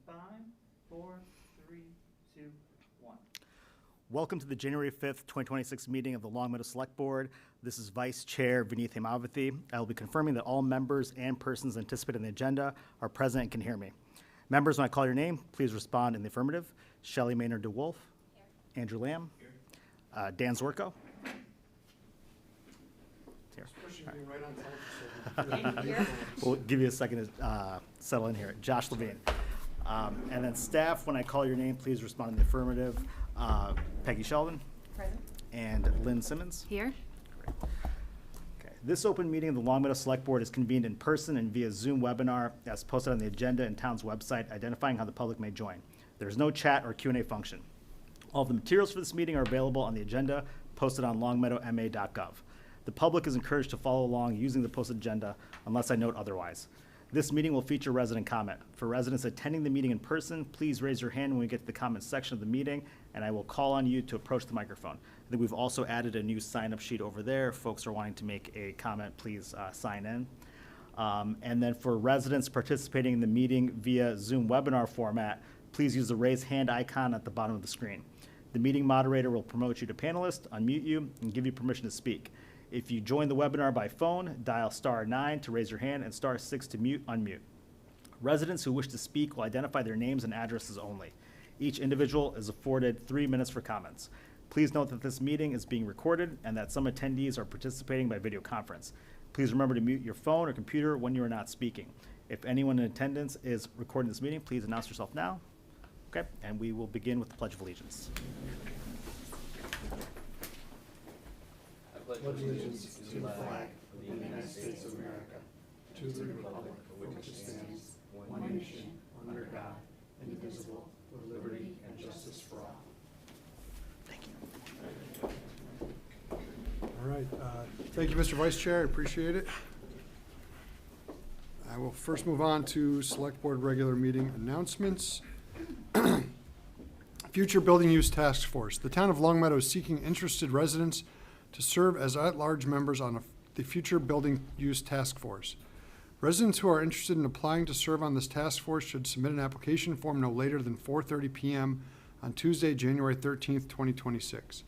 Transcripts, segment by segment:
5, 4, 3, 2, 1. Welcome to the January 5th, 2026 meeting of the Long Meadow Select Board. This is Vice Chair Vineet Hemavathi. I will be confirming that all members and persons anticipated in the agenda are present and can hear me. Members, when I call your name, please respond in the affirmative. Shelley Maynard DeWolf. Here. Andrew Lamb. Here. Dan Zorko. Here. We'll give you a second to settle in here. Josh Levine. And then staff, when I call your name, please respond in the affirmative. Peggy Sheldon. Present. And Lynn Simmons. Here. Great. Okay. This open meeting of the Long Meadow Select Board is convened in person and via Zoom webinar as posted on the agenda and town's website, identifying how the public may join. There is no chat or Q&A function. All of the materials for this meeting are available on the agenda posted on longmeadowma.gov. The public is encouraged to follow along using the posted agenda unless I note otherwise. This meeting will feature resident comment. For residents attending the meeting in person, please raise your hand when we get to the comment section of the meeting, and I will call on you to approach the microphone. I think we've also added a new sign-up sheet over there. If folks are wanting to make a comment, please sign in. And then for residents participating in the meeting via Zoom webinar format, please use the raise hand icon at the bottom of the screen. The meeting moderator will promote you to panelist, unmute you, and give you permission to speak. If you join the webinar by phone, dial *9 to raise your hand and *6 to unmute. Residents who wish to speak will identify their names and addresses only. Each individual is afforded 3 minutes for comments. Please note that this meeting is being recorded and that some attendees are participating by video conference. Please remember to mute your phone or computer when you are not speaking. If anyone in attendance is recording this meeting, please announce yourself now. Okay, and we will begin with the Pledge of Allegiance. I pledge allegiance to the flag of the United States of America, to the republic for which it stands, one nation, under God, indivisible, with liberty and justice for all. Thank you. All right. Thank you, Mr. Vice Chair. I appreciate it. I will first move on to Select Board regular meeting announcements. Future Building Use Task Force. The town of Long Meadow is seeking interested residents to serve as at-large members on the Future Building Use Task Force. Residents who are interested in applying to serve on this task force should submit an application form no later than 4:30 p.m. on Tuesday, January 13th, 2026.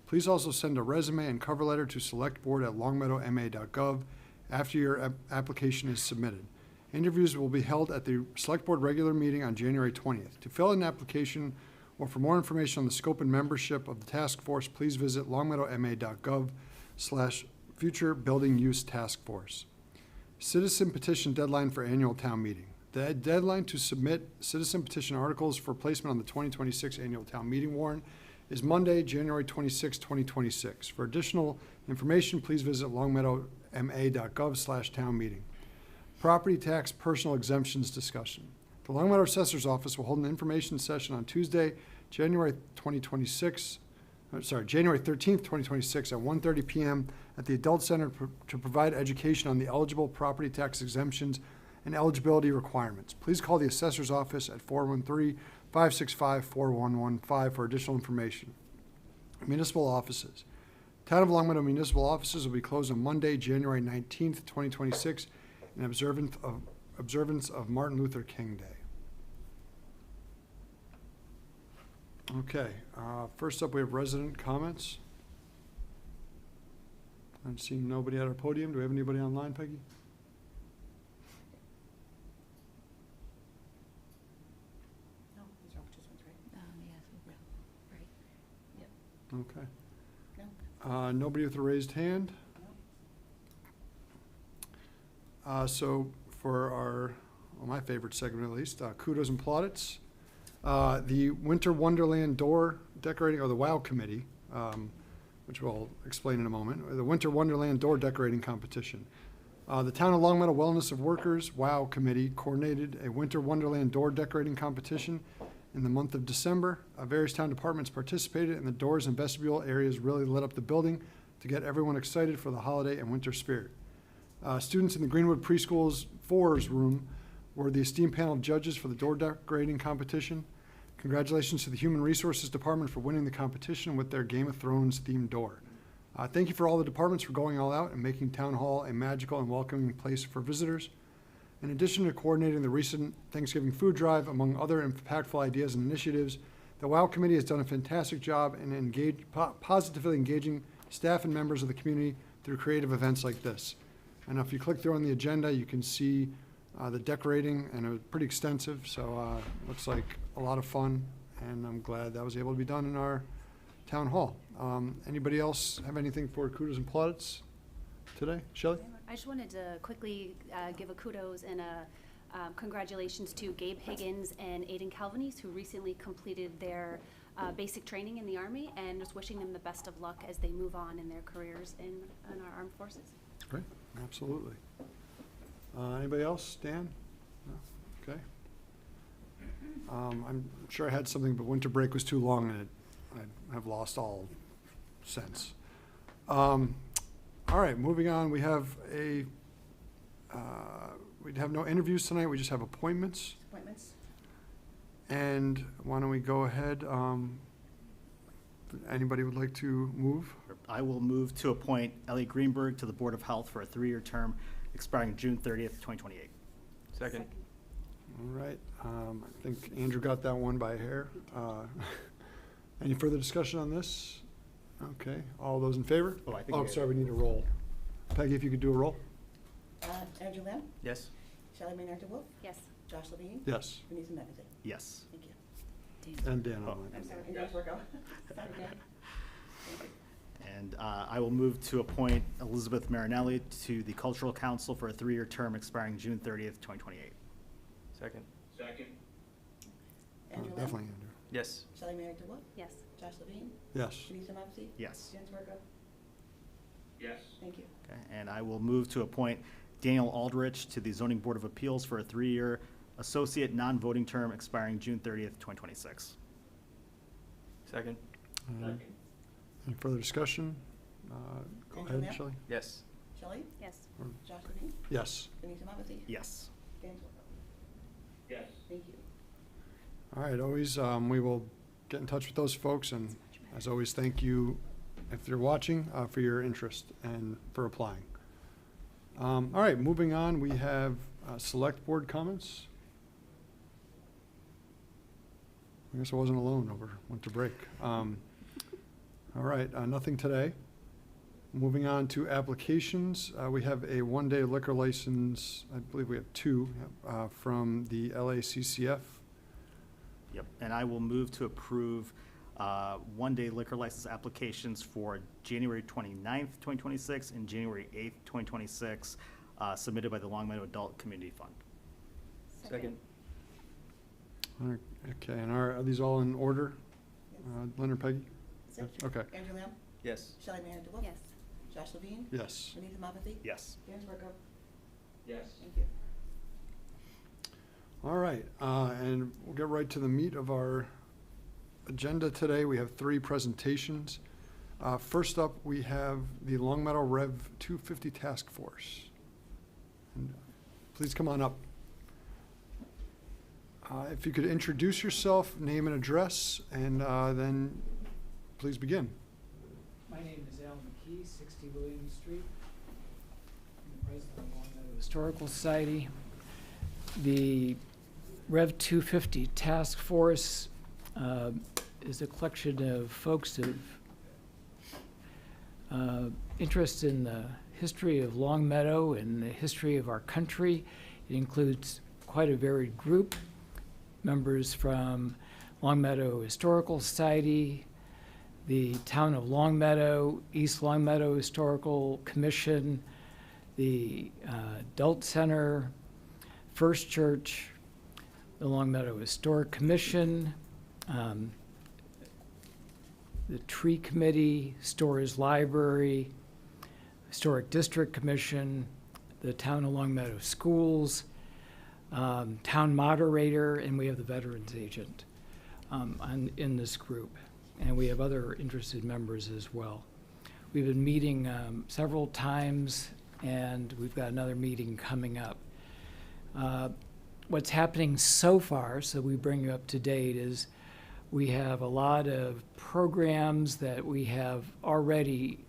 Please also send a resume and cover letter to selectboard@longmeadowma.gov after your application is submitted. Interviews will be held at the Select Board regular meeting on January 20th. To fill out an application or for more information on the scope and membership of the task force, please visit longmeadowma.gov/Future Building Use Task Force. Citizen petition deadline for annual town meeting. The deadline to submit citizen petition articles for placement on the 2026 annual town meeting warrant is Monday, January 26, 2026. For additional information, please visit longmeadowma.gov/town meeting. Property tax personal exemptions discussion. The Long Meadow Assessor's Office will hold an information session on Tuesday, January 13th, 2026 at 1:30 p.m. at the Adult Center to provide education on the eligible property tax exemptions and eligibility requirements. Please call the Assessor's Office at 413-565-4115 for additional information. Municipal offices. Town of Long Meadow municipal offices will be closed on Monday, January 19th, 2026 in observance of Martin Luther King Day. Okay, first up we have resident comments. I'm seeing nobody at our podium. Do we have anybody online, Peggy? No, these are all just ones, right? Yes, right. Yep. Okay. No. Nobody with a raised hand? So for my favorite segment at least, kudos and plaudits. The Winter Wonderland Door Decorating, or the WOW Committee, which we'll explain in a moment, the Winter Wonderland Door Decorating Competition. The Town of Long Meadow Wellness of Workers WOW Committee coordinated a Winter Wonderland Door Decorating Competition in the month of December. Various town departments participated, and the doors and vestibule areas really lit up the building to get everyone excited for the holiday and winter spirit. Students in the Greenwood Preschool's 4s room were the esteemed panel of judges for the door decorating competition. Congratulations to the Human Resources Department for winning the competition with their Game of Thrones themed door. Thank you for all the departments for going all out and making Town Hall a magical and welcoming place for visitors. In addition to coordinating the recent Thanksgiving food drive, among other impactful ideas and initiatives, the WOW Committee has done a fantastic job in positively engaging staff and members of the community through creative events like this. And if you click through on the agenda, you can see the decorating, and it was pretty extensive, so looks like a lot of fun, and I'm glad that was able to be done in our town hall. Anybody else have anything for kudos and plaudits today? Shelley? I just wanted to quickly give a kudos and a congratulations to Gabe Higgins and Aiden Calvanese, who recently completed their basic training in the Army, and just wishing them the best of luck as they move on in their careers in our armed forces. Great, absolutely. Anybody else? Dan? No? Okay. I'm sure I had something, but winter break was too long, and I have lost all sense. All right, moving on. We have we'd have no interviews tonight. We just have appointments. Appointments? And why don't we go ahead? Anybody would like to move? I will move to appoint Ellie Greenberg to the Board of Health for a 3-year term expiring June 30th, 2028. Second. All right, I think Andrew got that one by a hair. Any further discussion on this? Okay, all those in favor? Oh, I think Oh, we- sorry, we need a roll. Peggy, if you could do a roll? Andrew Lamb, Yes. Shelley Maynard DeWolf, Yes. Josh Levine, Yes, Denise Mevison. Yes. Thank you. and Dan Oh. online. I'm sorry, and Josh Worko. Sorry, Dan. Thank you. And I will move to appoint Elizabeth Marinelli to the Cultural Council for a 3-year term expiring June 30th, 2028. Second. Andrew Lamb, Definitely Andrew. Yes. Shelley Maynard DeWolf, Yes. Josh Levine, Yes, Denise Mevison. Yes. James Worko. Yes. Thank you. Okay, and I will move to appoint Daniel Aldrich to the Zoning Board of Appeals for a 3-year associate non-voting term expiring June 30th, 2026. Second. Any further discussion? Go Andrew ahead, Lamb? Shelley. Yes. Shelley, Yes. Josh Levine, Yes. Denise Mevison. Yes. James Worko. Yes. Thank you. All right, always, we will get in touch with those folks, and as always, thank you, if you're watching, for your interest and for applying. All right, moving on, we have select board comments. I guess I wasn't alone over winter break. All right, nothing today. Moving on to applications, we have a 1-day liquor license, I believe we have 2, from the LACCF. Yep, and I will move to approve 1-day liquor license applications for January 29th, 2026 and January 8th, 2026, submitted by the Long Meadow Adult Community Fund. Second. All right, okay, and are these all in order? Leonard, Peggy? That's it. Okay, Andrew Lamb, Yes. Shelley Maynard DeWolf. Yes. Josh Levine, yes. Denise Mevison. Yes. James Worko. Yes. Thank you. All right, and we'll get right to the meat of our agenda today. We have 3 presentations. First up, we have the Long Meadow Rev 250 Task Force. And please come on up. If you could introduce yourself, name and address, and then please begin. My name is Al McKee, 60 William Street. I'm the president of Long Meadow Historical Society. The Rev 250 Task Force is a collection of folks of interest in the history of Long Meadow and the history of our country. It includes quite a varied group, members from Long Meadow Historical Society, the Town of Long Meadow, East Long Meadow Historical Commission, the Adult Center, First Church, the Long Meadow Historic Commission, the Tree Committee, Storrs Library, Historic District Commission, the Town of Long Meadow Schools, Town Moderator, and we have the Veterans Agent in this group. And we have other interested members as well. We've been meeting several times, and we've got another meeting coming up. What's happening so far, so we bring you up to date, is we have a lot of programs that we have already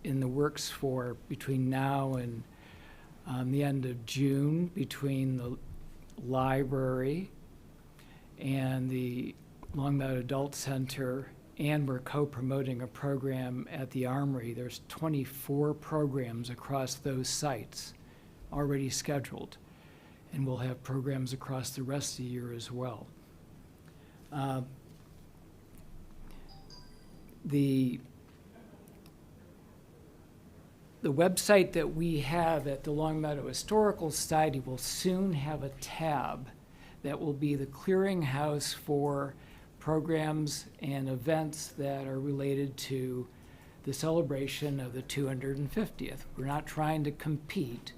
in the works for between now and the end of June between the library and the Longmeadow Adult Center, and we're co-promoting a program at the Armory. There's 24 programs across those sites already scheduled, and we'll have programs across the rest of the year as well. The website that we have at the Longmeadow Historical Society will soon have a tab that will be the clearinghouse for programs and events that are related to the celebration of the 250th. We're not trying to compete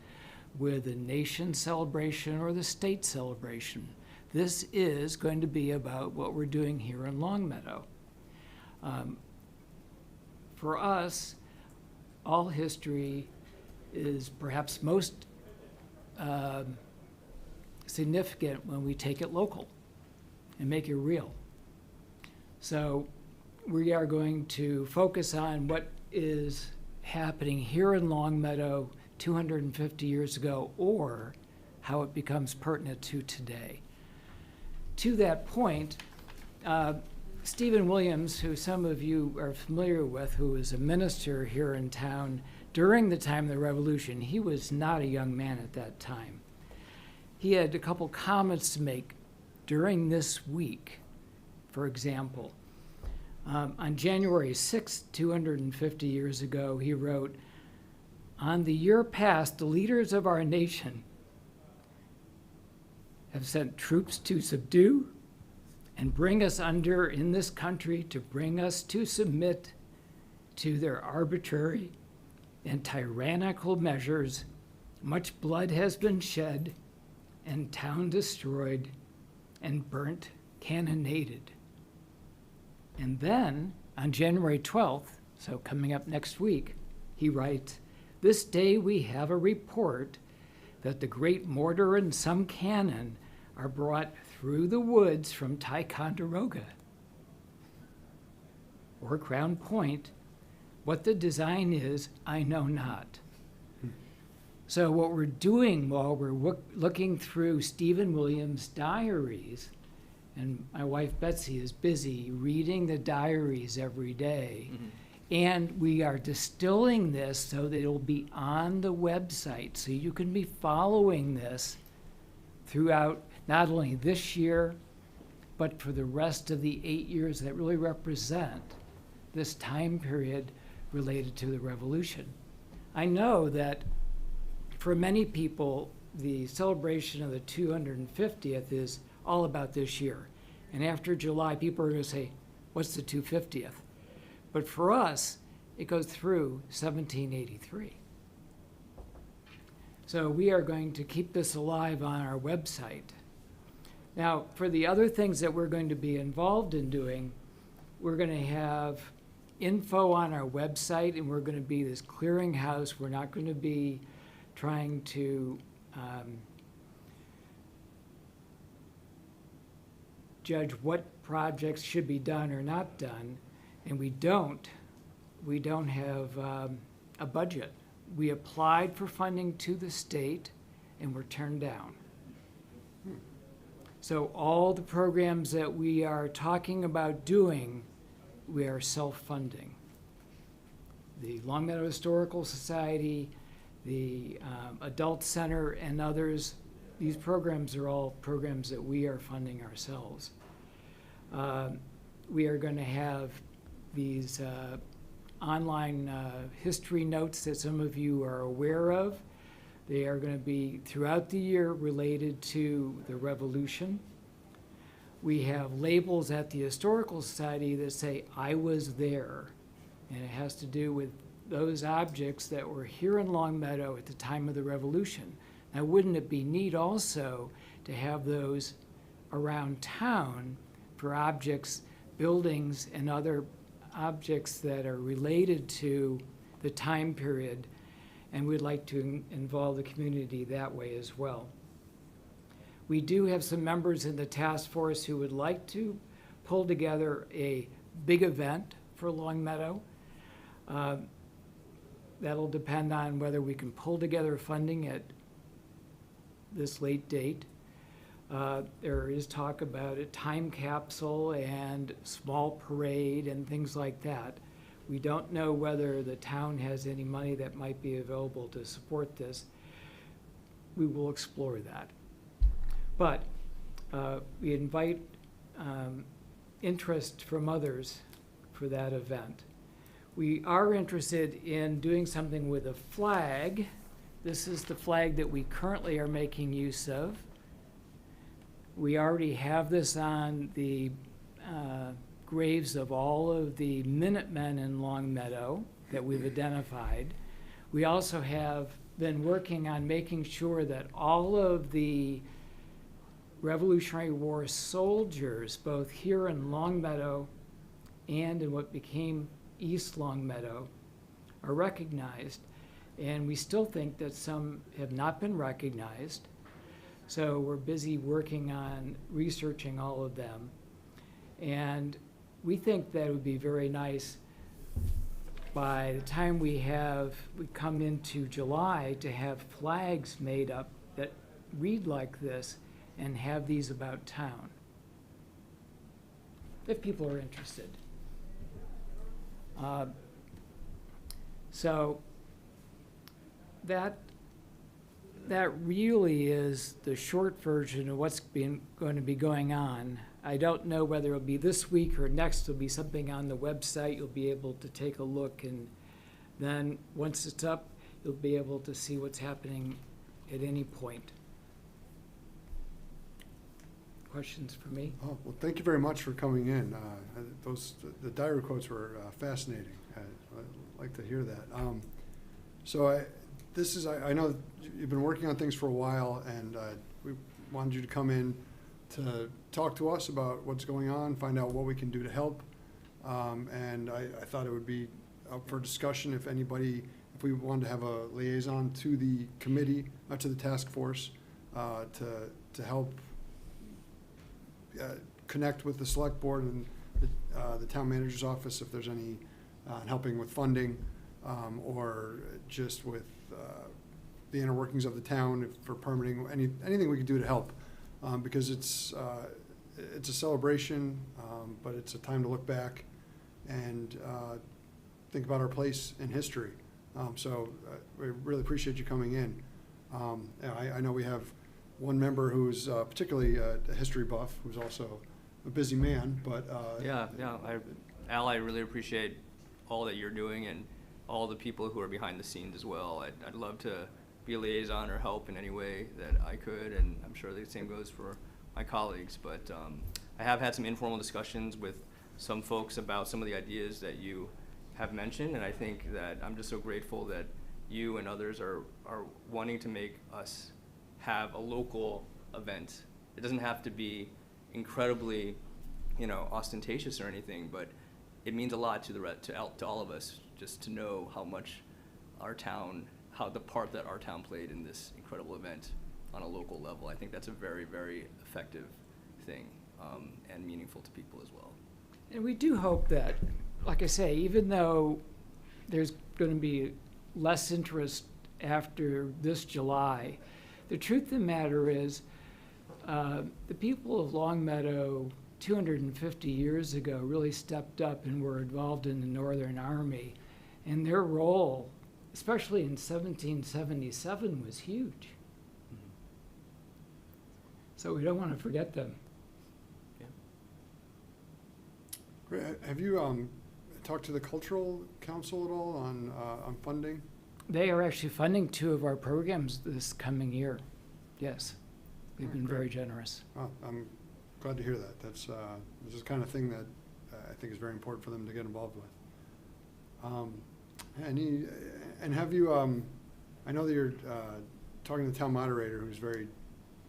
with the nation celebration or the state celebration. This is going to be about what we're doing here in Longmeadow. For us, all history is perhaps most significant when we take it local and make it real. So we are going to focus on what is happening here in Longmeadow 250 years ago, or how it becomes pertinent to today. To that point, Stephen Williams, who some of you are familiar with, who was a minister here in town during the time of the Revolution, he was not a young man at that time. He had a couple comments to make during this week. For example, on January 6, 250 years ago, he wrote, "On the year past, the leaders of our nation have sent troops to subdue and bring us under in this country, to bring us to submit to their arbitrary and tyrannical measures. Much blood has been shed, and town destroyed, and burnt, cannonaded." And then, on January 12th, so coming up next week, he writes, "This day we have a report that the great mortar and some cannon are brought through the woods from Ticonderoga or Crown Point. What the design is, I know not." So what we're doing while we're looking through Stephen Williams' diaries, and my wife Betsy is busy reading the diaries every day, and we are distilling this so that it'll be on the website, so you can be following this throughout not only this year, but for the rest of the 8 years that really represent this time period related to the Revolution. I know that for many people, the celebration of the 250th is all about this year. And after July, people are going to say, what's the 250th? But for us, it goes through 1783. So we are going to keep this alive on our website. Now, for the other things that we're going to be involved in doing, we're going to have info on our website, and we're going to be this clearinghouse. We're not going to be trying to judge what projects should be done or not done, and we don't have a budget. We applied for funding to the state and were turned down. So all the programs that we are talking about doing, we are self-funding. The Longmeadow Historical Society, the Adult Center, and others, these programs are all programs that we are funding ourselves. We are going to have these online history notes that some of you are aware of. They are going to be throughout the year related to the Revolution. We have labels at the Historical Society that say, "I was there," and it has to do with those objects that were here in Longmeadow at the time of the Revolution. Now, wouldn't it be neat also to have those around town for objects, buildings, and other objects that are related to the time period, and we'd like to involve the community that way as well. We do have some members in the task force who would like to pull together a big event for Longmeadow. That'll depend on whether we can pull together funding at this late date. There is talk about a time capsule and small parade and things like that. We don't know whether the town has any money that might be available to support this. We will explore that. But we invite interest from others for that event. We are interested in doing something with a flag. This is the flag that we currently are making use of. We already have this on the graves of all of the Minutemen in Long Meadow that we've identified. We also have been working on making sure that all of the Revolutionary War soldiers, both here in Long Meadow and in what became East Long Meadow, are recognized. And we still think that some have not been recognized. So we're busy working on researching all of them. And we think that it would be very nice by the time we come into July to have flags made up that read like this and have these about town, if people are interested. So that really is the short version of what's going to be going on. I don't know whether it'll be this week or next. There'll be something on the website. You'll be able to take a look, and then once it's up, you'll be able to see what's happening at any point. Questions for me? Oh, well, thank you very much for coming in. The diary quotes were fascinating. I'd like to hear that. I know that you've been working on things for a while, and we wanted you to come in to talk to us about what's going on, find out what we can do to help. And I thought it would be up for discussion if we wanted to have a liaison to the committee, to the task force, to help connect with the select board and the town manager's office if there's any helping with funding, or just with the inner workings of the town for permitting, anything we could do to help, because it's a celebration, but it's a time to look back and think about our place in history. So we really appreciate you coming in. I know we have one member who's particularly a history buff, who's also a busy man, but Al, I really appreciate all that you're doing and all the people who are behind the scenes as well. I'd love to be a liaison or help in any way that I could, and I'm sure the same goes for my colleagues. But I have had some informal discussions with some folks about some of the ideas that you have mentioned, and I think that I'm just so grateful that you and others are wanting to make us have a local event. It doesn't have to be incredibly, ostentatious or anything, but it means a lot to all of us just to know how much the part that our town played in this incredible event on a local level. I think that's a very, very effective thing, and meaningful to people as well. And we do hope that, like I say, even though there's going to be less interest after this July, the truth of the matter is the people of Long Meadow 250 years ago really stepped up and were involved in the Northern Army, and their role, especially in 1777, was huge. Mm-hmm. So we don't want to forget them. Yeah. great. Have you talked to the Cultural Council at all on funding? They are actually funding 2 of our programs this coming year. Yes, they've been very generous. Oh, I'm glad to hear that. This is the kind of thing that I think is very important for them to get involved with. And have you, I know that you're talking to the town moderator, who's very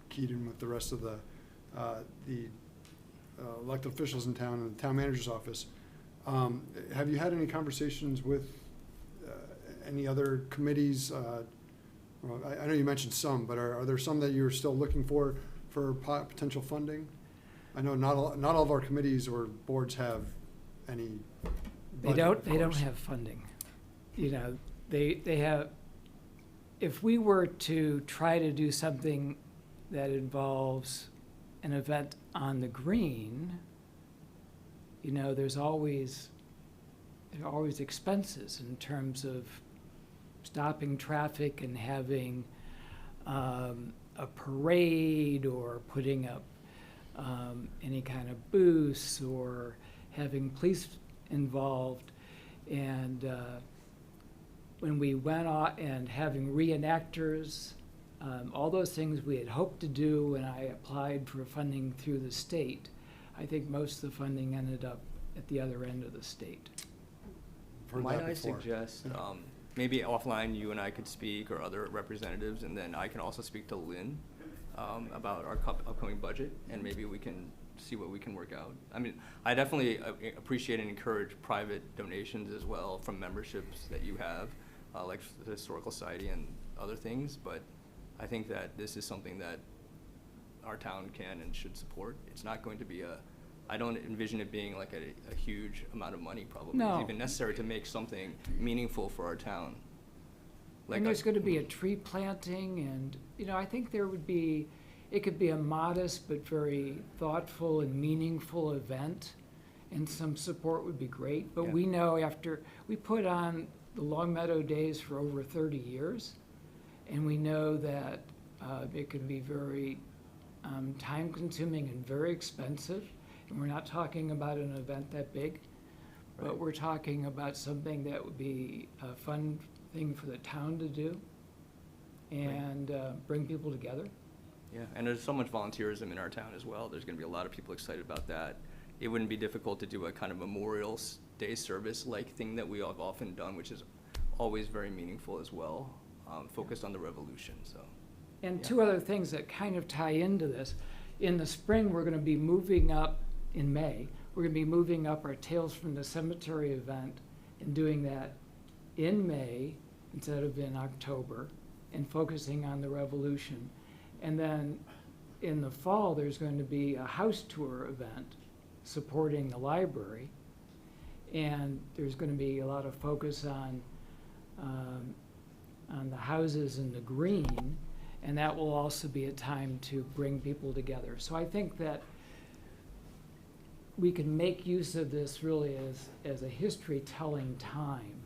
keyed in with the rest of the elected officials in town and the town manager's office. Have you had any conversations with any other committees? Well, I know you mentioned some, but are there some that you're still looking for potential funding? I know not all of our committees or boards have any budget, They don't have funding. They have, if we were to try to do something that involves an event on the green, you know, there are always expenses in terms of stopping traffic and having a parade or putting up any kind of booths or having police involved. And when we went out and having reenactors, all those things we had hoped to do when I applied for funding through the state, I think most of the funding ended up at the other end of the state. Heard Might that I before. suggest, maybe offline you and I could speak, or other representatives, and then I can also speak to Lynn about our upcoming budget, and maybe we can see what we can work out. I mean, I definitely appreciate and encourage private donations as well from memberships that you have, like the Historical Society and other things, but I think that this is something that our town can and should support. It's not going to be I don't envision it being like a huge amount of money probably. No. It's even necessary to make something meaningful for our town. Like And there's going to be a tree planting, and, you know, I think it could be a modest but very thoughtful and meaningful event, and some support would be great. But Yeah. we know we put on the Long Meadow Days for over 30 years, and we know that it can be very time-consuming and very expensive. And we're not talking about an event that big, but Right. we're talking about something that would be a fun thing for the town to do and bring people together. Yeah, and there's so much volunteerism in our town as well. There's gonna be a lot of people excited about that. It wouldn't be difficult to do a kind of Memorial Day service-like thing that we have often done, which is always very meaningful as well, focused on the Revolution, so. And Yeah. two other things that kind of tie into this. In the spring, we're gonna be moving up, in May, we're gonna be moving up our Tales from the Cemetery event and doing that in May instead of in October, and focusing on the Revolution. And then in the fall, there's going to be a house tour event supporting the library. And there's gonna be a lot of focus on the houses in the green, and that will also be a time to bring people together. So I think that we can make use of this really as a history-telling time.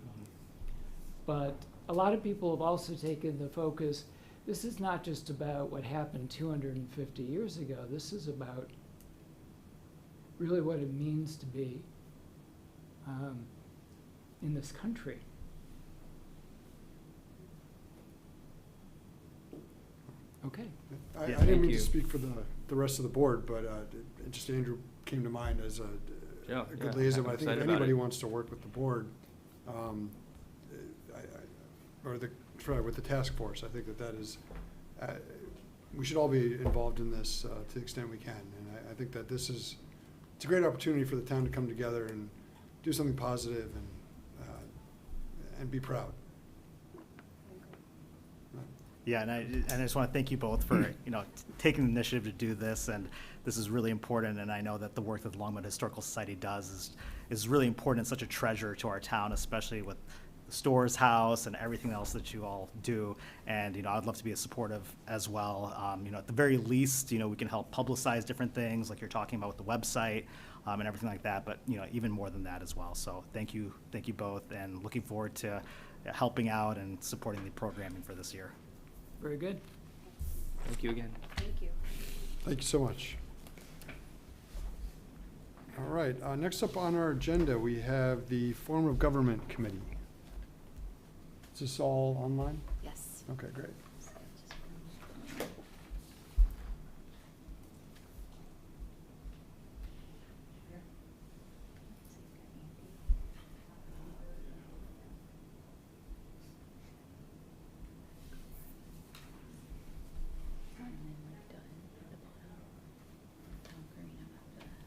But a lot of people have also taken the focus, this is not just about what happened 250 years ago, this is about really what it means to be in this country. Okay. I Yeah, didn't thank mean you. to speak for the rest of the board, but just Andrew came to mind as a Yeah, good yeah, liaison. I'm I think excited if about anybody it. wants to work with the board, with the task force, I think that is, we should all be involved in this to the extent we can. And I think that it's a great opportunity for the town to come together and do something positive and be proud. Yeah, and I just want to thank you both for, you know, taking the initiative to do this, and this is really important, and I know that the work that the Long Meadow Historical Society does is really important and such a treasure to our town, especially with the Stores House and everything else that you all do, and, you know, I'd love to be as supportive as well. You know, at the very least, you know, we can help publicize different things, like you're talking about with the website, and everything like that, but, you know, even more than that as well. So thank you both, and looking forward to helping out and supporting the programming for this year. Very good. Thank you again. Thank you. Thank you so much. All right, next up on our agenda, we have the Form of Government Committee. Is this all online? Yes. Okay, great. And then we've done the bottom, Tom Carino after that.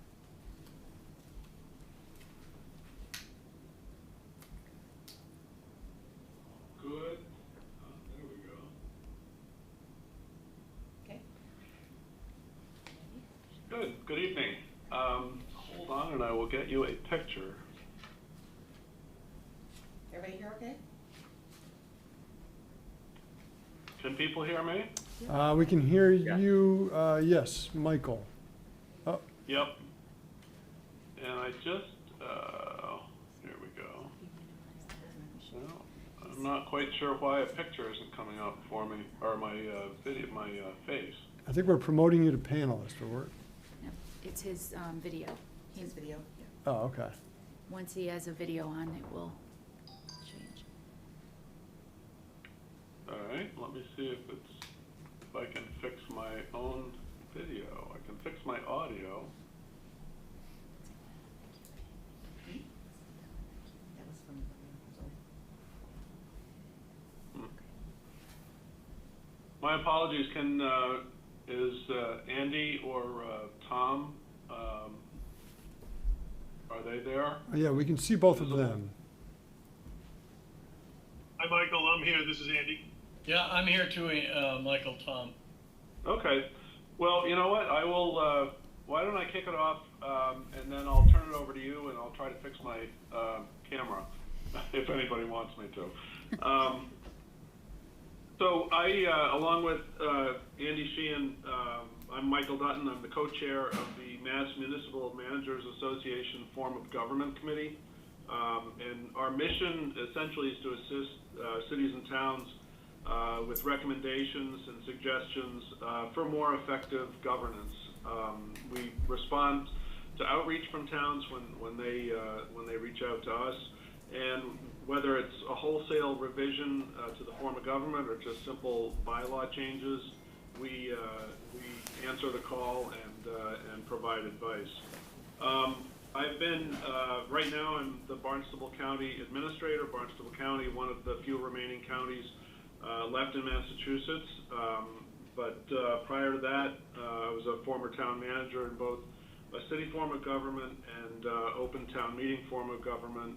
Good. There we go. Okay. Good evening. Hold on and I will get you a picture. Everybody here okay? Can people hear me? We can hear you, yes, Michael. Oh, Yep. And I just, here we go. Well, I'm not quite sure why a picture isn't coming up for me, or my video, my face. I think we're promoting you to panelist, or we're, No, it's his video. His video. oh, okay. Once he has a video on, it will change. All right, let me see if I can fix my own video. I can fix my audio. That was from. My apologies. Is Andy or Tom, are they there? Yeah, we can see both of them. Hi, Michael. I'm here. This is Andy. Yeah, I'm here too, Michael, Tom. Okay. Well, you know what? I will, why don't I kick it off, and then I'll turn it over to you, and I'll try to fix my camera, if anybody wants me to. So I, along with Andy Sheehan, I'm Michael Dutton. I'm the co-chair of the Mass Municipal Managers Association Form of Government Committee. And our mission essentially is to assist cities and towns with recommendations and suggestions for more effective governance. We respond to outreach from towns when they reach out to us, and whether it's a wholesale revision to the form of government or just simple bylaw changes, we answer the call and provide advice. I've been, right now I'm the Barnstable County Administrator. Barnstable County, one of the few remaining counties left in Massachusetts. But prior to that, I was a former town manager in both a city form of government and open town meeting form of government.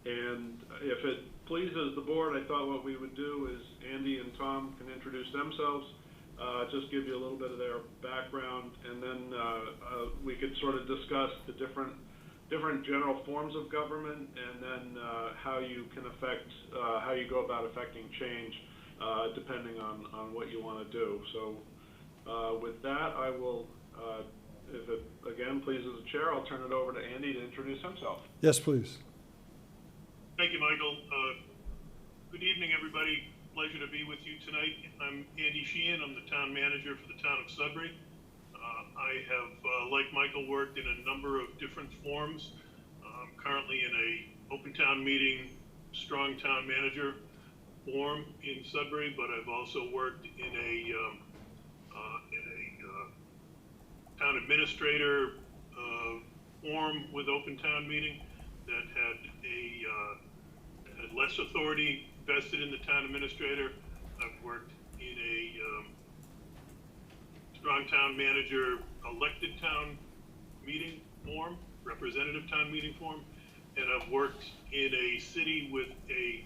And if it pleases the board, I thought what we would do is Andy and Tom can introduce themselves, just give you a little bit of their background, and then we could sort of discuss the different general forms of government, and then how you can affect, how you go about affecting change, depending on what you want to do. So with that, I will, if it again pleases the chair, I'll turn it over to Andy to introduce himself. Yes, please. Thank you, Michael. Good evening, everybody. Pleasure to be with you tonight. I'm Andy Sheehan. I'm the town manager for the town of Sudbury. I have, like Michael, worked in a number of different forms. I'm currently in a open town meeting, strong town manager form in Sudbury, but I've also worked in a town administrator form with open town meeting that had less authority vested in the town administrator. I've worked in a strong town manager elected town meeting form, representative town meeting form, and I've worked in a city with a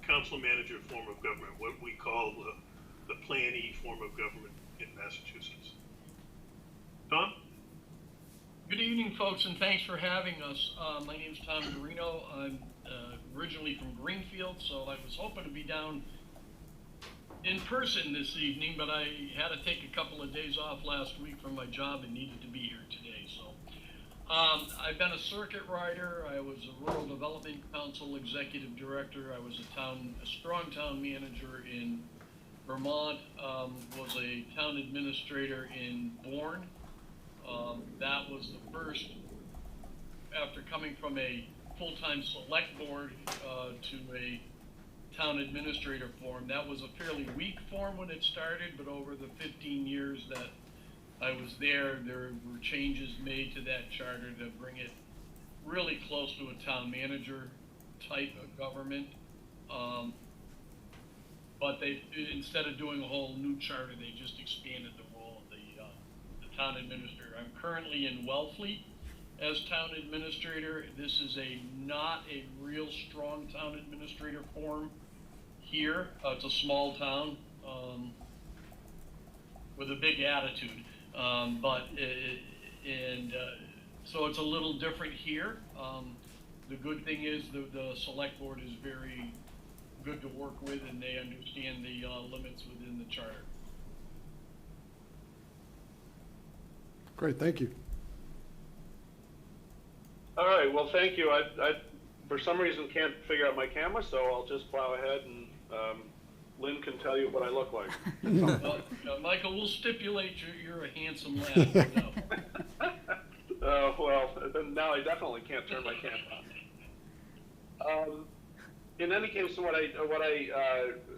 council manager form of government, what we call the Plan E form of government in Massachusetts. Tom? Good evening, folks, and thanks for having us. My name's Tom Garino. I'm originally from Greenfield, so I was hoping to be down in person this evening, but I had to take a couple of days off last week from my job and needed to be here today. So I've been a circuit rider. I was a Rural Development Council Executive Director. I was a strong town manager in Vermont, was a town administrator in Bourne. That was the first, after coming from a full-time select board to a town administrator form. That was a fairly weak form when it started, but over the 15 years that I was there were changes made to that charter to bring it really close to a town manager type of government. But instead of doing a whole new charter, they just expanded the role of the town administrator. I'm currently in Wellfleet as town administrator. This is not a real strong town administrator form here. It's a small town with a big attitude, so it's a little different here. The good thing is the select board is very good to work with, and they understand the limits within the charter. Great, thank you. All right, well, thank you. I for some reason can't figure out my camera, so I'll just plow ahead and Lynn can tell you what I look like. Well, Michael, we'll stipulate you're a handsome lad for now. Well, then now I definitely can't turn my camera on. In any case, what I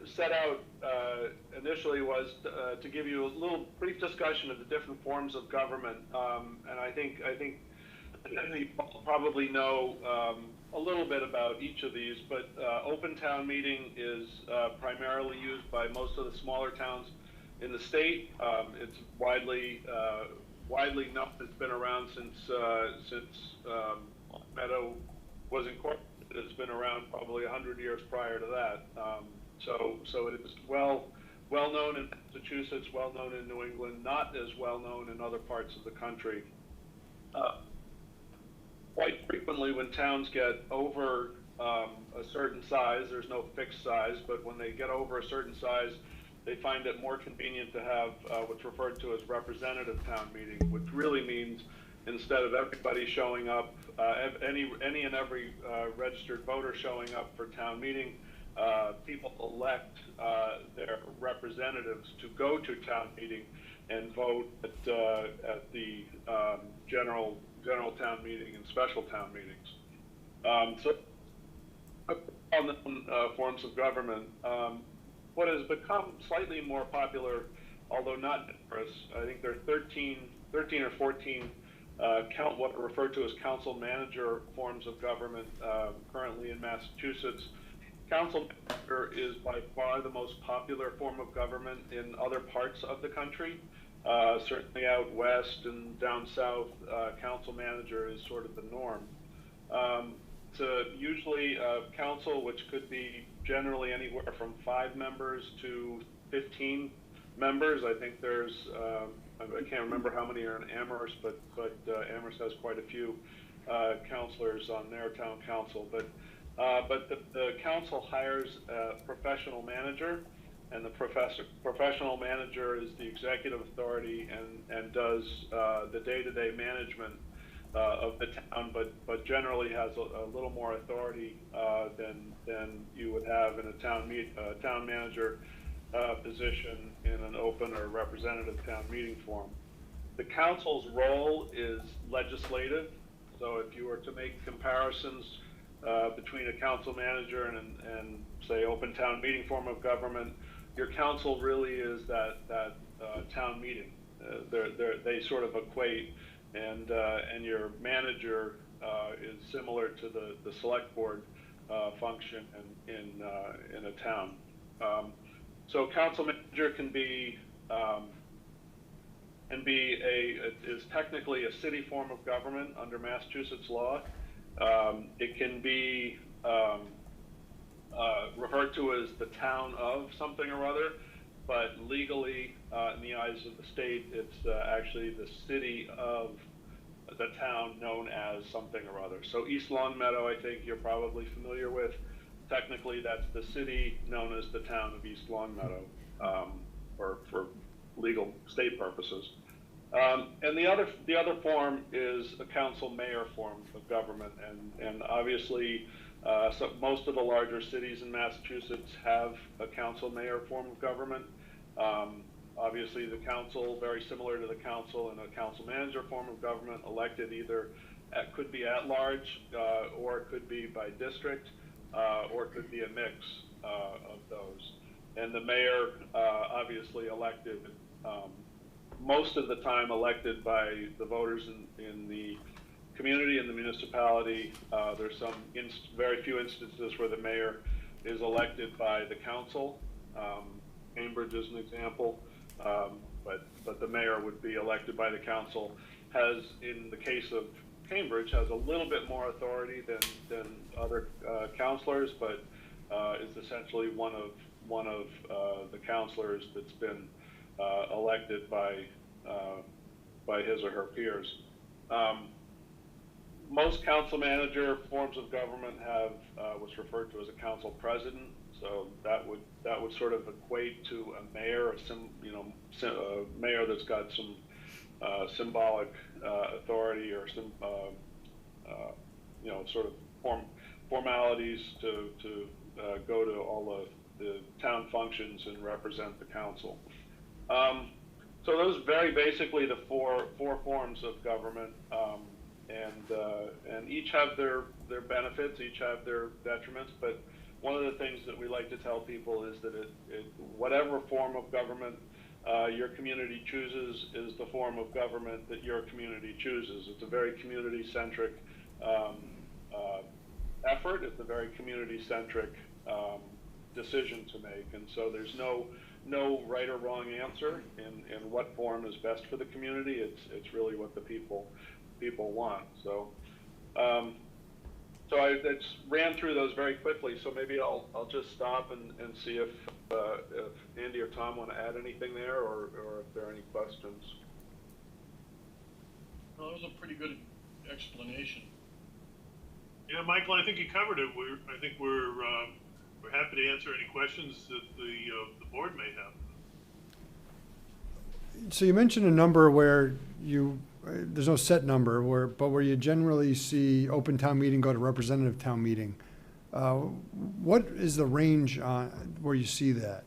set out initially was to give you a little brief discussion of the different forms of government, and I think you probably know a little bit about each of these. But open town meeting is primarily used by most of the smaller towns in the state. It's widely known. It's been around since Meadow was incorporated. It's been around probably 100 years prior to that. So it is well known in Massachusetts, well known in New England, not as well known in other parts of the country. Quite frequently, when towns get over a certain size, there's no fixed size, but when they get over a certain size, they find it more convenient to have what's referred to as representative town meeting, which really means instead of everybody showing up, any and every registered voter showing up for town meeting, people elect their representatives to go to town meeting and vote at the general town meeting and special town meetings. So on forms of government, what has become slightly more popular, although not numerous, I think there are 13 or 14 what are referred to as council manager forms of government currently in Massachusetts. Council manager is by far the most popular form of government in other parts of the country. Certainly out west and down south, council manager is sort of the norm. So usually council, which could be generally anywhere from 5 members to 15 members. I think there's, I can't remember how many are in Amherst, but Amherst has quite a few councilors on their town council. But the council hires a professional manager, and the professional manager is the executive authority and does the day-to-day management of the town, but generally has a little more authority than you would have in a town manager position in an open or representative town meeting form. The council's role is legislative, so if you were to make comparisons between a council manager and say open town meeting form of government, your council really is that town meeting. They sort of equate, and your manager is similar to the select board function in a town. So council manager is technically a city form of government under Massachusetts law. It can be referred to as the town of something or other, but legally, in the eyes of the state, it's actually the city of the town known as something or other. So East Longmeadow, I think you're probably familiar with. Technically, that's the city known as the town of East Longmeadow, for legal state purposes. And the other form is a council mayor form of government, and obviously so most of the larger cities in Massachusetts have a council mayor form of government. Obviously the council, very similar to the council and a council manager form of government, elected either could be at large or it could be by district or it could be a mix of those. And the mayor obviously elected most of the time elected by the voters in the community and the municipality. There's some very few instances where the mayor is elected by the council. Cambridge is an example, but the mayor would be elected by the council. Has, in the case of Cambridge, has a little bit more authority than other councilors, but is essentially one of the councilors that's been elected by his or her peers. Most council manager forms of government have what's referred to as a council president. So that would sort of equate to a mayor, a mayor that's got some symbolic authority or some sort of formalities to go to all the town functions and represent the council. So those very basically the four forms of government, and each have their benefits, each have their detriments. But one of the things that we like to tell people is that whatever form of government your community chooses is the form of government that your community chooses. It's a very community-centric effort. It's a very community-centric decision to make, and so there's no right or wrong answer in what form is best for the community. It's really what the people want. So I just ran through those very quickly. So maybe I'll just stop and see if Andy or Tom want to add anything there, or if there are any questions. Well, that was a pretty good explanation. Yeah, Michael, I think you covered it. I think we're happy to answer any questions that the board may have. So you mentioned a number where there's no set number, but where you generally see open town meeting go to representative town meeting. What is the range where you see that?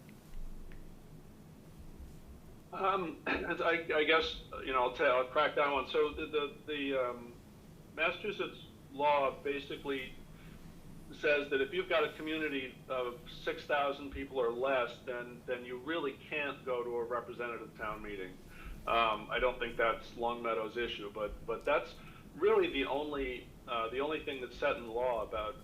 I guess I'll crack that one. So the Massachusetts law basically says that if you've got a community of 6,000 people or less, then you really can't go to a representative town meeting. I don't think that's Longmeadow's issue, but that's really the only thing that's set in law about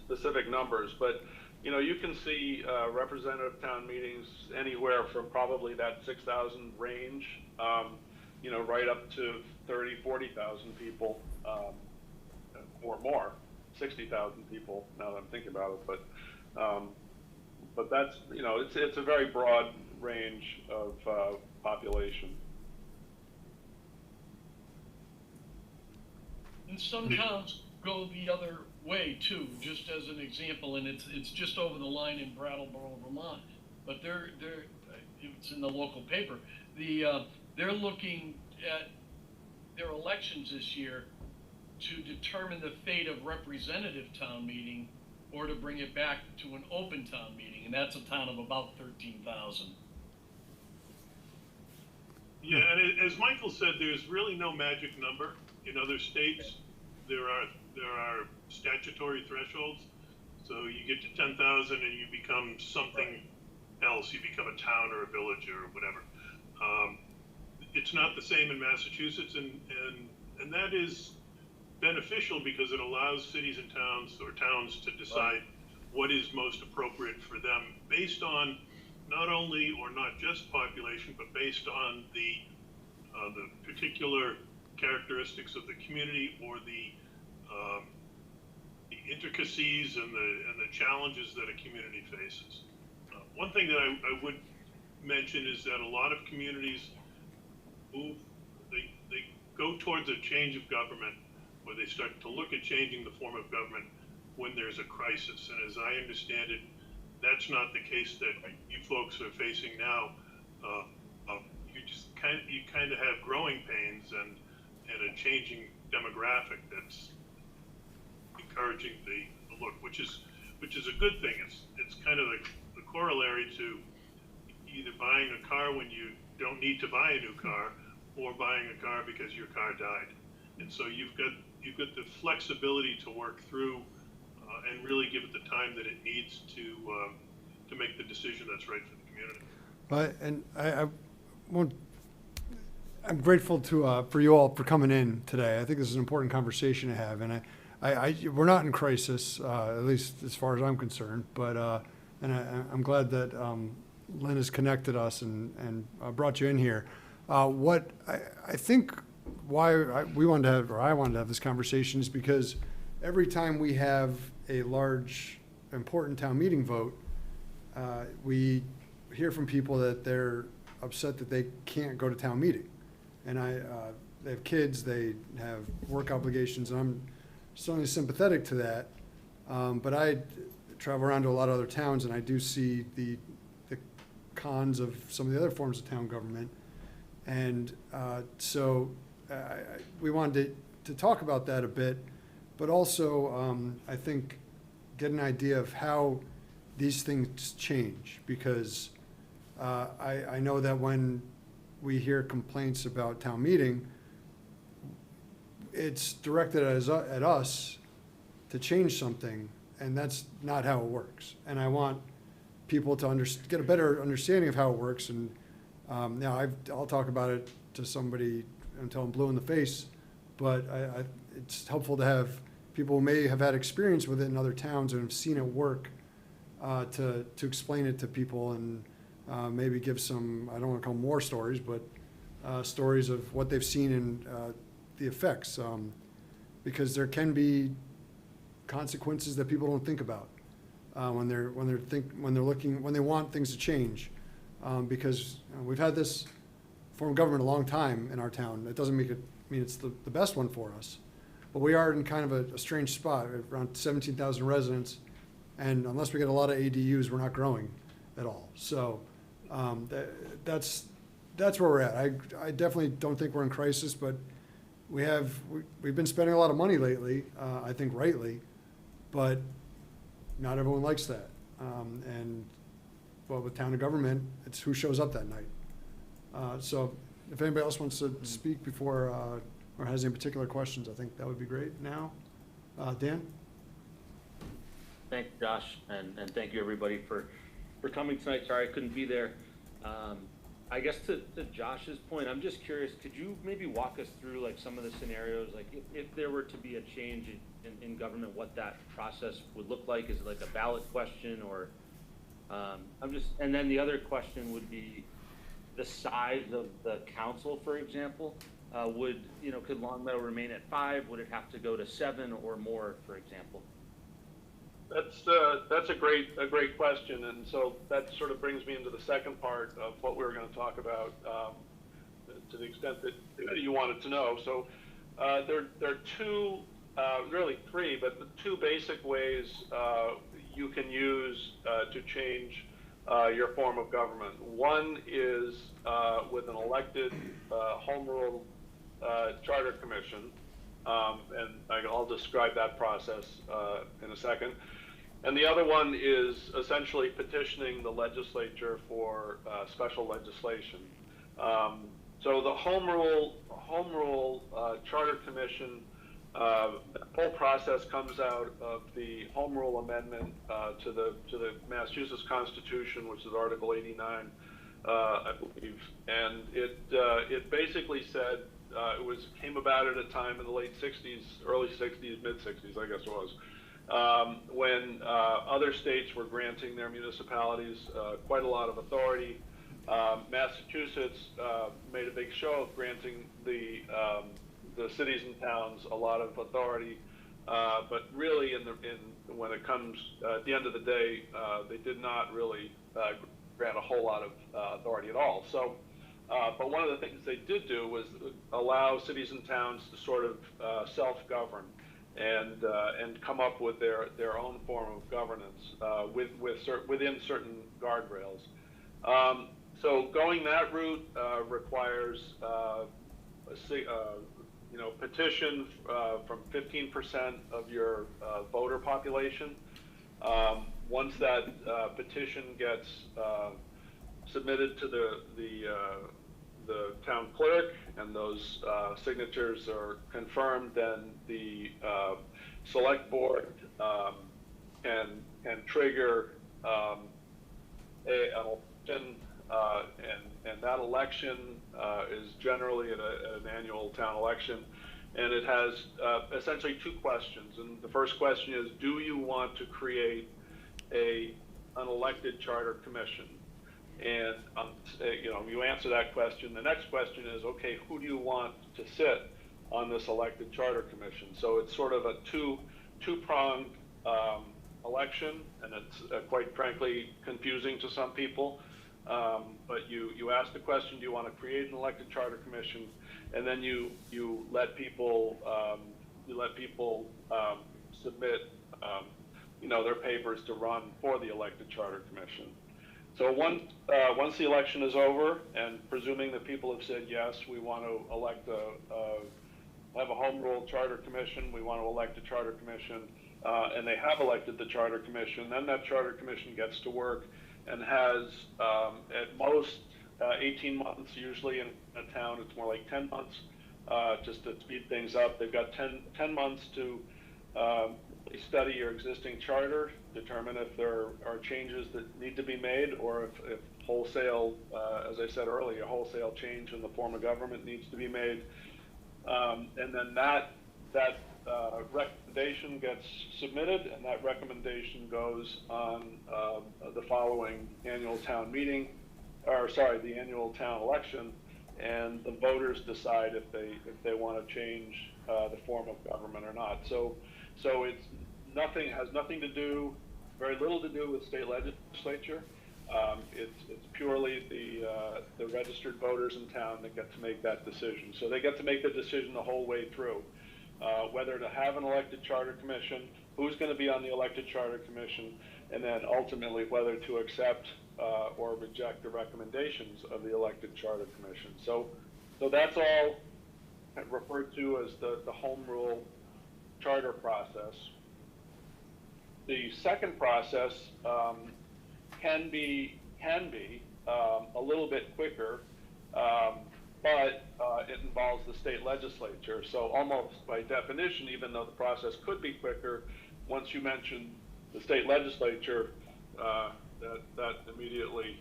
specific numbers. But you can see representative town meetings anywhere from probably that 6,000 range, right up to 30, 40,000 people, or more, 60,000 people. Now that I'm thinking about it, but that's it's a very broad range of population. And some towns go the other way too, just as an example, and it's just over the line in Brattleboro, Vermont. But it's in the local paper. They're looking at their elections this year to determine the fate of representative town meeting, or to bring it back to an open town meeting, and that's a town of about 13,000. Yeah, and as Michael said, there's really no magic number. In other states, there are statutory thresholds. So you get to 10,000 and you become something else. You become a town or a village or whatever. It's not the same in Massachusetts, and that is beneficial because it allows cities and towns to decide what is most appropriate for them based on not only or not just population, but based on the particular characteristics of the community or the intricacies and the challenges that a community faces. One thing that I would mention is that a lot of communities they go towards a change of government, where they start to look at changing the form of government when there's a crisis. And as I understand it, that's not the case that you folks are facing now. You kind of have growing pains and a changing demographic that's encouraging the look, which is a good thing. It's kind of the corollary to either buying a car when you don't need to buy a new car, or buying a car because your car died. And so you've got the flexibility to work through and really give it the time that it needs to make the decision that's right for the community. I'm grateful for you all for coming in today. I think this is an important conversation to have, and we're not in crisis, at least as far as I'm concerned. But I'm glad that Lynn has connected us and brought you in here. What I think why I wanted to have this conversation is because every time we have a large, important town meeting vote, we hear from people that they're upset that they can't go to town meeting. And they have kids, they have work obligations, and I'm certainly sympathetic to that. But I travel around to a lot of other towns, and I do see the cons of some of the other forms of town government. And so we wanted to talk about that a bit, but also I think get an idea of how these things change, because I know that when we hear complaints about town meeting, it's directed at us to change something, and that's not how it works. And I want people to get a better understanding of how it works. And now I'll talk about it to somebody until I'm blue in the face, but it's helpful to have people who may have had experience with it in other towns and have seen it work to explain it to people, and maybe give some, I don't want to call them war stories, but stories of what they've seen and the effects, because there can be consequences that people don't think about when they want things to change, because we've had this form of government a long time in our town. It doesn't mean it's the best one for us, but we are in kind of a strange spot. We have around 17,000 residents, and unless we get a lot of ADUs, we're not growing at all. So that's where we're at. I definitely don't think we're in crisis, but we've been spending a lot of money lately, I think rightly, but not everyone likes that. But with town and government, it's who shows up that night. So if anybody else wants to speak before, or has any particular questions, I think that would be great. Now, Dan? Thank you, Josh, and thank you everybody for coming tonight. Sorry I couldn't be there. I guess to Josh's point, I'm just curious, could you maybe walk us through like some of the scenarios, like if there were to be a change in government, what that process would look like? Is it like a ballot question, or and then the other question would be the size of the council, for example. Could Longmeadow remain at 5? Would it have to go to 7 or more, for example? That's a great question, and so that sort of brings me into the second part of what we were going to talk about, to the extent that you wanted to know. So there are two, really three, but the two basic ways you can use to change your form of government. One is with an elected home rule charter commission, and I'll describe that process in a second. And the other one is essentially petitioning the legislature for special legislation. So the home rule charter commission, the whole process comes out of the home rule amendment to the Massachusetts Constitution, which is Article 89, I believe, and it basically said came about at a time in the late 60s, early 60s, mid 60s, I guess it was, when other states were granting their municipalities quite a lot of authority. Massachusetts made a big show of granting the cities and towns a lot of authority, but really, when it comes at the end of the day, they did not really grant a whole lot of authority at all. So, but one of the things they did do was allow cities and towns to sort of self-govern and come up with their own form of governance within certain guardrails. So going that route requires petition from 15% of your voter population. Once that petition gets submitted to the town clerk and those signatures are confirmed, then the select board can trigger an election, and that election is generally at an annual town election, and it has essentially two questions. And the first question is, do you want to create an elected charter commission? And you answer that question. The next question is, okay, who do you want to sit on this elected charter commission? So it's sort of a two-pronged election, and it's quite frankly confusing to some people. But you ask the question, do you want to create an elected charter commission? And then you let people submit their papers to run for the elected charter commission. So once the election is over, and presuming that people have said, yes, we want to elect have a home rule charter commission, we want to elect a charter commission, and they have elected the charter commission, then that charter commission gets to work and has at most 18 months, usually in a town it's more like 10 months, just to speed things up. They've got 10 months to study your existing charter, determine if there are changes that need to be made, or if wholesale, as I said earlier, wholesale change in the form of government needs to be made. And then that recommendation gets submitted, and that recommendation goes on the following annual town meeting, the annual town election, and the voters decide if they want to change the form of government or not. So it's has nothing to do, very little to do with state legislature. It's purely the registered voters in town that get to make that decision. So they get to make the decision the whole way through, whether to have an elected charter commission, who's going to be on the elected charter commission, and then ultimately whether to accept or reject the recommendations of the elected charter commission. So that's all referred to as the home rule charter process. The second process can be a little bit quicker, but it involves the state legislature. So almost by definition, even though the process could be quicker, once you mention the state legislature, that immediately,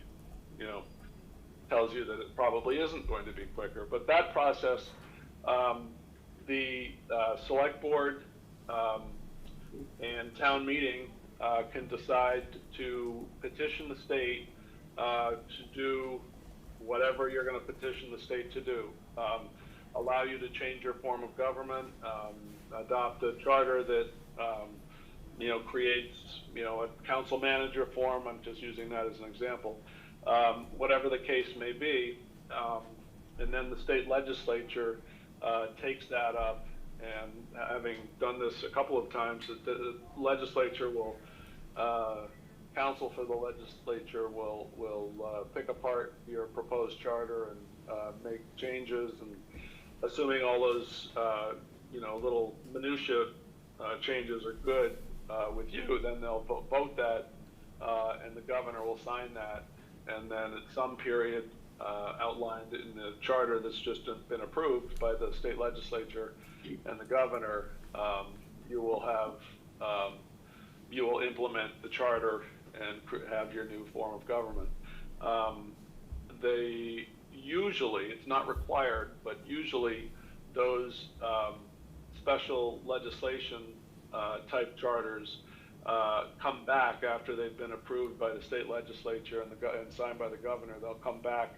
tells you that it probably isn't going to be quicker. But that process, the select board and town meeting can decide to petition the state to do whatever you're going to petition the state to do. Allow you to change your form of government, adopt a charter that creates a council manager form. I'm just using that as an example. Whatever the case may be, and then the state legislature takes that up. And having done this a couple of times, the legislature will, council for the legislature will pick apart your proposed charter and make changes, and assuming all those little minutia changes are good with you, then they'll vote that, and the governor will sign that, and then at some period outlined in the charter that's just been approved by the state legislature and the governor, you will implement the charter and have your new form of government. They usually, it's not required, but usually those special legislation type charters come back after they've been approved by the state legislature and signed by the governor. They'll come back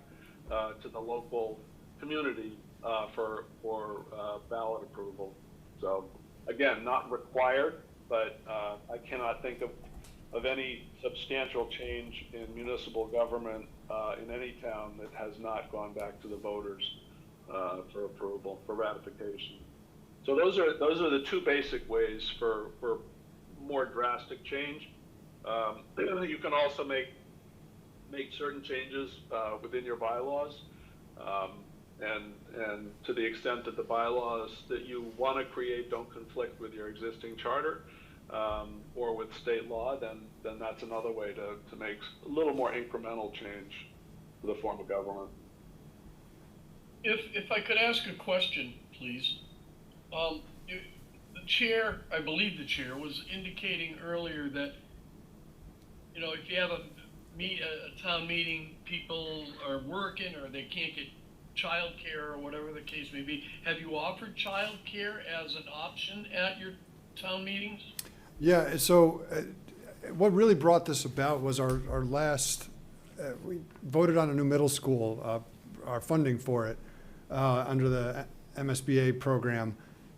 to the local community for ballot approval. So again, not required, but I cannot think of any substantial change in municipal government in any town that has not gone back to the voters for approval, for ratification. So those are the two basic ways for more drastic change. You can also make certain changes within your bylaws, and to the extent that the bylaws that you want to create don't conflict with your existing charter or with state law, then that's another way to make a little more incremental change to the form of government. If I could ask a question, please. The chair, I believe the chair, was indicating earlier that, if you have a town meeting, people are working or they can't get childcare or whatever the case may be. Have you offered childcare as an option at your town meetings? Yeah, so what really brought this about was our last, we voted on a new middle school, our funding for it, under the MSBA program.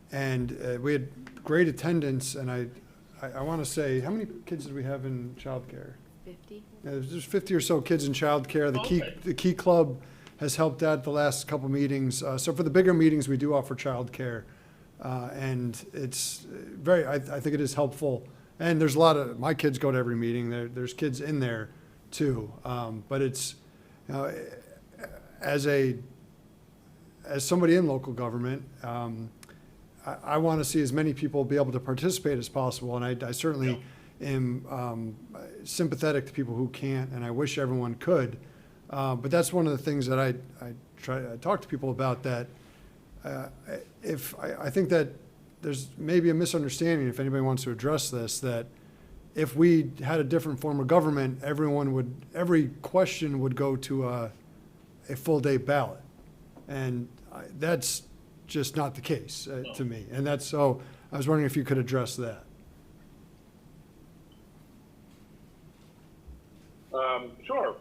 And we had great attendance, and I want to say, how many kids did we have in childcare? 50. There's 50 or so kids in childcare. The Key Club has helped out the last couple meetings. So for the bigger meetings, we do offer childcare, and it's I think it is helpful and there's a lot of, my kids go to every meeting, there's kids in there too. But it's, you know, as somebody in local government, I want to see as many people be able to participate as possible, and I certainly am sympathetic to people who can't, and I wish everyone could. But that's one of the things that I talk to people about, that I think that there's maybe a misunderstanding, if anybody wants to address this, that if we had a different form of government, every question would go to a full day ballot. And that's just not the case to me. And so I was wondering if you could address that. Sure.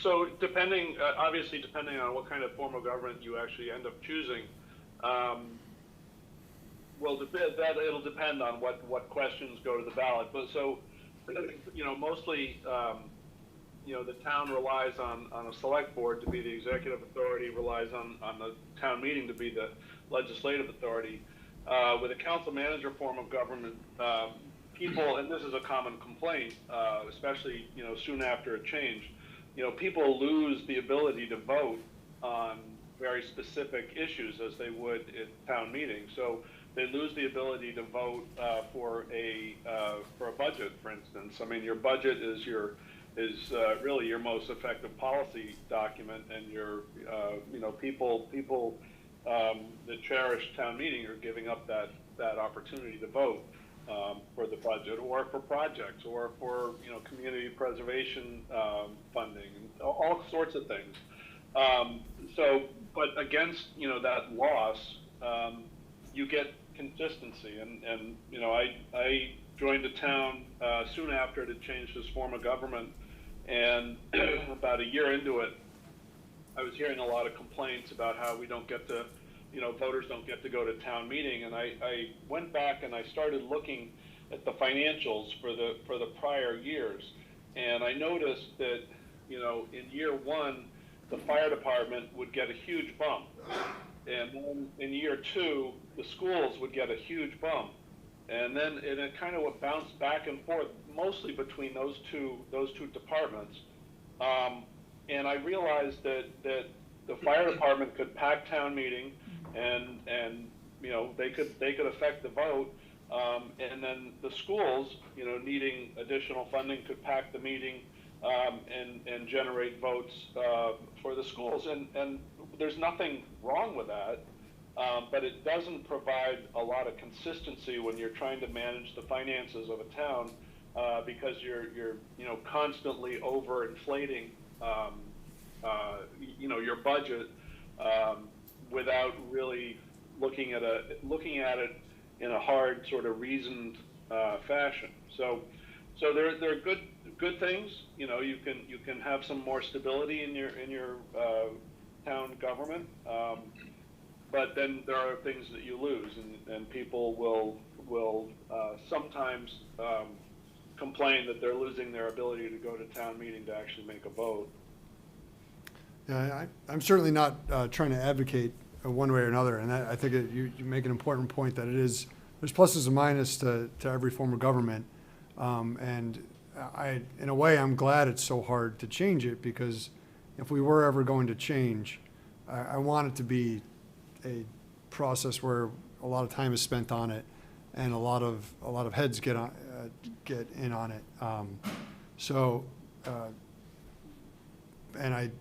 So obviously depending on what kind of form of government you actually end up choosing, it'll depend on what questions go to the ballot. But so, mostly, the town relies on a select board to be the executive authority, relies on the town meeting to be the legislative authority. With a council manager form of government, people, and this is a common complaint, especially, soon after a change, people lose the ability to vote on very specific issues as they would at town meetings. So they lose the ability to vote for a budget, for instance. I mean, your budget is really your most effective policy document, and people that cherish town meeting are giving up that opportunity to vote for the budget, or for projects, or for community preservation funding, and all sorts of things. But against that loss, you get consistency, and I joined the town soon after it had changed its form of government, and about a year into it, I was hearing a lot of complaints about how we don't get to, voters don't get to go to town meeting, and I went back and I started looking at the financials for the prior years, and I noticed that in year one, the fire department would get a huge bump, and then in year two, the schools would get a huge bump, and then it kind of bounced back and forth, mostly between those two departments. And I realized that the fire department could pack town meeting, and they could affect the vote, and then the schools, needing additional funding, could pack the meeting and generate votes for the schools. And there's nothing wrong with that, but it doesn't provide a lot of consistency when you're trying to manage the finances of a town, because you're constantly overinflating your budget without really looking at it in a hard, sort of reasoned fashion. So there are good things. You can have some more stability in your town government, but then there are things that you lose, and people will sometimes complain that they're losing their ability to go to town meeting to actually make a vote. Yeah, I'm certainly not trying to advocate one way or another, and I think you make an important point that there's pluses and minuses to every form of government, and in a way, I'm glad it's so hard to change it, because if we were ever going to change, I want it to be a process where a lot of time is spent on it, and a lot of heads get in on it. And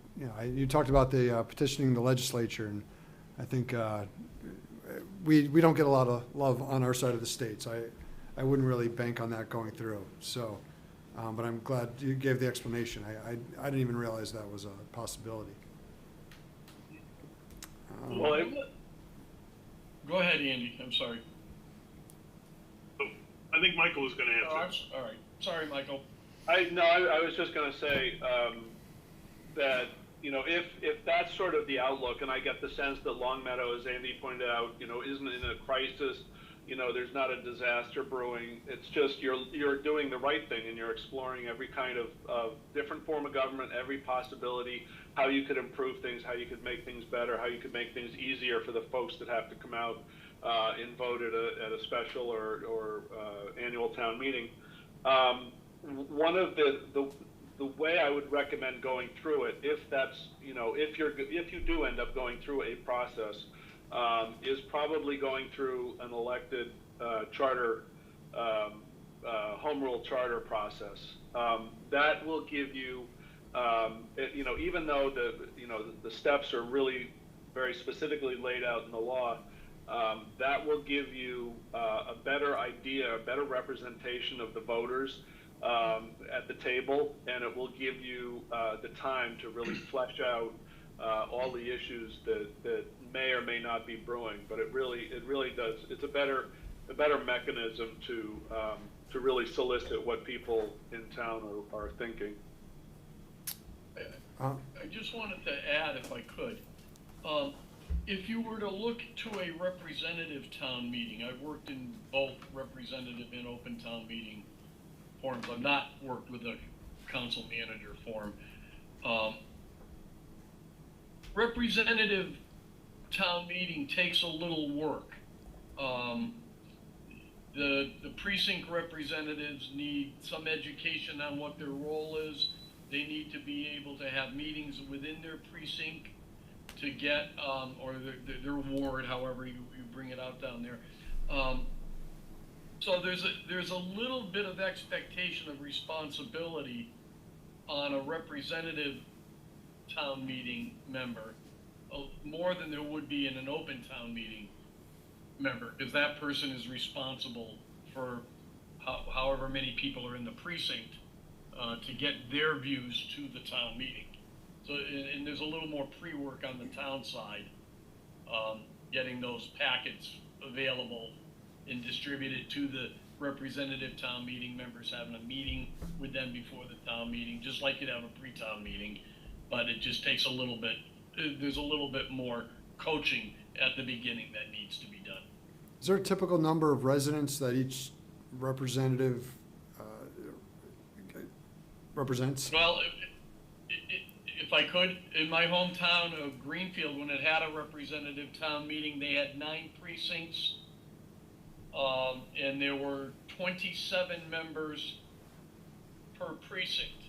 you talked about the petitioning the legislature, and I think we don't get a lot of love on our side of the states. I wouldn't really bank on that going through. So, but I'm glad you gave the explanation. I didn't even realize that was a possibility. Go ahead, Andy. I'm sorry. I think Michael was going to answer. All right. Sorry, Michael. I was just going to say that if that's sort of the outlook, and I get the sense that Longmeadow, as Andy pointed out, isn't in a crisis. There's not a disaster brewing. It's just you're doing the right thing, and you're exploring every kind of different form of government, every possibility, how you could improve things, how you could make things better, how you could make things easier for the folks that have to come out and vote at a special or annual town meeting. One of the way I would recommend going through it, if that's, if you do end up going through a process, is probably going through an elected charter, home rule charter process. That will give you, even though the steps are really very specifically laid out in the law, that will give you a better idea, a better representation of the voters at the table, and it will give you the time to really flesh out all the issues that may or may not be brewing. But it really does. It's a better mechanism to really solicit what people in town are thinking. I just wanted to add, if I could, if you were to look to a representative town meeting, I've worked in both representative and open town meeting forms. I've not worked with a council manager form. Representative town meeting takes a little work. The precinct representatives need some education on what their role is. They need to be able to have meetings within their precinct to get, or their ward, however you bring it out down there. So there's a little bit of expectation of responsibility on a representative town meeting member, more than there would be in an open town meeting member, because that person is responsible for however many people are in the precinct to get their views to the town meeting. So, and there's a little more pre-work on the town side, getting those packets available and distributed to the representative town meeting members, having a meeting with them before the town meeting, just like you'd have a pre-town meeting, but it just takes a little bit, there's a little bit more coaching at the beginning that needs to be done. Is there a typical number of residents that each representative represents? Well, if I could, in my hometown of Greenfield, when it had a representative town meeting, they had 9 precincts, and there were 27 members per precinct.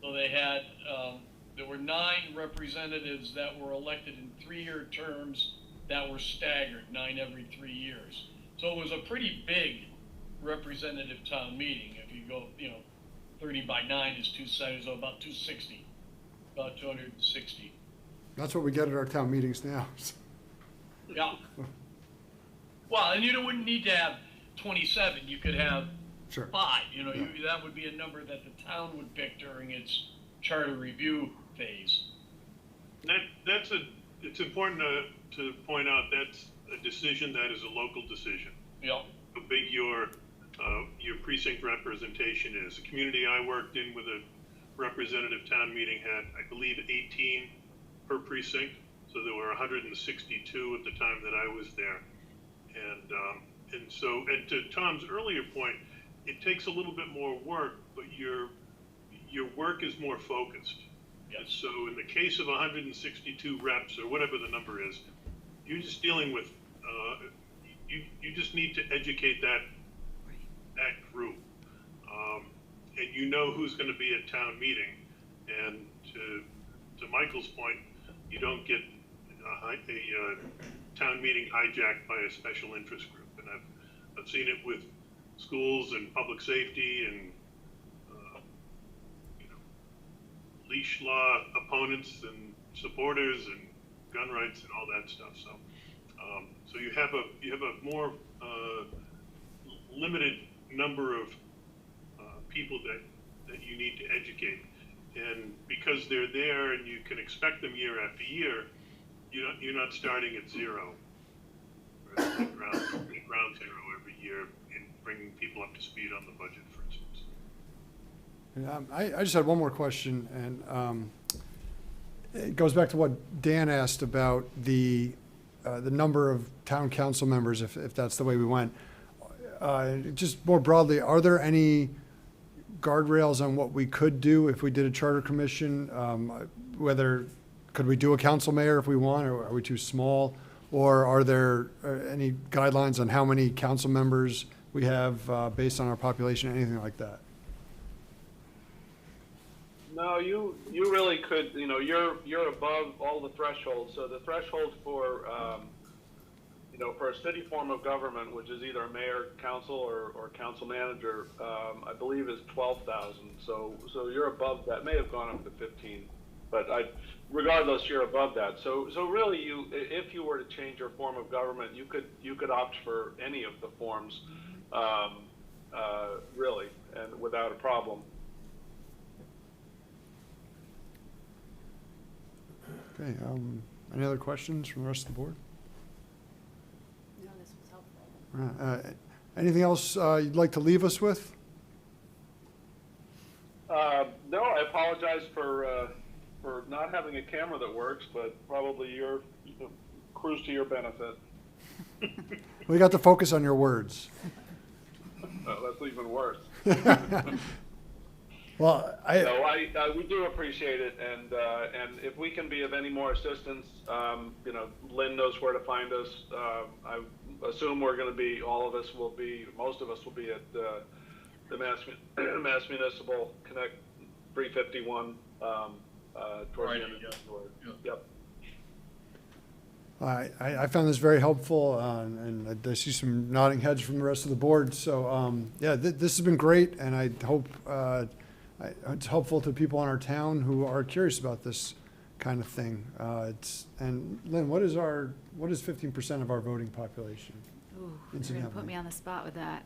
So they had, there were 9 representatives that were elected in 3-year terms that were staggered, 9 every 3 years. So it was a pretty big representative town meeting. If you go, 30 by 9 is 2 sides, so about 260, about 260. That's what we get at our town meetings now. Yeah. Well, and you wouldn't need to have 27. You could have Sure. 5. That would be a number that the town would pick during its charter review phase. It's important to point out that's a decision that is a local decision. Yeah. How big your precinct representation is. The community I worked in with a representative town meeting had, I believe, 18 per precinct. So there were 162 at the time that I was there. And to Tom's earlier point, it takes a little bit more work, but your work is more focused. Yes. So in the case of 162 reps or whatever the number is, you're just dealing with, you just need to educate that group. And you know who's going to be at town meeting. And to Michael's point, you don't get a town meeting hijacked by a special interest group. And I've seen it with schools and public safety and leash law opponents and supporters and gun rights and all that stuff. So you have a more limited number of people that you need to educate, and because they're there and you can expect them year after year, you're not starting at zero, right? ground zero every year and bringing people up to speed on the budget, for instance. I just had one more question, and it goes back to what Dan asked about the number of town council members, if that's the way we went. Just more broadly, are there any guardrails on what we could do if we did a charter commission? Whether could we do a council mayor if we want, or are we too small? Or are there any guidelines on how many council members we have based on our population, anything like that? No, you really could, you're above all the thresholds. So the threshold for, for a city form of government, which is either a mayor, council, or council manager, I believe is 12,000. So you're above that. May have gone up to 15, but regardless, you're above that. So really, if you were to change your form of government, you could opt for any of the forms, really, and without a problem. Okay, any other questions from the rest of the board? No, this was helpful. Anything else you'd like to leave us with? No, I apologize for not having a camera that works, but probably your cruise to your benefit. We got to focus on your words. That's even worse. Well, we do appreciate it, and if we can be of any more assistance, Lynn knows where to find us. I assume most of us will be at the Mass Municipal Connect 351 towards the end of January. Yep. I found this very helpful, and I see some nodding heads from the rest of the board. So, this has been great, and I hope it's helpful to people in our town who are curious about this kind of thing. And Lynn, what is 15% of our voting population? Ooh, you're gonna put me on the spot with that.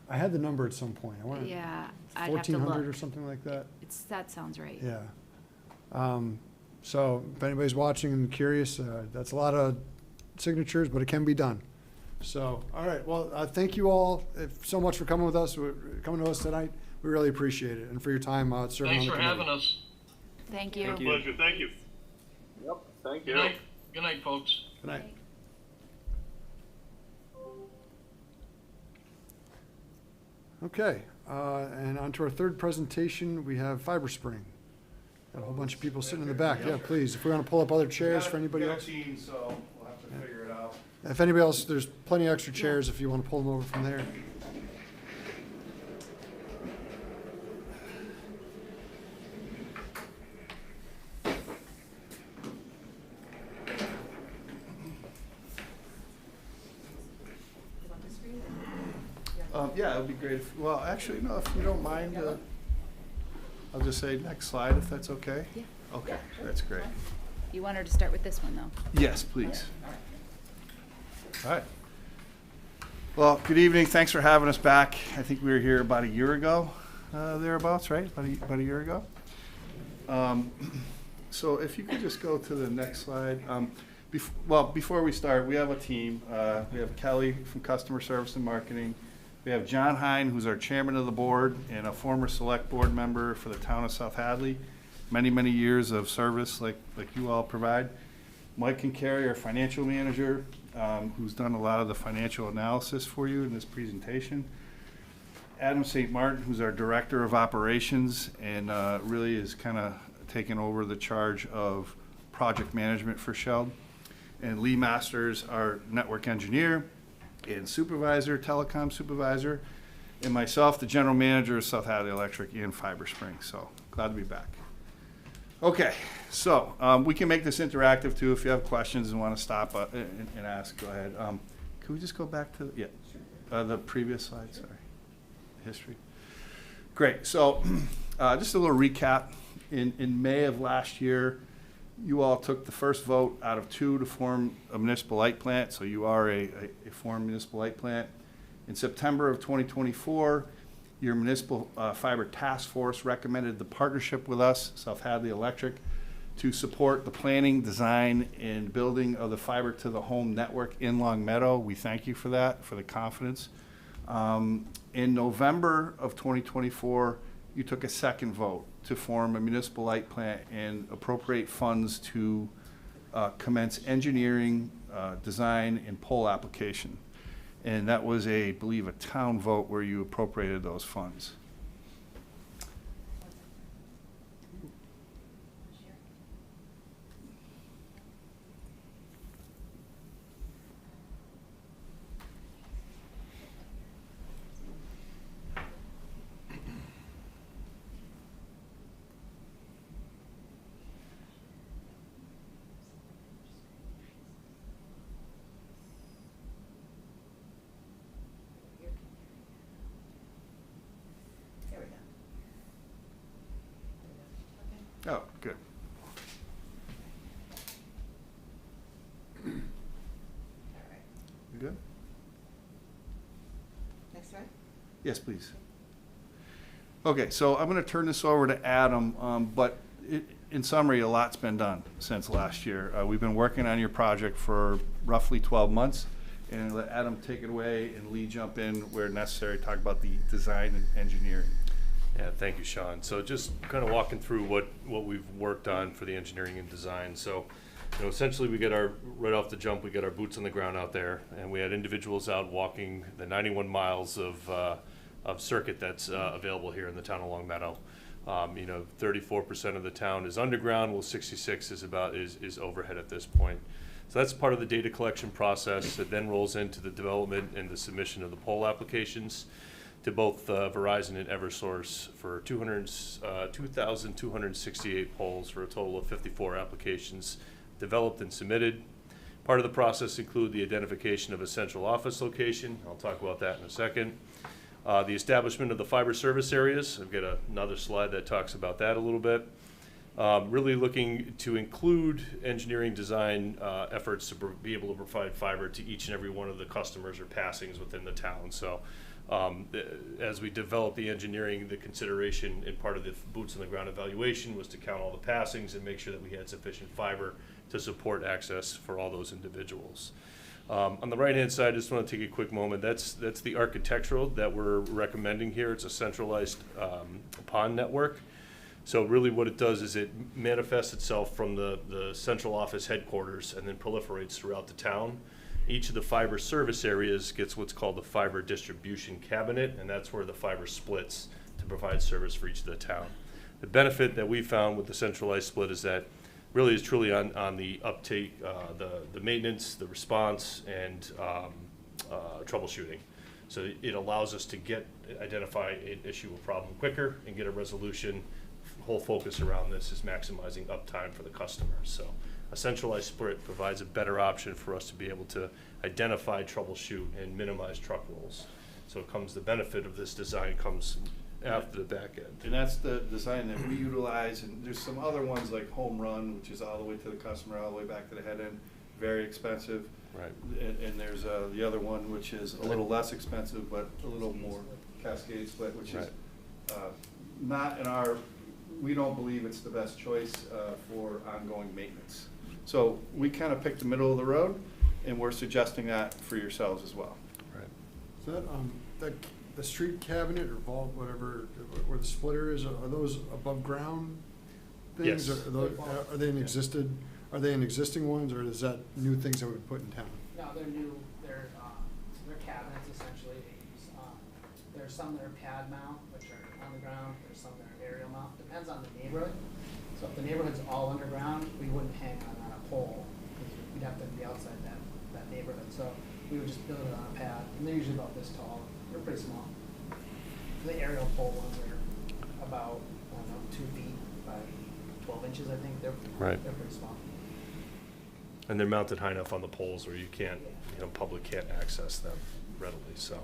I had the number at some point. I wanted Yeah, I'd have to 1,400 or look. something like that. That sounds right. Yeah. So if anybody's watching and curious, that's a lot of signatures, but it can be done. So, all right. Well, thank you all so much for coming to us tonight. We really appreciate it, and for your time serving on the committee. Thanks for having us. Thank you. Pleasure. Thank you. Yep. Thank you. Good night, folks. Good night. Okay, and on to our third presentation, we have Fiber Spring. Got a whole bunch of people sitting in the back. Yeah, please, if we want to pull up other chairs for anybody else. So we'll have to figure it out. If anybody else, there's plenty of extra chairs if you want to pull them over from there. Yeah, it would be great if, well, actually, no, if you don't mind, I'll just say next slide if that's okay. Yeah. Okay, that's great. You want her to start with this one, though? Yes, please. All right. Well, good evening. Thanks for having us back. I think we were here about a year ago, thereabouts, right? About a year ago. So if you could just go to the next slide. Before we start, we have a team. We have Kelly from Customer Service and Marketing. We have John Hine, who's our chairman of the board and a former select board member for the town of South Hadley. Many, many years of service like you all provide. Mike Kincari, our financial manager, who's done a lot of the financial analysis for you in this presentation. Adam St. Martin, who's our director of operations and really is kind of taken over the charge of project management for Shell. And Lee Masters, our network engineer and supervisor, telecom supervisor, and myself, the general manager of South Hadley Electric and Fiber Spring. So glad to be back. Okay, so we can make this interactive too. If you have questions and want to stop and ask, go ahead. Can we just go back to the previous slide? Sorry, history. Great. So just a little recap. In May of last year, you all took the first vote out of 2 to form a municipal light plant, so you are a formed municipal light plant. In September of 2024, your municipal fiber task force recommended the partnership with us, South Hadley Electric, to support the planning, design, and building of the fiber to the home network in Long Meadow. We thank you for that, for the confidence. In November of 2024, you took a second vote to form a municipal light plant and appropriate funds to commence engineering, design, and pole application. And that was I believe, a town vote where you appropriated those funds. Oh, good. You good? Next slide. Yes, please. Okay, so I'm going to turn this over to Adam, but in summary, a lot's been done since last year. We've been working on your project for roughly 12 months, and let Adam take it away and Lee jump in where necessary, talk about the design and engineering. Yeah, thank you, Sean. So just kind of walking through what we've worked on for the engineering and design. So, you know, essentially we get right off the jump, we get our boots on the ground out there, and we had individuals out walking the 91 miles of circuit that's available here in the town of Long Meadow. You know, 34% of the town is underground, well 66 is overhead at this point. So that's part of the data collection process that then rolls into the development and the submission of the pole applications to both Verizon and Eversource for 2,268 polls for a total of 54 applications developed and submitted. Part of the process include the identification of a central office location. I'll talk about that in a second. The establishment of the fiber service areas. I've got another slide that talks about that a little bit. Really looking to include engineering design efforts to be able to provide fiber to each and every one of the customers or passings within the town. So as we develop the engineering, the consideration and part of the boots on the ground evaluation was to count all the passings and make sure that we had sufficient fiber to support access for all those individuals. On the right-hand side, I just want to take a quick moment. That's the architectural that we're recommending here. It's a centralized PON network. So really what it does is it manifests itself from the central office headquarters and then proliferates throughout the town. Each of the fiber service areas gets what's called the fiber distribution cabinet, and that's where the fiber splits to provide service for each of the town. The benefit that we found with the centralized split is that really is truly on the uptake, the maintenance, the response, and troubleshooting. So it allows us to identify an issue or problem quicker and get a resolution. The whole focus around this is maximizing uptime for the customer. So a centralized split provides a better option for us to be able to identify, troubleshoot, and minimize truck rolls. So the benefit of this design comes after the back end. And that's the design that we utilize, and there's some other ones like Home Run, which is all the way to the customer, all the way back to the head end, very expensive. Right. And there's the other one, which is a little less expensive, but a little more Cascade Split, which is not in our, we don't believe it's the best choice for ongoing maintenance. So we kind of picked the middle of the road, and we're suggesting that for yourselves as well. Right. Is that the street cabinet or vault, whatever, where the splitter is, are those above ground things? Yes. Are they in existing ones, or is that new things that we put in town? No, they're new, they're cabinets essentially. There's some that are pad mount, which are on the ground, there's some that are aerial mount, depends on the neighborhood. So if the neighborhood's all underground, we wouldn't hang on a pole, because we'd have to be outside that neighborhood. So we would just build it on a pad, and they're usually about this tall. They're pretty small. The aerial pole ones are about, I don't know, 2 feet by 12 inches, I think. They're pretty small. And they're mounted high enough on the poles where you can't, public can't access them readily, so.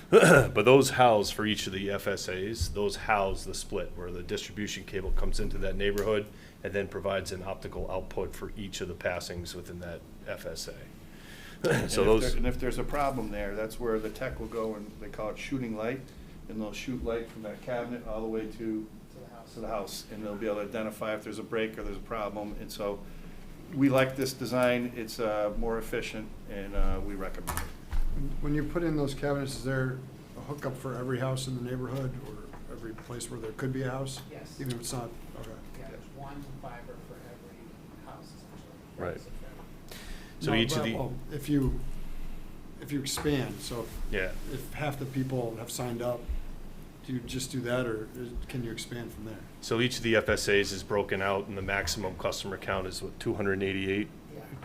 But those house for each of the FSAs, those house the split where the distribution cable comes into that neighborhood and then provides an optical output for each of the passings within that FSA. So and if there's a problem there, that's where the tech will go, and they call it shooting light, and they'll shoot light from that cabinet all the way to the house, and they'll be able to identify if there's a break or there's a problem. And so we like this design. It's more efficient, and we recommend it. When you put in those cabinets, is there a hookup for every house in the neighborhood or every place where there could be a house? Yes. Even if it's not, okay. Yeah, there's one fiber for every house essentially. Right. So if you expand, so if half the people have signed up, do you just do that, or can you expand from there? So each of the FSAs is broken out, and the maximum customer count is 288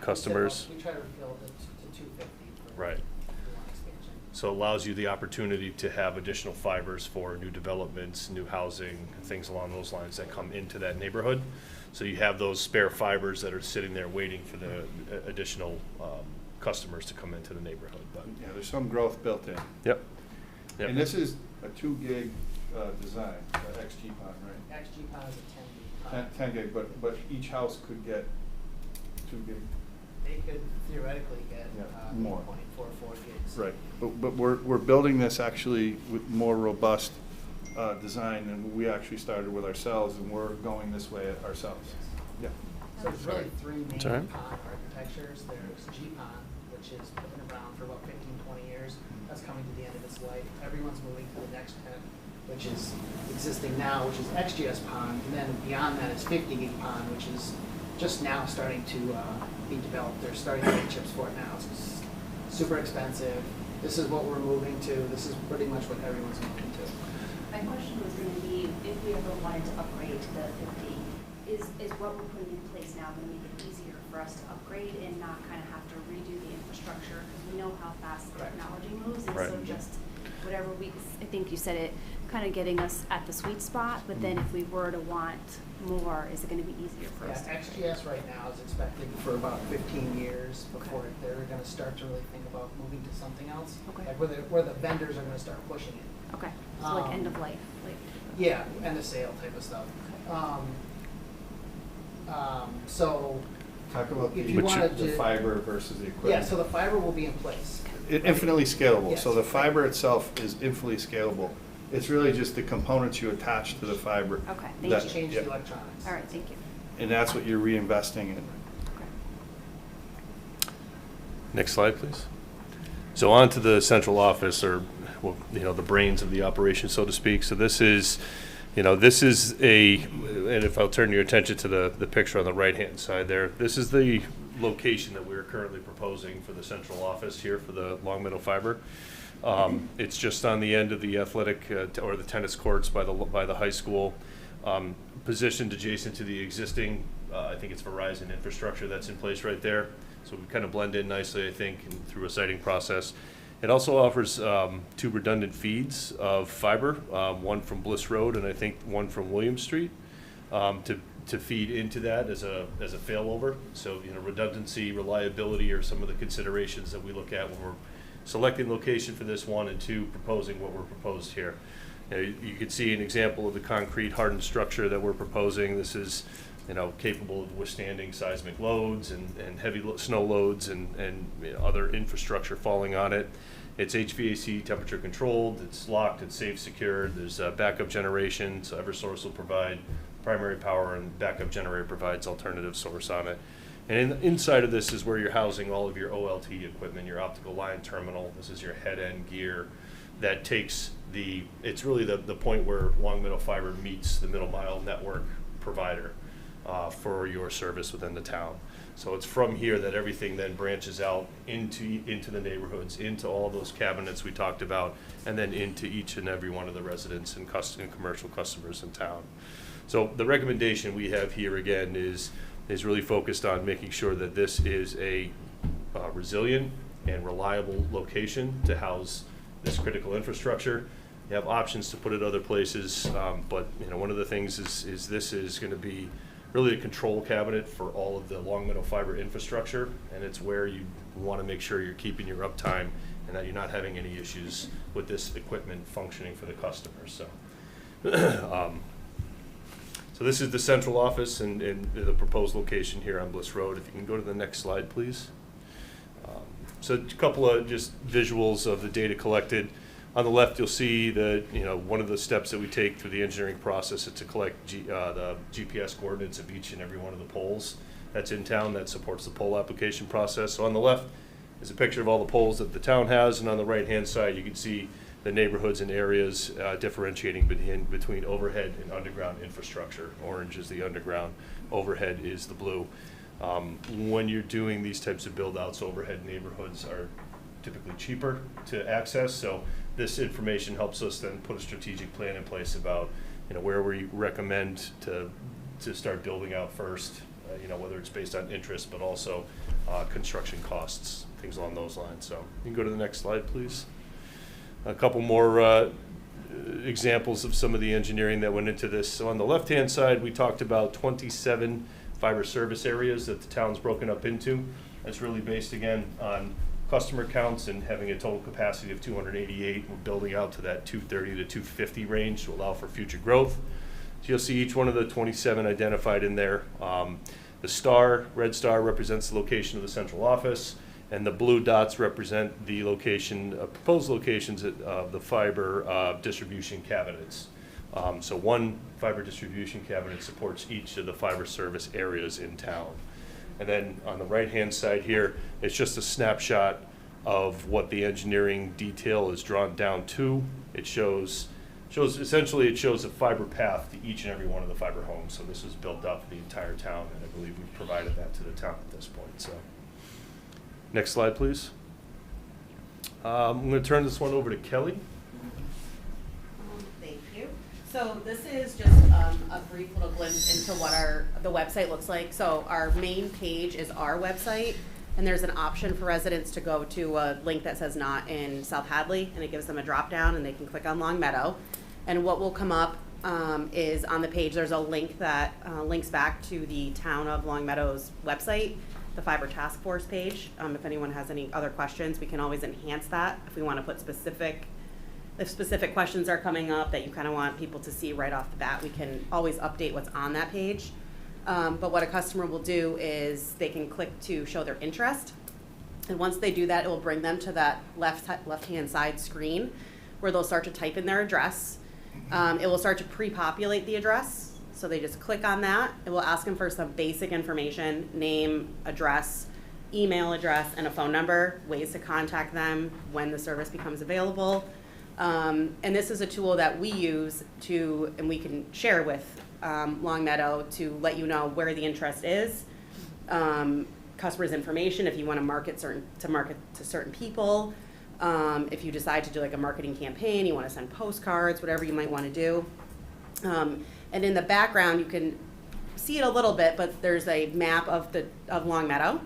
customers. We try to build it to 250 for right. one expansion. So it allows you the opportunity to have additional fibers for new developments, new housing, things along those lines that come into that neighborhood. So you have those spare fibers that are sitting there waiting for the additional customers to come into the neighborhood. But yeah, there's some growth built in. Yep. And this is a 2 gig design, XG-PON, right? XG-PON is a 10 gig 10 gig, but each house could get 2 gig. They could theoretically get Yeah, more. 8.44 gigs. Right, but we're building this actually with more robust design than we actually started with ourselves, and we're going this way ourselves. Yeah. So there's really three main That's all right. pond architectures. There's GPON, which has been around for about 15, 20 years. That's coming to the end of its life. Everyone's moving to the next 10, which is existing now, which is XGS PON. And then beyond that is 50 gig PON, which is just now starting to be developed. They're starting to make chips for it now. It's super expensive. This is what we're moving to. This is pretty much what everyone's moving to. My question was going to be, if we ever wanted to upgrade to the 50, is what we're putting in place now going to make it easier for us to upgrade and not kind of have to redo the infrastructure? Because we know how fast the technology moves, and Right. so just whatever I think you said it, kind of getting us at the sweet spot, but then if we were to want more, is it going to be easier for us to upgrade? XGS right now is expected for about 15 years before they're going to start to really think about moving to something else. Okay. Like where the vendors are going to start pushing it. Okay, so like end of life, like. Yeah, end of sale type of stuff. So Talk about if you wanted the to. fiber versus the equipment. Yeah, so the fiber will be in place. Infinitely scalable, so Yes. the fiber itself is infinitely scalable. It's really just the components you attach to the fiber. Okay, They thank just you. change yeah. the electronics. All right, thank you. And that's what you're reinvesting in. Next slide, please. So on to the central office, or, well, the brains of the operation, so to speak. So this is, and if I'll turn your attention to the picture on the right-hand side there, this is the location that we're currently proposing for the central office here for the Long Meadow Fiber. It's just on the end of the athletic, or the tennis courts by the high school, positioned adjacent to the existing, I think it's Verizon infrastructure that's in place right there. So we kind of blend in nicely, I think, through a siting process. It also offers 2 redundant feeds of fiber, one from Bliss Road and I think one from William Street, to feed into that as a failover. So redundancy, reliability are some of the considerations that we look at when we're selecting location for this one, and 2, proposing what we're proposed here. You can see an example of the concrete hardened structure that we're proposing. This is capable of withstanding seismic loads and heavy snow loads and other infrastructure falling on it. It's HVAC temperature controlled, it's locked, it's safe, secured. There's backup generation, so Eversource will provide primary power, and backup generator provides alternative source on it. And inside of this is where you're housing all of your OLT equipment, your optical line terminal. This is your head-end gear that takes it's really the point where Long Meadow Fiber meets the middle mile network provider for your service within the town. So it's from here that everything then branches out into the neighborhoods, into all those cabinets we talked about, and then into each and every one of the residents and commercial customers in town. So the recommendation we have here again is really focused on making sure that this is a resilient and reliable location to house this critical infrastructure. You have options to put it other places, but one of the things is this is going to be really a control cabinet for all of the Long Meadow Fiber infrastructure, and it's where you want to make sure you're keeping your uptime and that you're not having any issues with this equipment functioning for the customers. So, so this is the central office and the proposed location here on Bliss Road. If you can go to the next slide, please. So a couple of just visuals of the data collected. On the left, you'll see that one of the steps that we take through the engineering process is to collect the GPS coordinates of each and every one of the poles that's in town that supports the pole application process. So on the left is a picture of all the poles that the town has, and on the right-hand side, you can see the neighborhoods and areas differentiating between overhead and underground infrastructure. Orange is the underground, overhead is the blue. When you're doing these types of build-outs, overhead neighborhoods are typically cheaper to access, so this information helps us then put a strategic plan in place about where we recommend to start building out first, whether it's based on interest, but also construction costs, things along those lines. So you can go to the next slide, please. A couple more examples of some of the engineering that went into this. So on the left-hand side, we talked about 27 fiber service areas that the town's broken up into. That's really based, again, on customer counts and having a total capacity of 288. We're building out to that 230 to 250 range to allow for future growth. So you'll see each one of the 27 identified in there. The star, red star, represents the location of the central office, and the blue dots represent the location, proposed locations of the fiber distribution cabinets. So one fiber distribution cabinet supports each of the fiber service areas in town. And then on the right-hand side here, it's just a snapshot of what the engineering detail is drawn down to. It essentially it shows a fiber path to each and every one of the fiber homes. So this was built out for the entire town, and I believe we've provided that to the town at this point. So, next slide, please. I'm going to turn this one over to Kelly. Thank you. So this is just a brief little glimpse into what the website looks like. So our main page is our website, and there's an option for residents to go to a link that says not in South Hadley, and it gives them a drop down, and they can click on Long Meadow. And what will come up is on the page, there's a link that links back to the Town of Long Meadow's website, the Fiber Task Force page. If anyone has any other questions, we can always enhance that if we want to put if specific questions are coming up that you kind of want people to see right off the bat, we can always update what's on that page. But what a customer will do is they can click to show their interest. And once they do that, it will bring them to that left-hand side screen where they'll start to type in their address. It will start to pre-populate the address. So they just click on that. It will ask them for some basic information, name, address, email address, and a phone number, ways to contact them when the service becomes available. And this is a tool that we use and we can share with Long Meadow to let you know where the interest is, customers' information if you want to market to certain people. If you decide to do like a marketing campaign, you want to send postcards, whatever you might want to do. And in the background, you can see it a little bit, but there's a map of Long Meadow,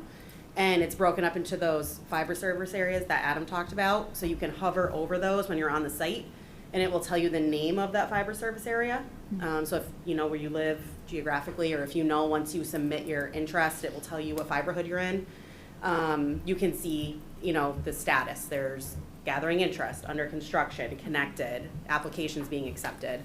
and it's broken up into those fiber service areas that Adam talked about. So you can hover over those when you're on the site, and it will tell you the name of that fiber service area. So if you know where you live geographically, or if you know once you submit your interest, it will tell you what fiberhood you're in. You can see, the status. There's gathering interest, under construction, connected, applications being accepted.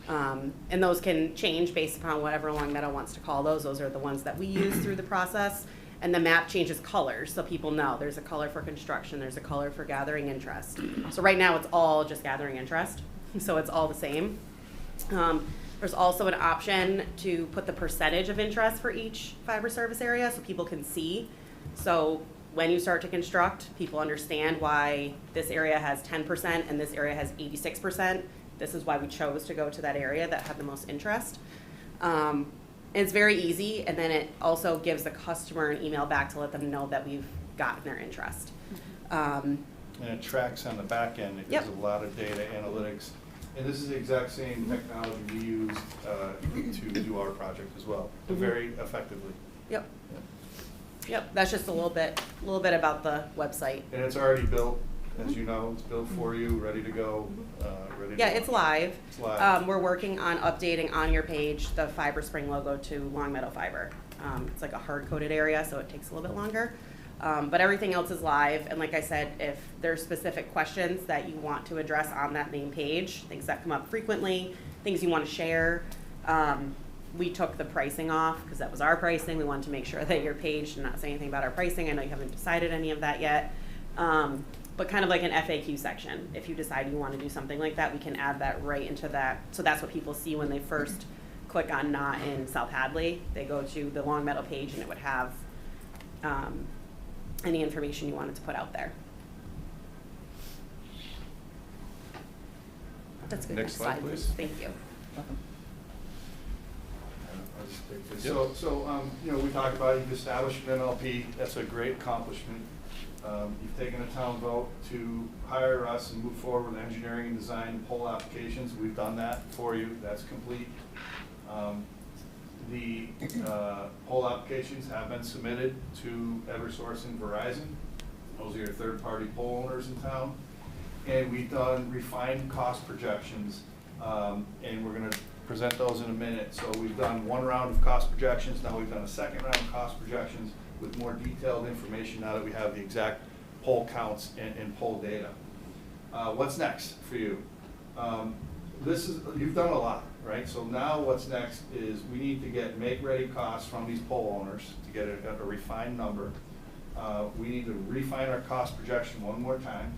And those can change based upon whatever Long Meadow wants to call those. Those are the ones that we use through the process. And the map changes colors, so people know there's a color for construction, there's a color for gathering interest. So right now it's all just gathering interest, so it's all the same. There's also an option to put the percentage of interest for each fiber service area so people can see. So when you start to construct, people understand why this area has 10% and this area has 86%. This is why we chose to go to that area that had the most interest. It's very easy, and then it also gives the customer an email back to let them know that we've gotten their interest. And it tracks on the back end. It gives a lot of data analytics. And this is the exact same technology we used to do our project as well, very effectively. Yep, that's just a little bit about the website. And it's already built, as you know, it's built for you, ready to go, Yeah, it's live. It's live. We're working on updating on your page the Fiber Spring logo to Long Meadow Fiber. It's like a hard-coded area, so it takes a little bit longer. But everything else is live, and like I said, if there's specific questions that you want to address on that main page, things that come up frequently, things you want to share, we took the pricing off because that was our pricing. We wanted to make sure that your page did not say anything about our pricing. I know you haven't decided any of that yet. But kind of like an FAQ section. If you decide you want to do something like that, we can add that right into that. So that's what people see when they first click on Not in South Hadley. They go to the Long Meadow page, and it would have any information you wanted to put out there. That's good. Next slide, please. Thank you. So, we talked about you've established an NLP. That's a great accomplishment. You've taken a town vote to hire us and move forward with engineering and design and poll applications. We've done that for you. That's complete. The poll applications have been submitted to Eversource and Verizon. Those are your third-party poll owners in town. And we've done refined cost projections, and we're going to present those in a minute. So we've done one round of cost projections. Now we've done a second round of cost projections with more detailed information now that we have the exact poll counts and poll data. What's next for you? this is, you've done a lot, right? So now what's next is we need to get make-ready costs from these pole owners to get a refined number. We need to refine our cost projection one more time.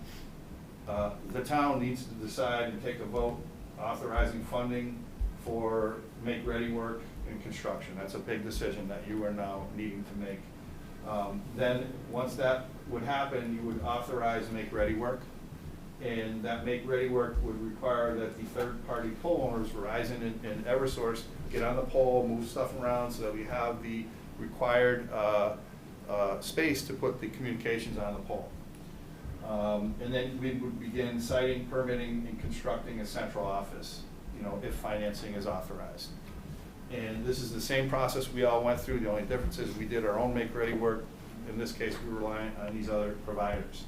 The town needs to decide and take a vote authorizing funding for make-ready work and construction. That's a big decision that you are now needing to make. Then, once that would happen, you would authorize make-ready work. And that make-ready work would require that the third-party pole owners, Verizon and Eversource, get on the pole, move stuff around so that we have the required space to put the communications on the pole. And then we would begin siting, permitting, and constructing a central office, you know, if financing is authorized. And this is the same process we all went through. The only difference is we did our own make-ready work. In this case, we were relying on these other providers.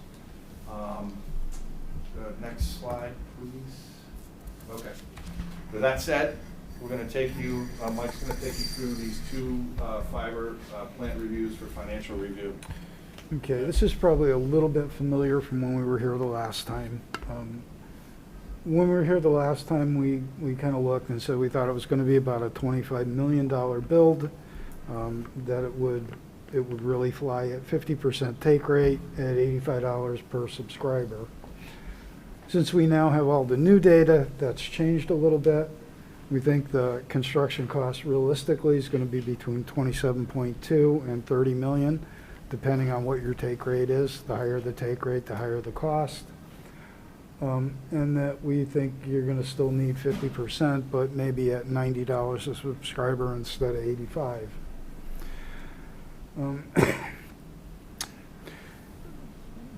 Next slide, please. Okay. With that said, we're going to take you, Mike's going to take you through these two fiber plant reviews for financial review. Okay, this is probably a little bit familiar from when we were here the last time. When we were here the last time, we kind of looked and said we thought it was going to be about a $25 million build, that it would really fly at 50% take rate at $85 per subscriber. Since we now have all the new data, that's changed a little bit. We think the construction cost realistically is going to be between 27.2 and 30 million, depending on what your take rate is. The higher the take rate, the higher the cost. And that we think you're going to still need 50%, but maybe at $90 a subscriber instead of 85.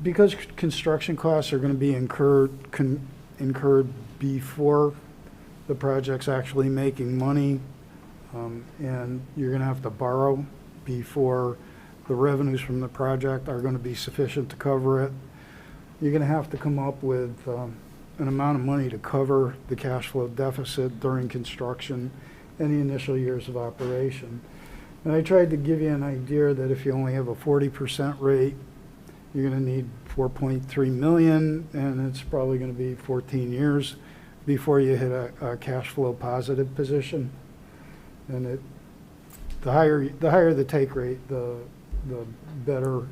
Because construction costs are going to be incurred before the project's actually making money, and you're going to have to borrow before the revenues from the project are going to be sufficient to cover it. You're going to have to come up with an amount of money to cover the cash flow deficit during construction and the initial years of operation. And I tried to give you an idea that if you only have a 40% rate, you're going to need 4.3 million, and it's probably going to be 14 years before you hit a cash flow positive position. And the higher the take rate, the better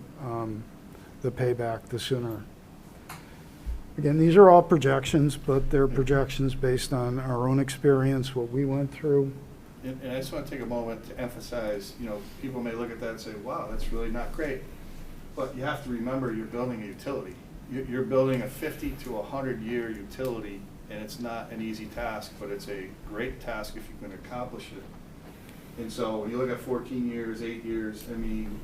the payback, the sooner. Again, these are all projections, but they're projections based on our own experience, what we went through. And I just want to take a moment to emphasize, you know, people may look at that and say, wow, that's really not great. But you have to remember you're building a utility. You're building a 50 to 100 year utility, and it's not an easy task, but it's a great task if you can accomplish it. And so when you look at 14 years, 8 years, I mean,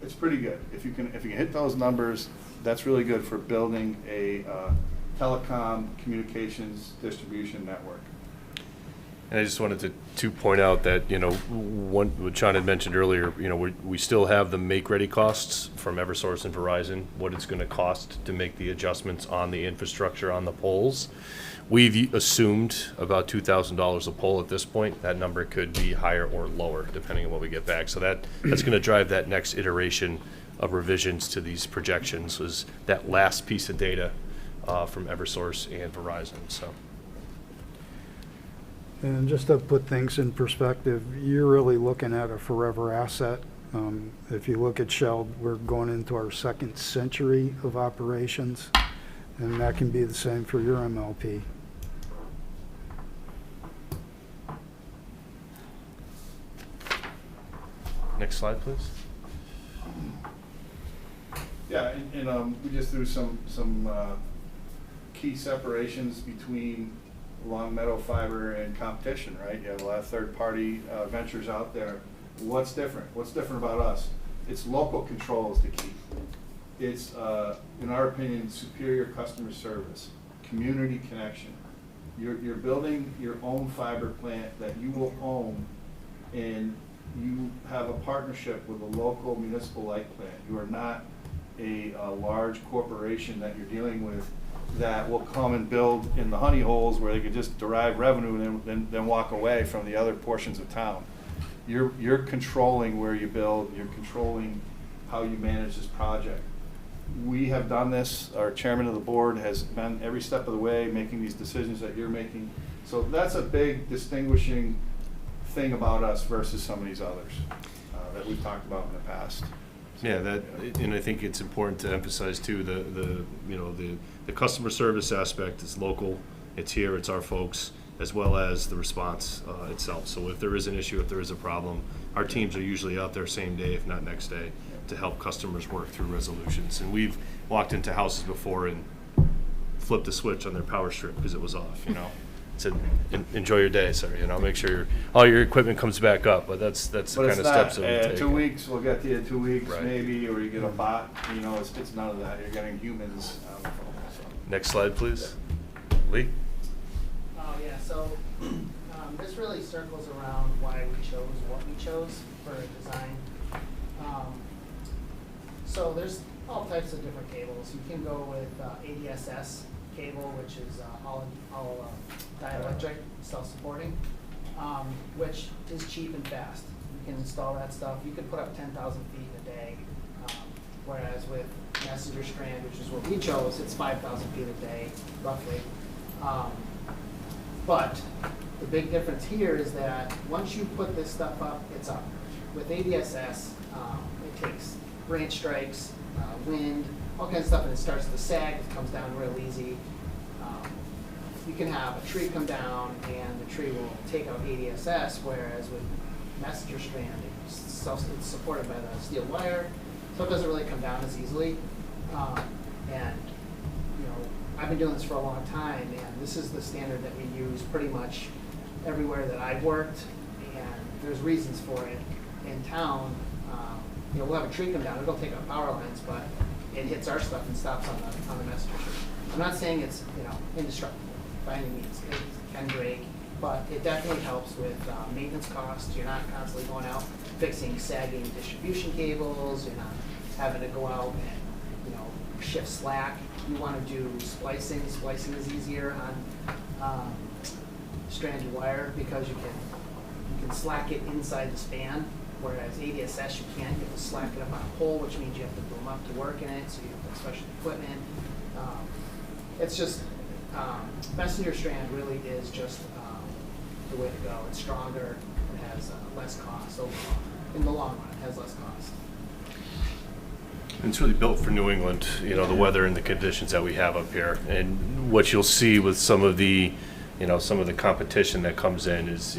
it's pretty good. If you can hit those numbers, that's really good for building a telecom communications distribution network. And I just wanted to point out that, you know, what Sean had mentioned earlier, you know, we still have the make-ready costs from Eversource and Verizon, what it's going to cost to make the adjustments on the infrastructure on the poles. We've assumed about $2,000 a pole at this point. That number could be higher or lower, depending on what we get back. So that's going to drive that next iteration of revisions to these projections, was that last piece of data from Eversource and Verizon. So. And just to put things in perspective, you're really looking at a forever asset. If you look at Shell, we're going into our 2nd century of operations, and that can be the same for your MLP. Next slide, please. Yeah, and we just threw some key separations between Long Meadow Fiber and competition, right? You have a lot of third-party ventures out there. What's different? What's different about us? It's local control is the key. It's, in our opinion, superior customer service, community connection. You're building your own fiber plant that you will own, and you have a partnership with a local municipal light plant. You are not a large corporation that you're dealing with that will come and build in the honey holes where they could just derive revenue and then walk away from the other portions of town. You're controlling where you build, you're controlling how you manage this project. we have done this, our chairman of the board has been every step of the way making these decisions that you're making. So that's a big distinguishing thing about us versus some of these others that we've talked about in the past. Yeah, that, and I think it's important to emphasize too, the customer service aspect is local, it's here, it's our folks, as well as the response itself. So if there is an issue, if there is a problem, our teams are usually out there same day, if not next day, to help customers work through resolutions. And we've walked into houses before and flipped the switch on their power strip because it was off, Said, enjoy your day, sir, make sure all your equipment comes back up, but that's the kind of steps that we take. 2 weeks, we'll get to you in 2 weeks, Right. maybe, or you get a bot, it's none of that, you're getting humans on the phone, so. Next slide, please. Lee? Oh, yeah, so, this really circles around why we chose what we chose for design. So there's all types of different cables. You can go with ADSS cable, which is all dielectric, self-supporting, which is cheap and fast. You can install that stuff. You can put up 10,000 feet in a day, whereas with Messenger Strand, which is what we chose, it's 5,000 feet a day, roughly. But the big difference here is that once you put this stuff up, it's up. With ADSS, it takes branch strikes, wind, all kinds of stuff, and it starts to sag, it comes down real easy. You can have a tree come down and the tree will take out ADSS, whereas with Messenger Strand, it's supported by the steel wire, so it doesn't really come down as easily. And I've been doing this for a long time, and this is the standard that we use pretty much everywhere that I've worked, and there's reasons for it. In town, we'll have a tree come down, it'll take out power lines, but it hits our stuff and stops on the messenger tree. I'm not saying it's, indestructible by any means, it can break, but it definitely helps with maintenance costs. You're not constantly going out fixing sagging distribution cables, you're not having to go out and, shift slack. You want to do splicing. Splicing is easier on stranded wire because you can slack it inside the span, whereas ADSS you can't. You have to slack it up on a pole, which means you have to boom up to work in it, so you have special equipment. It's just, Messenger Strand really is just the way to go. It's stronger, it has less cost overall. In the long run, it has less cost. It's really built for New England, the weather and the conditions that we have up here. And what you'll see with some of the, some of the competition that comes in is,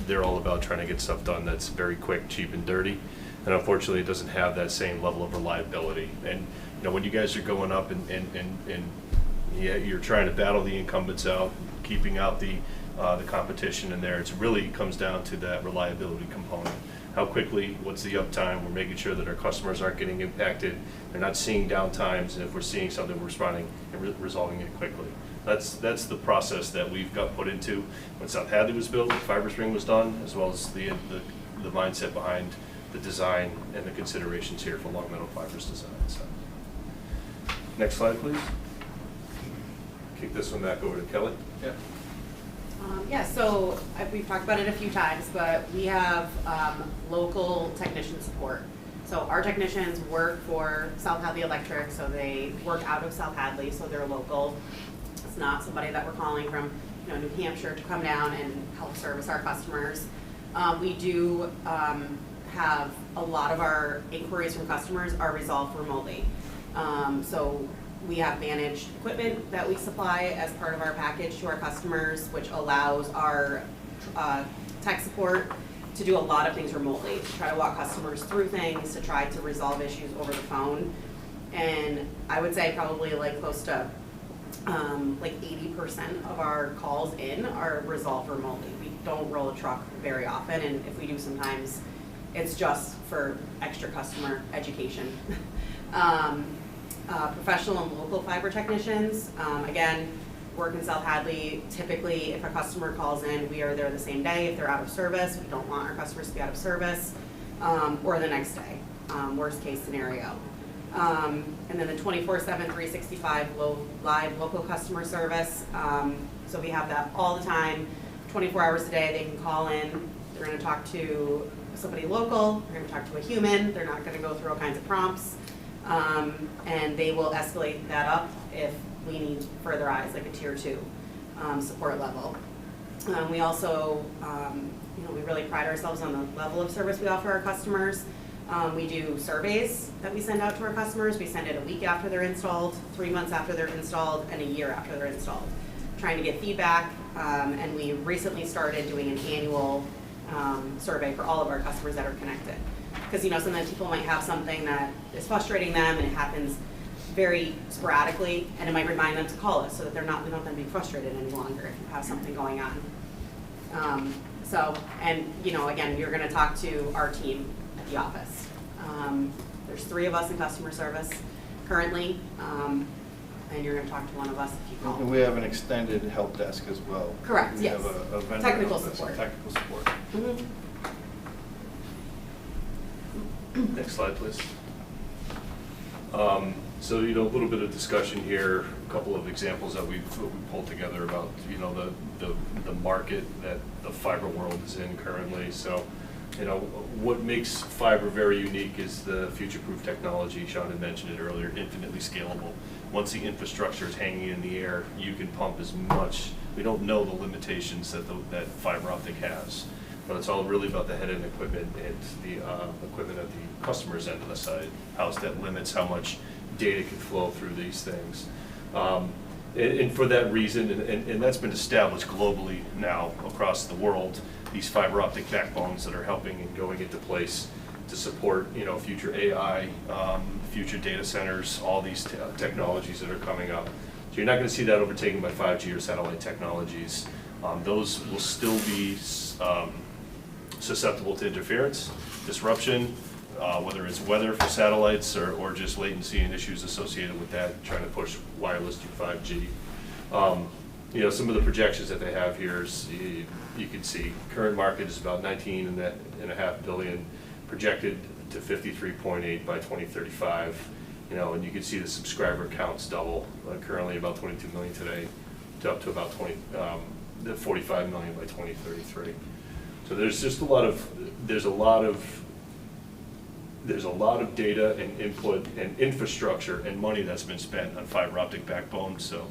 they're all about trying to get stuff done that's very quick, cheap, and dirty. And unfortunately, it doesn't have that same level of reliability. And, when you guys are going up and you're trying to battle the incumbents out, keeping out the competition in there, it really comes down to that reliability component. How quickly, what's the uptime, we're making sure that our customers aren't getting impacted, they're not seeing downtimes, and if we're seeing something, we're responding and resolving it quickly. That's the process that we've got put into when South Hadley was built, when Fiber Spring was done, as well as the mindset behind the design and the considerations here for Long Meadow Fiber's design. So. Next slide, please. Kick this one back over to Kelly. Yeah. So we've talked about it a few times, but we have local technician support. So our technicians work for South Hadley Electric, so they work out of South Hadley, so they're local. It's not somebody that we're calling from New Hampshire to come down and help service our customers. We do have a lot of our inquiries from customers are resolved remotely. So we have managed equipment that we supply as part of our package to our customers, which allows our tech support to do a lot of things remotely, to try to walk customers through things, to try to resolve issues over the phone. And I would say probably close to 80% of our calls in are resolved remotely. We don't roll a truck very often, and if we do sometimes, it's just for extra customer education. Professional and local fiber technicians, again, work in South Hadley. Typically, if a customer calls in, we are there the same day. If they're out of service, we don't want our customers to be out of service, or the next day, worst case scenario. And then the 24/7, 365 live local customer service. So we have that all the time, 24 hours a day. They can call in. They're going to talk to somebody local. They're going to talk to a human. They're not going to go through all kinds of prompts. And they will escalate that up if we need further eyes, like a tier 2 support level. We also, we really pride ourselves on the level of service we offer our customers. We do surveys that we send out to our customers. We send it a week after they're installed, 3 months after they're installed, and a year after they're installed, trying to get feedback. And we recently started doing an annual survey for all of our customers that are connected. Because, sometimes people might have something that is frustrating them, and it happens very sporadically, and it might remind them to call us so that we don't then be frustrated any longer if you have something going on. Again, you're gonna talk to our team at the office. There's 3 of us in customer service currently, and you're gonna talk to one of us if you call. And we have an extended help desk as well. Correct, We yes. have a vendor Technical help desk, support. Technical support. Next slide, please. So, a little bit of discussion here, a couple of examples that we pulled together about, the market that the fiber world is in currently. So, what makes fiber very unique is the future-proof technology. Sean had mentioned it earlier, infinitely scalable. Once the infrastructure is hanging in the air, you can pump as much. We don't know the limitations that fiber optic has, but it's all really about the head-end equipment and the equipment at the customer's end of the side house that limits how much data can flow through these things. And for that reason, and that's been established globally now across the world, these fiber optic backbones that are helping and going into place to support, future AI, future data centers, all these technologies that are coming up. So you're not going to see that overtaken by 5G or satellite technologies. Those will still be susceptible to interference, disruption, whether it's weather for satellites or just latency and issues associated with that, trying to push wireless to 5G. Some of the projections that they have here is you can see current market is about 19.5 billion, projected to 53.8 by 2035. And you can see the subscriber counts double, currently about 22 million today, to up to about 45 million by 2033. So there's just a lot of data and input and infrastructure and money that's been spent on fiber optic backbone, so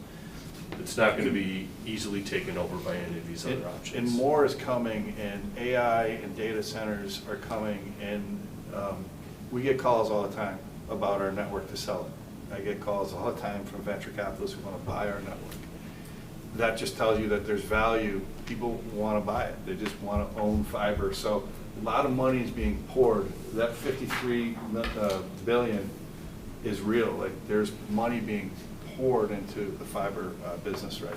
it's not going to be easily taken over by any of these other options. And more is coming, and AI and data centers are coming, and we get calls all the time about our network to sell it. I get calls all the time from venture capitalists who want to buy our network. That just tells you that there's value. People want to buy it. They just want to own fiber. So a lot of money is being poured. That 53 billion is real. Like, there's money being poured into the fiber business right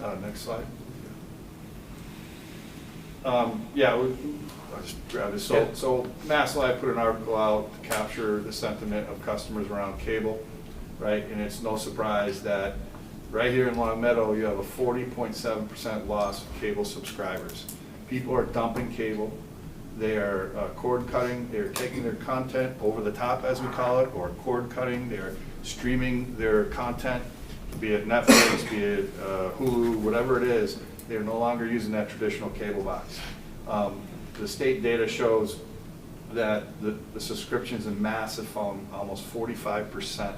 now. Next slide. I'll just grab this. So MassLive put an article out to capture the sentiment of customers around cable, right? And it's no surprise that right here in Long Meadow, you have a 40.7% loss of cable subscribers. People are dumping cable. They are cord cutting. They're taking their content over the top, as we call it, or cord cutting. They're streaming their content, be it Netflix, be it Hulu, whatever it is. They're no longer using that traditional cable box. The state data shows that the subscriptions in mass have fallen almost 45%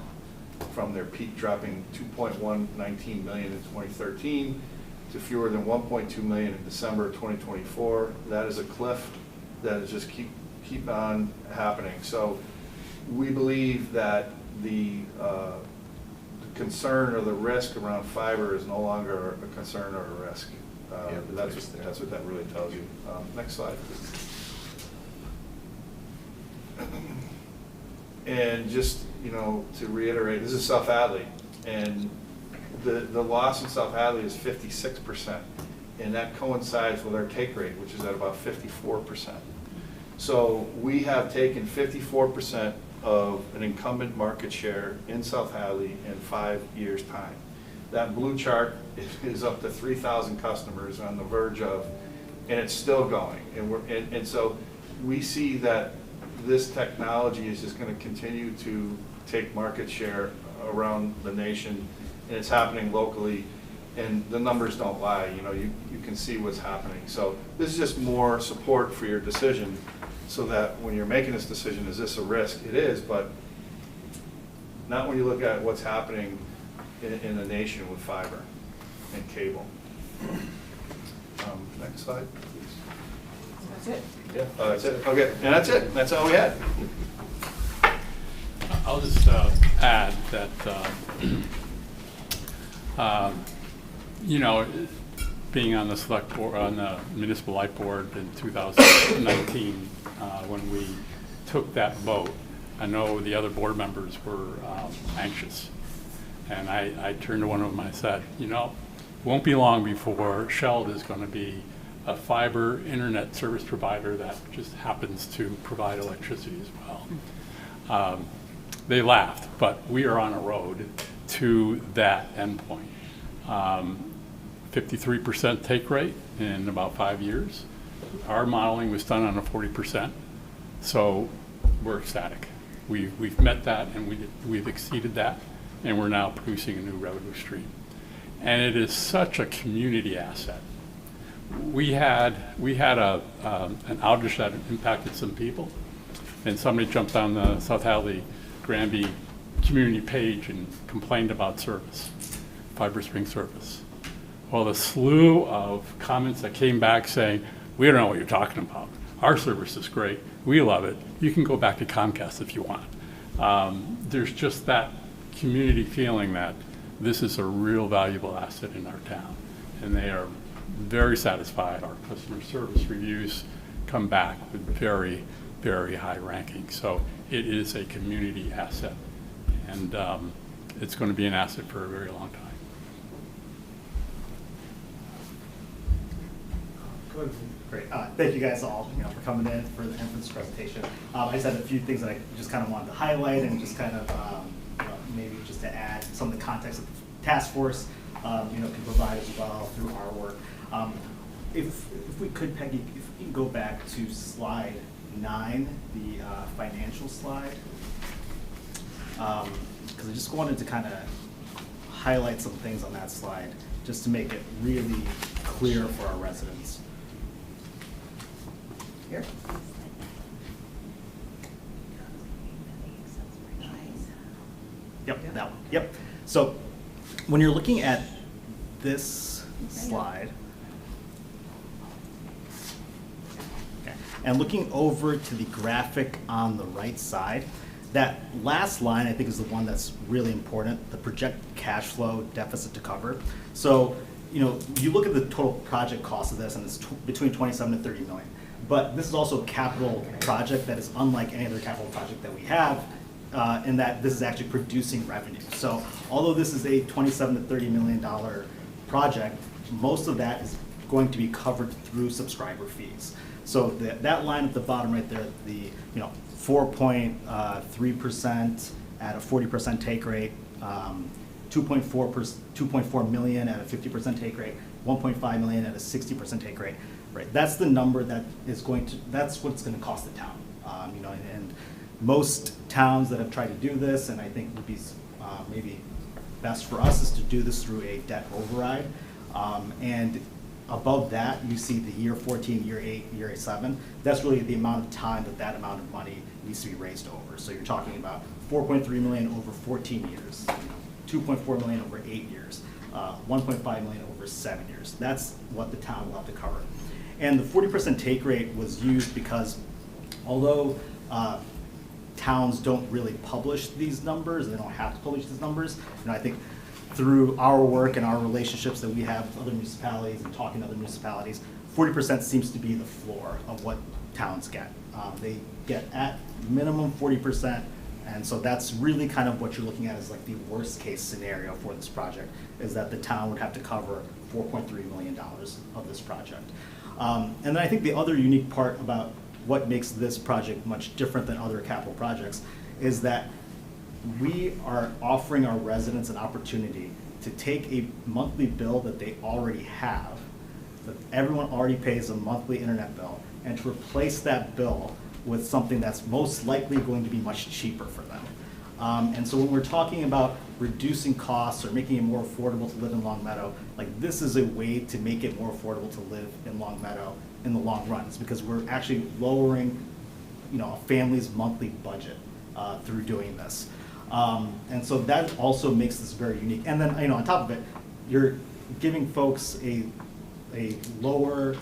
from their peak, dropping 2.119 million in 2013 to fewer than 1.2 million in December of 2024. That is a cliff that is just keep on happening. So we believe that the concern or the risk around fiber is no longer a concern or a risk. That's what that really tells you. Next slide, please. And just, to reiterate, this is South Hadley, and the loss in South Hadley is 56%, and that coincides with our take rate, which is at about 54%. So we have taken 54% of an incumbent market share in South Hadley in 5 years' time. That blue chart is up to 3,000 customers on the verge of, and it's still going. And so we see that this technology is just going to continue to take market share around the nation, and it's happening locally, and the numbers don't lie. You can see what's happening. So this is just more support for your decision so that when you're making this decision, is this a risk? It is, but not when you look at what's happening in the nation with fiber and cable. Next slide, please. That's it. Yeah, oh, that's it, okay, and that's it, that's all we had. I'll just add that, you know, being on the select board, on the municipal light board in 2019, when we took that vote, I know the other board members were anxious. And I turned to one of them and I said, you know, it won't be long before Shell is going to be a fiber internet service provider that just happens to provide electricity as well. They laughed, but we are on a road to that endpoint. 53% take rate in about 5 years. Our modeling was done on a 40%, so we're ecstatic. We've met that and we've exceeded that, and we're now producing a new revenue stream. And it is such a community asset. We had an outage that impacted some people, and somebody jumped on the South Hadley Granby community page and complained about service, Fiber Spring service. Well, the slew of comments that came back saying, we don't know what you're talking about. Our service is great. We love it. You can go back to Comcast if you want. There's just that community feeling that this is a real valuable asset in our town. And they are very satisfied. Our customer service reviews come back with very, very high rankings. So it is a community asset. And it's going to be an asset for a very long time. Good. Great. Thank you guys all, for coming in for this presentation. I just had a few things that I just kind of wanted to highlight and just kind of maybe just to add some of the context that the task force can provide as well through our work. If we could, Peggy, if we can go back to slide 9, the financial slide, because I just wanted to kind of highlight some things on that slide just to make it really clear for our residents. Here. Yep, that one. Yep. So when you're looking at this slide, okay, and looking over to the graphic on the right side, that last line I think is the one that's really important, the projected cash flow deficit to cover. So, you look at the total project cost of this and it's between 27 and 30 million. But this is also a capital project that is unlike any other capital project that we have, in that this is actually producing revenue. So although this is a $27 to $30 million project, most of that is going to be covered through subscriber fees. So that line at the bottom right there, the 4.3% at a 40% take rate, 2.4 million at a 50% take rate, 1.5 million at a 60% take rate. Right, that's the number that is that's what it's going to cost the town. And most towns that have tried to do this, and I think would be maybe best for us, is to do this through a debt override. And above that, you see the year 14, year 8, year 7. That's really the amount of time that amount of money needs to be raised over. So you're talking about 4.3 million over 14 years, 2.4 million over 8 years, 1.5 million over 7 years. That's what the town will have to cover. And the 40% take rate was used because although towns don't really publish these numbers, they don't have to publish these numbers, I think through our work and our relationships that we have with other municipalities and talking to other municipalities, 40% seems to be the floor of what towns get. They get at minimum 40%, and so that's really kind of what you're looking at as like the worst case scenario for this project, is that the town would have to cover $4.3 million of this project. And then I think the other unique part about what makes this project much different than other capital projects is that we are offering our residents an opportunity to take a monthly bill that they already have, that everyone already pays a monthly internet bill, and to replace that bill with something that's most likely going to be much cheaper for them. And so when we're talking about reducing costs or making it more affordable to live in Long Meadow, like this is a way to make it more affordable to live in Long Meadow in the long run. It's because we're actually lowering a family's monthly budget through doing this. And so that also makes this very unique. And then, on top of it, you're giving folks a lower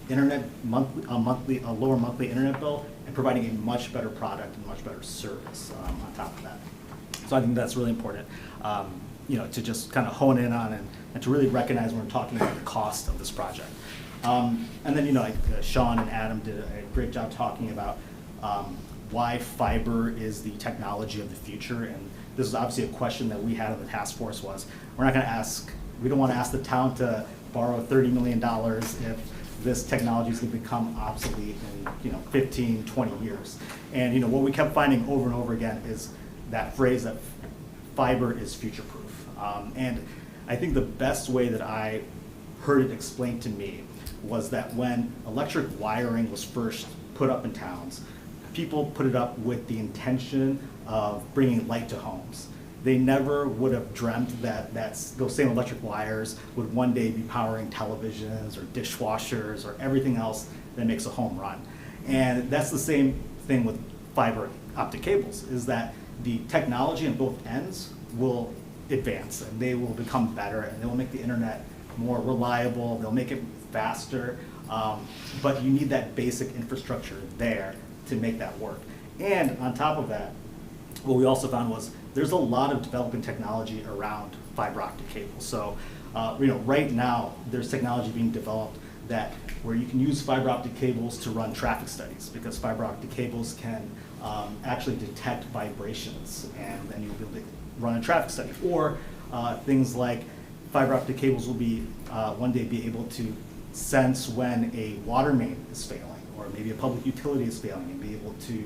internet a lower monthly internet bill, and providing a much better product and much better service on top of that. So I think that's really important, to just kind of hone in on and to really recognize when we're talking about the cost of this project. And then, Sean and Adam did a great job talking about why fiber is the technology of the future. And this is obviously a question that we had on the task force was, we don't want to ask the town to borrow $30 million if this technology is going to become obsolete in 15, 20 years. And what we kept finding over and over again is that phrase that fiber is future-proof. And I think the best way that I heard it explained to me was that when electric wiring was first put up in towns, people put it up with the intention of bringing light to homes. They never would have dreamt that those same electric wires would one day be powering televisions or dishwashers or everything else that makes a home run. And that's the same thing with fiber optic cables, is that the technology on both ends will advance and they will become better and they will make the internet more reliable, they'll make it faster, but you need that basic infrastructure there to make that work. And on top of that, what we also found was there's a lot of developing technology around fiber optic cables. So, right now there's technology being developed where you can use fiber optic cables to run traffic studies, because fiber optic cables can actually detect vibrations, and then you'll be able to run a traffic study. Or things like fiber optic cables will be one day be able to sense when a water main is failing, or maybe a public utility is failing, and be able to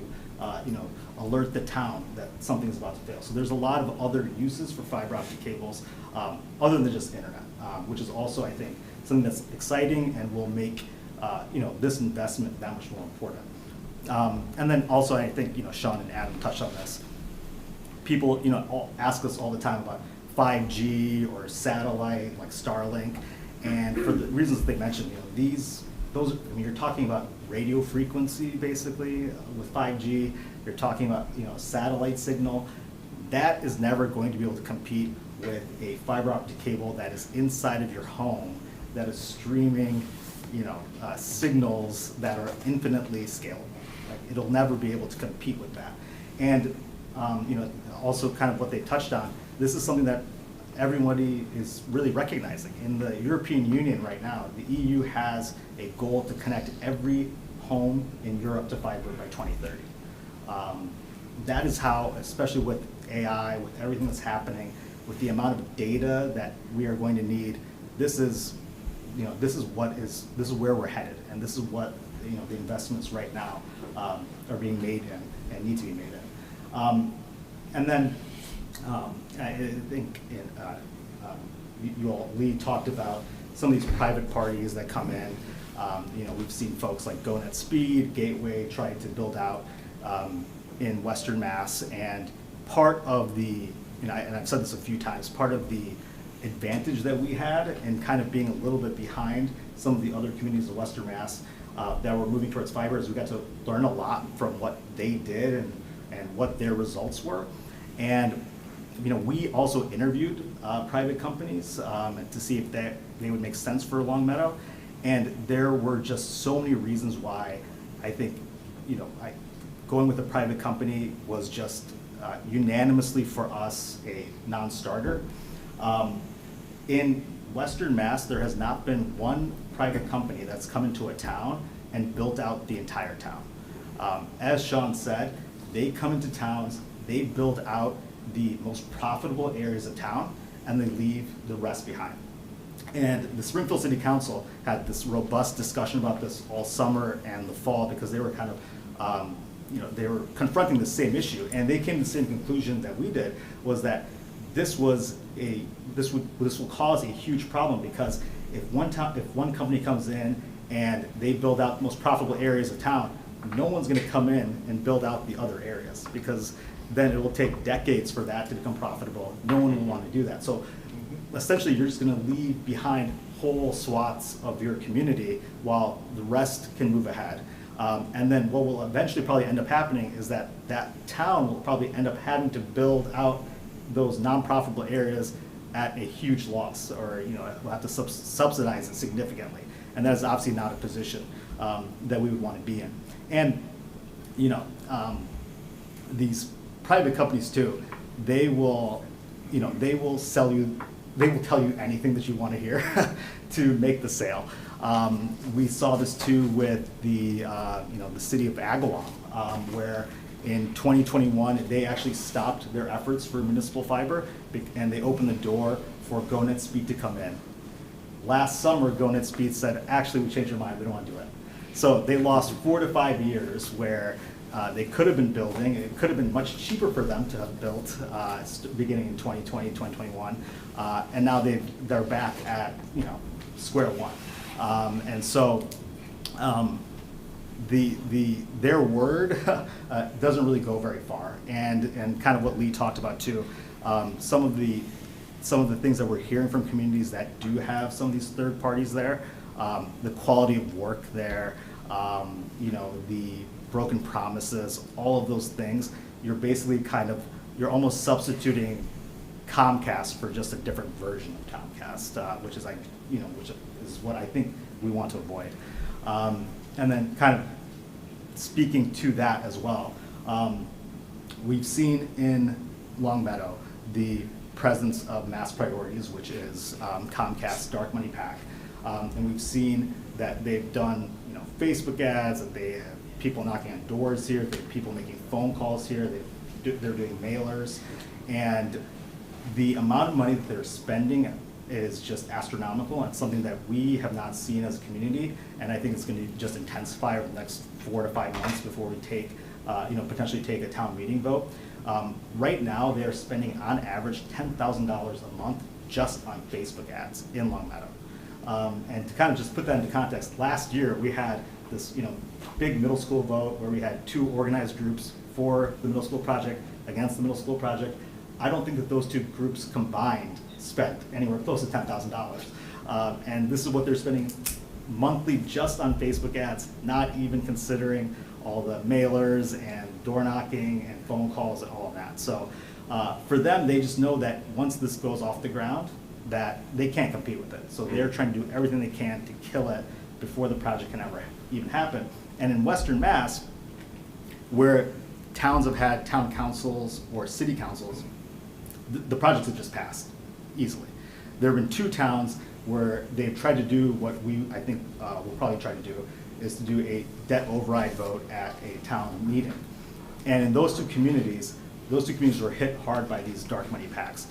alert the town that something's about to fail. So there's a lot of other uses for fiber optic cables other than just internet, which is also, I think, something that's exciting and will make this investment that much more important. And then also, I think Sean and Adam touched on this. People ask us all the time about 5G or satellite like Starlink, and for the reasons that they mentioned, you're talking about radio frequency basically with 5G. You're talking about satellite signal. That is never going to be able to compete with a fiber optic cable that is inside of your home, that is streaming signals that are infinitely scalable. Like, it'll never be able to compete with that. And also kind of what they touched on, this is something that everybody is really recognizing. In the European Union right now, the EU has a goal to connect every home in Europe to fiber by 2030. That is how, especially with AI, with everything that's happening, with the amount of data that we are going to need, this is where we're headed, and this is what the investments right now are being made in and need to be made in. And then I think Lee talked about some of these private parties that come in. We've seen folks like GoNet Speed, Gateway try to build out in Western Mass, and part of the, and I've said this a few times, part of the advantage that we had in kind of being a little bit behind some of the other communities of Western Mass that were moving towards fiber is we got to learn a lot from what they did and what their results were. And we also interviewed private companies to see if they would make sense for Longmeadow, and there were just so many reasons why I think going with a private company was just unanimously for us a non-starter. In Western Mass, there has not been one private company that's come into a town and built out the entire town. As Sean said, they come into towns, they build out the most profitable areas of town, and they leave the rest behind. And the Springfield City Council had this robust discussion about this all summer and the fall, because they were kind of, they were confronting the same issue, and they came to the same conclusion that we did, was that this will cause a huge problem, because if one company comes in and they build out the most profitable areas of town, no one's going to come in and build out the other areas, because then it will take decades for that to become profitable. No one will want to do that. So essentially, you're just going to leave behind whole swaths of your community while the rest can move ahead. And then what will eventually probably end up happening is that that town will probably end up having to build out those non-profitable areas at a huge loss, or will have to subsidize it significantly. And that is obviously not a position that we would want to be in. And these private companies too, they will sell you, they will tell you anything that you want to hear to make the sale. We saw this too with the city of Agawam, where in 2021 they actually stopped their efforts for municipal fiber, and they opened the door for GoNetspeed to come in. Last summer, GoNetspeed said, actually, we changed our mind, we don't want to do it. So they lost 4 to 5 years where they could have been building. It could have been much cheaper for them to have built beginning in 2020, 2021, and now they're back at square one. And so their word doesn't really go very far. And kind of what Lee talked about too, some of the things that we're hearing from communities that do have some of these third parties there, the quality of work there, the broken promises, all of those things, you're basically you're almost substituting Comcast for just a different version of Comcast, which is which is what I think we want to avoid. And then kind of speaking to that as well, we've seen in Longmeadow the presence of Mass Priorities, which is Comcast's dark money PAC. And we've seen that they've done Facebook ads, that they have people knocking on doors here, they have people making phone calls here, they're doing mailers, and the amount of money that they're spending is just astronomical, and it's something that we have not seen as a community, and I think it's going to just intensify over the next 4 to 5 months before we take, potentially take a town meeting vote. Right now, they are spending on average $10,000 a month just on Facebook ads in Longmeadow. And to kind of just put that into context, last year we had this big middle school vote where we had 2 organized groups for the middle school project against the middle school project. I don't think that those 2 groups combined spent anywhere close to $10,000. And this is what they're spending monthly just on Facebook ads, not even considering all the mailers and door knocking and phone calls and all of that. So for them, they just know that once this goes off the ground, that they can't compete with it. So they're trying to do everything they can to kill it before the project can ever even happen. And in Western Mass, where towns have had town councils or city councils, the projects have just passed easily. There have been 2 towns where they've tried to do what I think we'll probably try to do, is to do a debt override vote at a town meeting. And in those two communities were hit hard by these dark money PACs.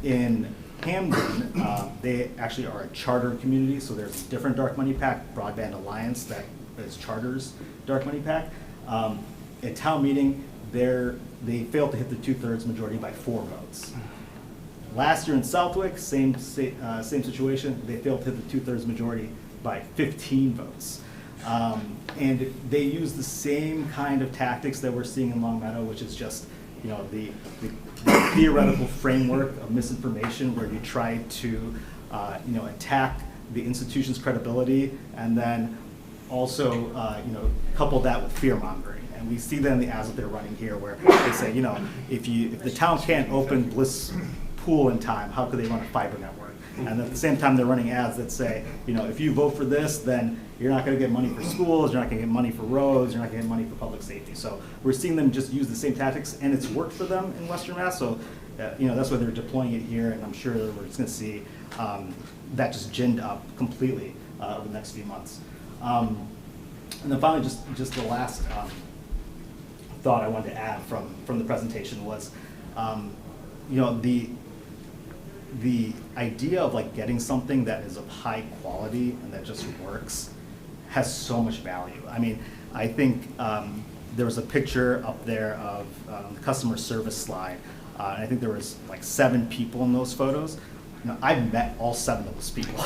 In Hamden, they actually are a charter community, so there's a different dark money PAC, Broadband Alliance, that is Charter's dark money PAC. At town meeting, they failed to hit the 2/3 majority by 4 votes. Last year in Southwick, same situation. They failed to hit the 2/3 majority by 15 votes. And they use the same kind of tactics that we're seeing in Longmeadow, which is just the theoretical framework of misinformation, where you try to attack the institution's credibility, and then also couple that with fear mongering. And we see that in the ads that they're running here, where they say, if the town can't open Bliss Pool in time, how could they run a fiber network? And at the same time, they're running ads that say, if you vote for this, then you're not going to get money for schools, you're not going to get money for roads, you're not going to get money for public safety. So we're seeing them just use the same tactics, and it's worked for them in Western Mass. So that's why they're deploying it here, and I'm sure we're just going to see that just ginned up completely over the next few months. And then finally, just the last thought I wanted to add from the presentation was, the idea of getting something that is of high quality and that just works has so much value. I mean, I think there was a picture up there of the customer service slide, and I think there was 7 people in those photos. I've met all 7 of those people.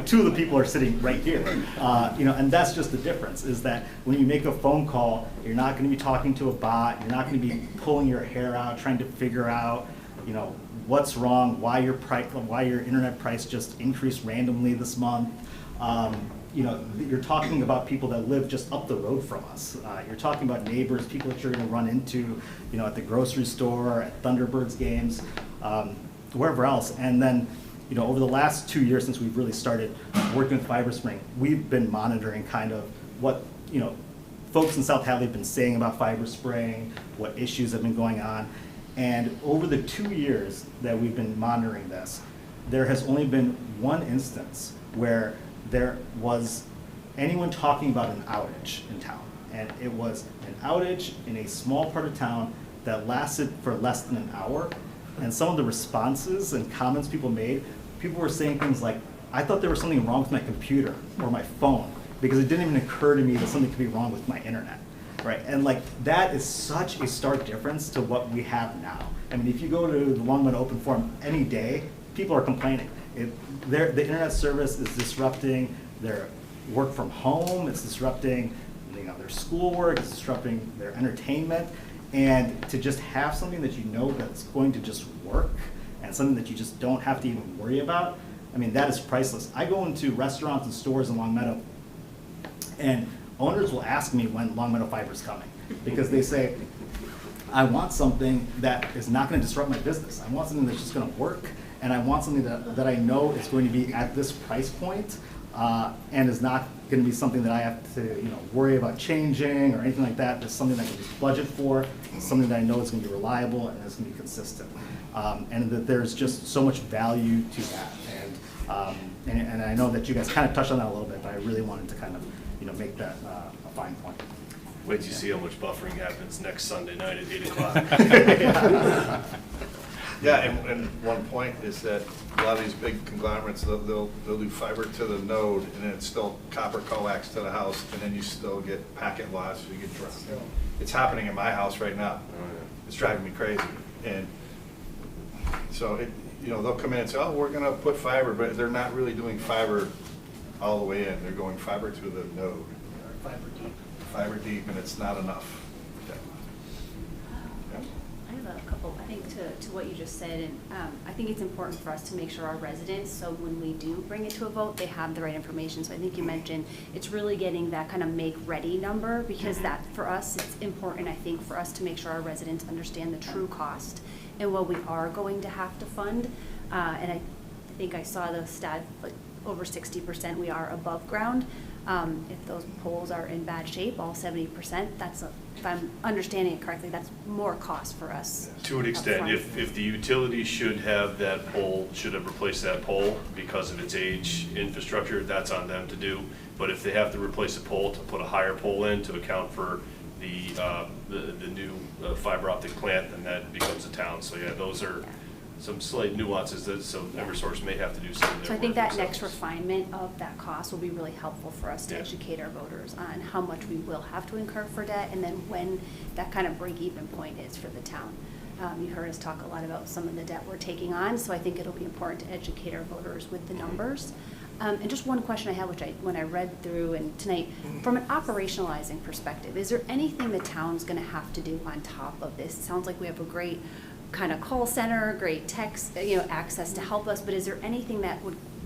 2 of the people are sitting right here. And that's just the difference, is that when you make a phone call, you're not going to be talking to a bot. You're not going to be pulling your hair out, trying to figure out, what's wrong, why your internet price just increased randomly this month. you're talking about people that live just up the road from us. You're talking about neighbors, people that you're gonna run into, at the grocery store, at Thunderbirds games, wherever else. And then, over the last 2 years since we've really started working with Fiber Spring, we've been monitoring kind of what, folks in South Hadley have been saying about Fiber Spring, what issues have been going on. And over the 2 years that we've been monitoring this, there has only been one instance where there was anyone talking about an outage in town. And it was an outage in a small part of town that lasted for less than an hour. And some of the responses and comments people made, people were saying things like, I thought there was something wrong with my computer or my phone, because it didn't even occur to me that something could be wrong with my internet, right? And that is such a stark difference to what we have now. I mean, if you go to the Long Meadow Open Forum any day, people are complaining. The internet service is disrupting their work from home, it's disrupting their schoolwork, it's disrupting their entertainment. And to just have something that that's going to just work, and something that you just don't have to even worry about, I mean, that is priceless. I go into restaurants and stores in Long Meadow, and owners will ask me when Long Meadow Fiber is coming, because they say, I want something that is not going to disrupt my business. I want something that's just going to work, and I want something that I know is going to be at this price point, and is not going to be something that I have to worry about changing or anything like that. It's something that I can just budget for, something that I know is going to be reliable and is going to be consistent, and that there's just so much value to that. And I know that you guys kind of touched on that a little bit, but I really wanted to kind of make that a fine point. Wait till you see how much buffering happens next Sunday night at 8 o'clock. Yeah, and one point is that a lot of these big conglomerates, they'll do fiber to the node, and then it's still copper coax to the house, and then you still get packet loss, you get dropped. It's happening in my house right now. It's driving me crazy. And so they'll come in and say, oh, we're gonna put fiber, but they're not really doing fiber all the way in. They're going fiber to the node. Fiber deep, and it's not enough. I have a couple, I think to what you just said, and I think it's important for us to make sure our residents, so when we do bring it to a vote, they have the right information. So I think you mentioned it's really getting that kind of make ready number, because that, for us, it's important, I think, for us to make sure our residents understand the true cost and what we are going to have to fund. And I think I saw the stat, like over 60% we are above ground. If those poles are in bad shape, all 70%, if I'm understanding it correctly, that's more cost for us. To an extent, upfront. if the utility should have replaced that pole because of its age infrastructure, that's on them to do. But if they have to replace a pole to put a higher pole in to account for the new fiber optic plant, then that becomes a town. So yeah, those are some slight nuances that Eversource may have to do some of their So I think work that next themselves. refinement of that cost will be really helpful for us to Yeah. educate our voters on how much we will have to incur for debt, and then when that kind of break-even point is for the town. You heard us talk a lot about some of the debt we're taking on, so I think it'll be important to educate our voters with the numbers. And just one question I have, which when I read through and tonight, from an operationalizing perspective, is there anything the town's gonna have to do on top of this? It sounds like we have a great kind of call center, great text, access to help us, but is there anything that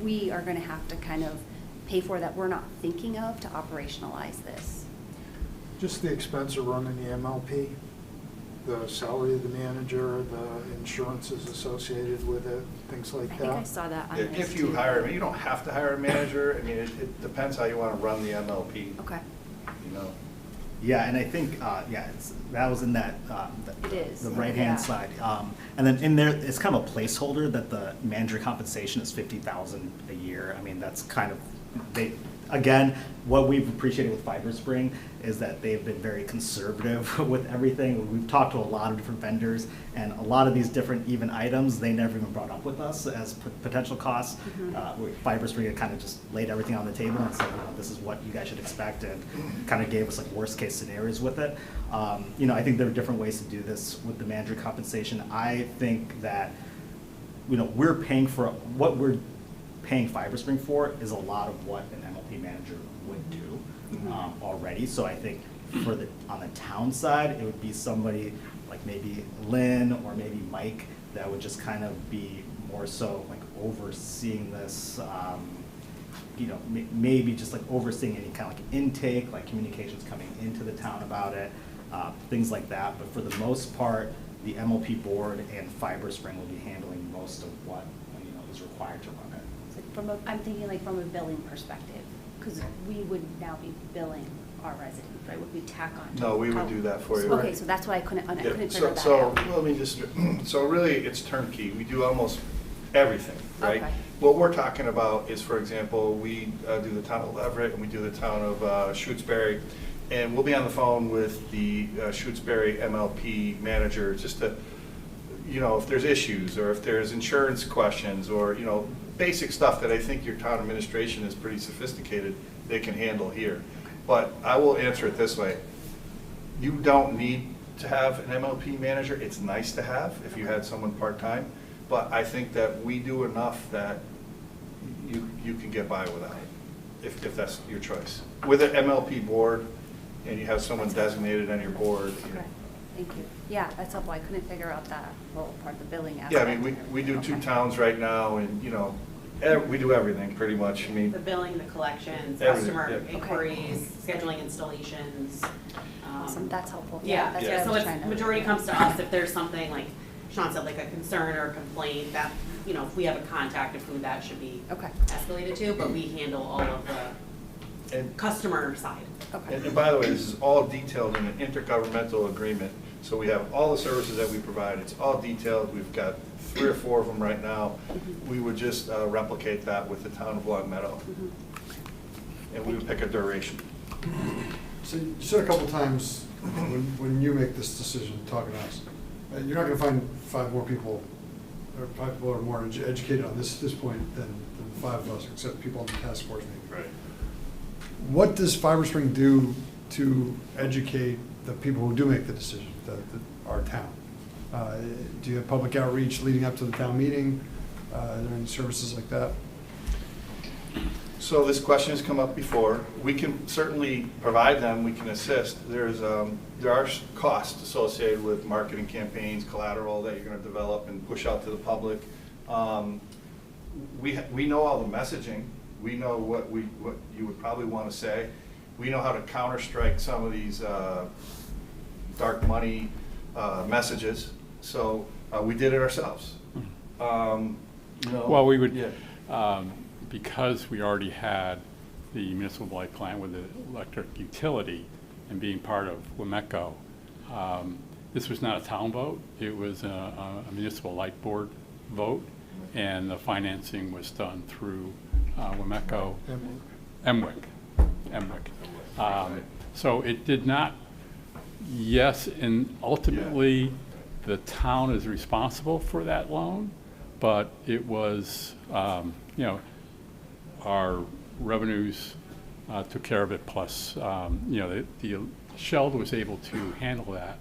we are gonna have to kind of pay for that we're not thinking of to operationalize this? Just the expense of running the MLP, the salary of the manager, the insurances associated with it, things like I that. think I saw that on this If you too. hire, you don't have to hire a manager. I mean, it depends how you want to run the MLP. Okay. Yeah, and I think, that was in that, It is, the right-hand yeah. side. And then in there, it's kind of a placeholder that the manager compensation is $50,000 a year. I mean, that's kind of, again, what we've appreciated with Fiber Spring is that they've been very conservative with everything. We've talked to a lot of different vendors, and a lot of these different even items, they never even brought up with us as potential costs. Fiber Spring had kind of just laid everything on the table and said, this is what you guys should expect, and kind of gave us like worst case scenarios with it. I think there are different ways to do this with the manager compensation. I think that, we're paying for, what we're paying Fiber Spring for is a lot of what an MLP manager would do already. So I think on the town side, it would be somebody like maybe Lynn or maybe Mike that would just kind of be more so like overseeing this, you know, maybe just like overseeing any kind of like intake, like communications coming into the town about it, things like that. But for the most part, the MLP board and Fiber Spring will be handling most of what, you know, is required to run it. It's like from a, I'm thinking like from a billing perspective, because we would now be billing our residents, right? Would we tack on? No, we would do that for you. Okay, so that's why I couldn't Yeah, figure so, that so, out. let me just, so really, it's turnkey. We do almost everything, right? Okay. What we're talking about is, for example, we do the town of Leverett and we do the town of Shutesbury, and we'll be on the phone with the Shutesbury MLP manager just to, you know, if there's issues or if there's insurance questions or, you know, basic stuff that I think your town administration is pretty sophisticated, they can handle here. But I will answer it this way. You don't need to have an MLP manager. It's nice to have if you had someone part-time. But I think that we do enough that you can get by without it, if that's your choice. With an MLP board and you have someone designated on your board. You know. Okay, thank you. Yeah, that's helpful. I couldn't figure out that whole part of the billing aspect. Yeah, I mean, we do 2 towns right now and, you know, we do everything pretty much. I mean, The billing, the collections, Everything, customer yeah. inquiries, scheduling installations. Awesome, that's helpful. Yeah, that's yeah, what I so was if trying to. majority comes to us, if there's something like Sean said, like a concern or a complaint, that, you know, if we have a contact of who that should be Okay. escalated to, but we handle all of the and, customer side. Okay. and by the way, this is all detailed in an intergovernmental agreement. So we have all the services that we provide. It's all detailed. We've got 3 or 4 of them right now. We would just replicate that with the town of Long Meadow. And we would pick a duration. So you said a couple times when you make this decision, talking to us, you're not gonna find 5 more people, or 5 people are more educated on this point than 5 of us, except people on the task force maybe. Right. What does Fiber Spring do to educate the people who do make the decision, our town? Do you have public outreach leading up to the town meeting? Are there any services like that? So this question has come up before. We can certainly provide them, we can assist. There are costs associated with marketing campaigns, collateral that you're gonna develop and push out to the public. We know all the messaging. We know what you would probably wanna say. We know how to counter-strike some of these dark money messages. So we did it ourselves. You know, Well, we would, yeah. because we already had the municipal light plant with the electric utility and being part of WMECO, this was not a town vote. It was a municipal light board vote, and the financing was done through WMECO, MWIC. So it did not, yes, and ultimately, the town is responsible for that loan, but it was, you know, our revenues took care of it, plus, you know, the Shell was able to handle that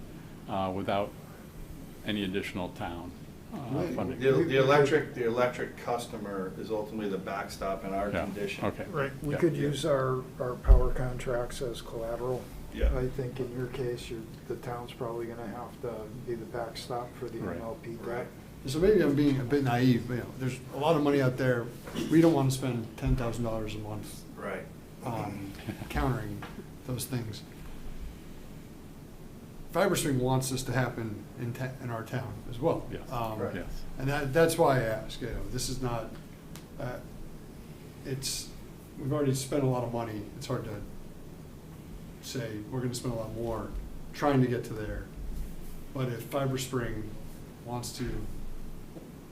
without any additional town funding. The electric customer is ultimately the backstop in our Yeah, condition. okay. Right, we Yeah. could use our power contracts as collateral. Yeah. I think in your case, the town's probably gonna have to be the backstop for the Right. MLP debt. Right. So maybe I'm being a bit naive, but, you know, there's a lot of money out there. We don't want to spend $10,000 a month Right. on countering those things. Fiber Spring wants this to happen in our town as well. Yes, Right. yes. And that's why I ask, you know, this is not, we've already spent a lot of money. It's hard to say, we're gonna spend a lot more trying to get to there. But if Fiber Spring wants to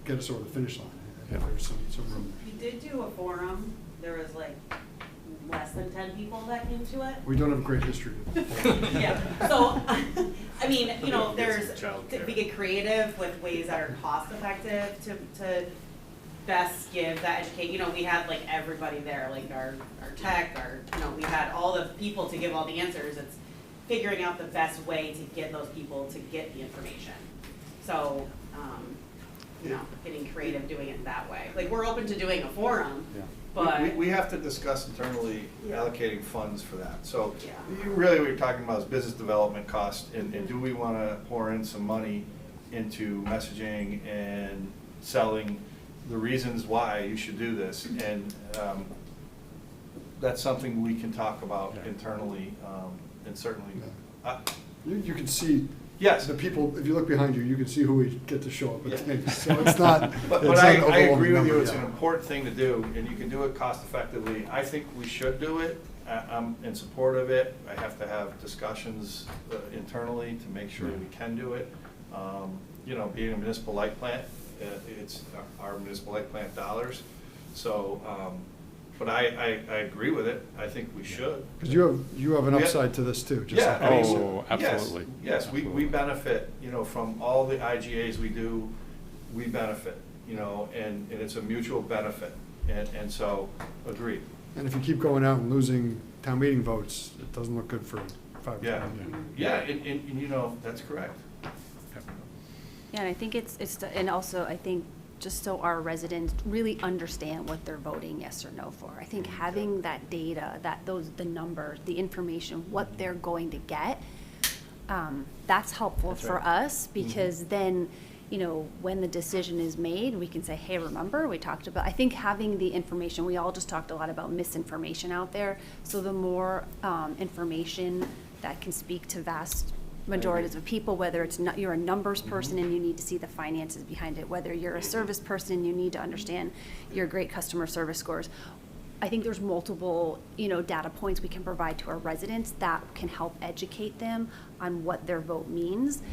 get us over the finish line, I think Yeah. there's some room. We did do a forum, there was like less than 10 people that came to it. We don't have a great history. Yeah, so, I mean, you know, there's, Childcare. we get creative with ways that are cost effective to best give that educate, you know, we had like everybody there, like our tech, you know, we had all the people to give all the answers. It's figuring out the best way to get those people to get the information. So, you know, getting creative, doing it that way. Like, we're open to doing a forum, Yeah. but. We have to discuss internally Yeah. allocating funds for that. So Yeah. really what you're talking about is business development costs, and do we want to pour in some money into messaging and selling the reasons why you should do this? And that's something we can talk about internally, and certainly, You can see. Yes. The people, if you look behind you, you can see who we get to show up at Yeah. things. So it's not. But it's I not an agree overwhelming with you, number, it's yeah. an important thing to do, and you can do it cost effectively. I think we should do it. I'm in support of it. I have to have discussions internally to make sure we can do it. You know, being a municipal light plant, it's our municipal light plant dollars. So, but I agree with it. I think we should. Because you have an upside to this too. Just Yeah. like I mean, us. Oh, absolutely. Yes, we benefit, you know, from all the IGAs we do, we benefit, you know, and it's a mutual benefit. And so, agreed. And if you keep going out and losing town meeting votes, it doesn't look good for 5 Yeah, years. yeah, and you know, that's correct. Yeah, and I think and also I think just so our residents really understand what they're voting yes or no for. I think having that data, the numbers, the information, what they're going to get, that's helpful That's for right. us because then, you know, when the decision is made, we can say, hey, remember, we talked about, I think having the information, we all just talked a lot about misinformation out there. So the more information that can speak to vast majorities of people, whether it's not, you're a numbers person and you need to see the finances behind it, whether you're a service person and you need to understand your great customer service scores. I think there's multiple, you know, data points we can provide to our residents that can help educate them on what their vote means.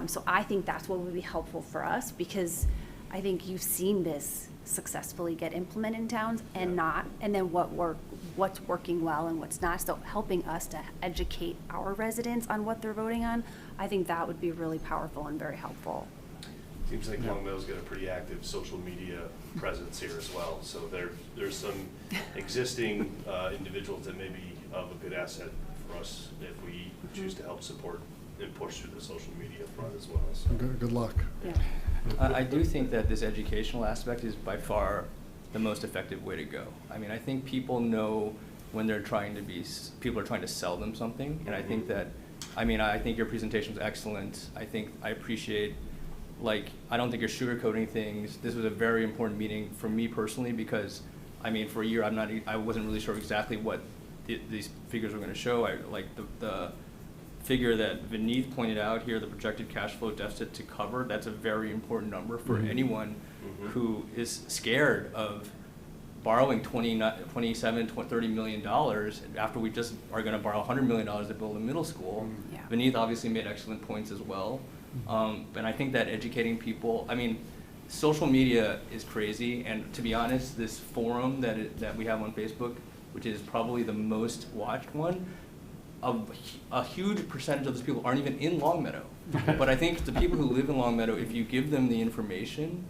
So I think that's what would be helpful for us because I think you've seen this successfully get implemented in towns and not, and then what's working well and what's not. So helping us to educate our residents on what they're voting on, I think that would be really powerful and very helpful. Seems like Long Meadow's got a pretty active social media presence here as well. So there's some existing individuals that may be of a good asset for us if we choose to help support and push through the social media front as well. So. Good luck. Yeah. I do think that this educational aspect is by far the most effective way to go. I mean, I think people know when people are trying to sell them something, and I think that, I think your presentation was excellent. I appreciate, I don't think you're sugarcoating things. This was a very important meeting for me personally because, for a year I wasn't really sure exactly what these figures were going to show. The figure that Vineeth pointed out here, the projected cash flow deficit to cover, that's a very important number for anyone who is scared of borrowing $30 million after we just are going to borrow $100 million to build a middle school. Yeah. Vineeth obviously made excellent points as well. And I think that educating people, social media is crazy, and to be honest, this forum that we have on Facebook, which is probably the most watched one, a huge percentage of those people aren't even in Longmeadow. But I think the people who live in Longmeadow, if you give them the information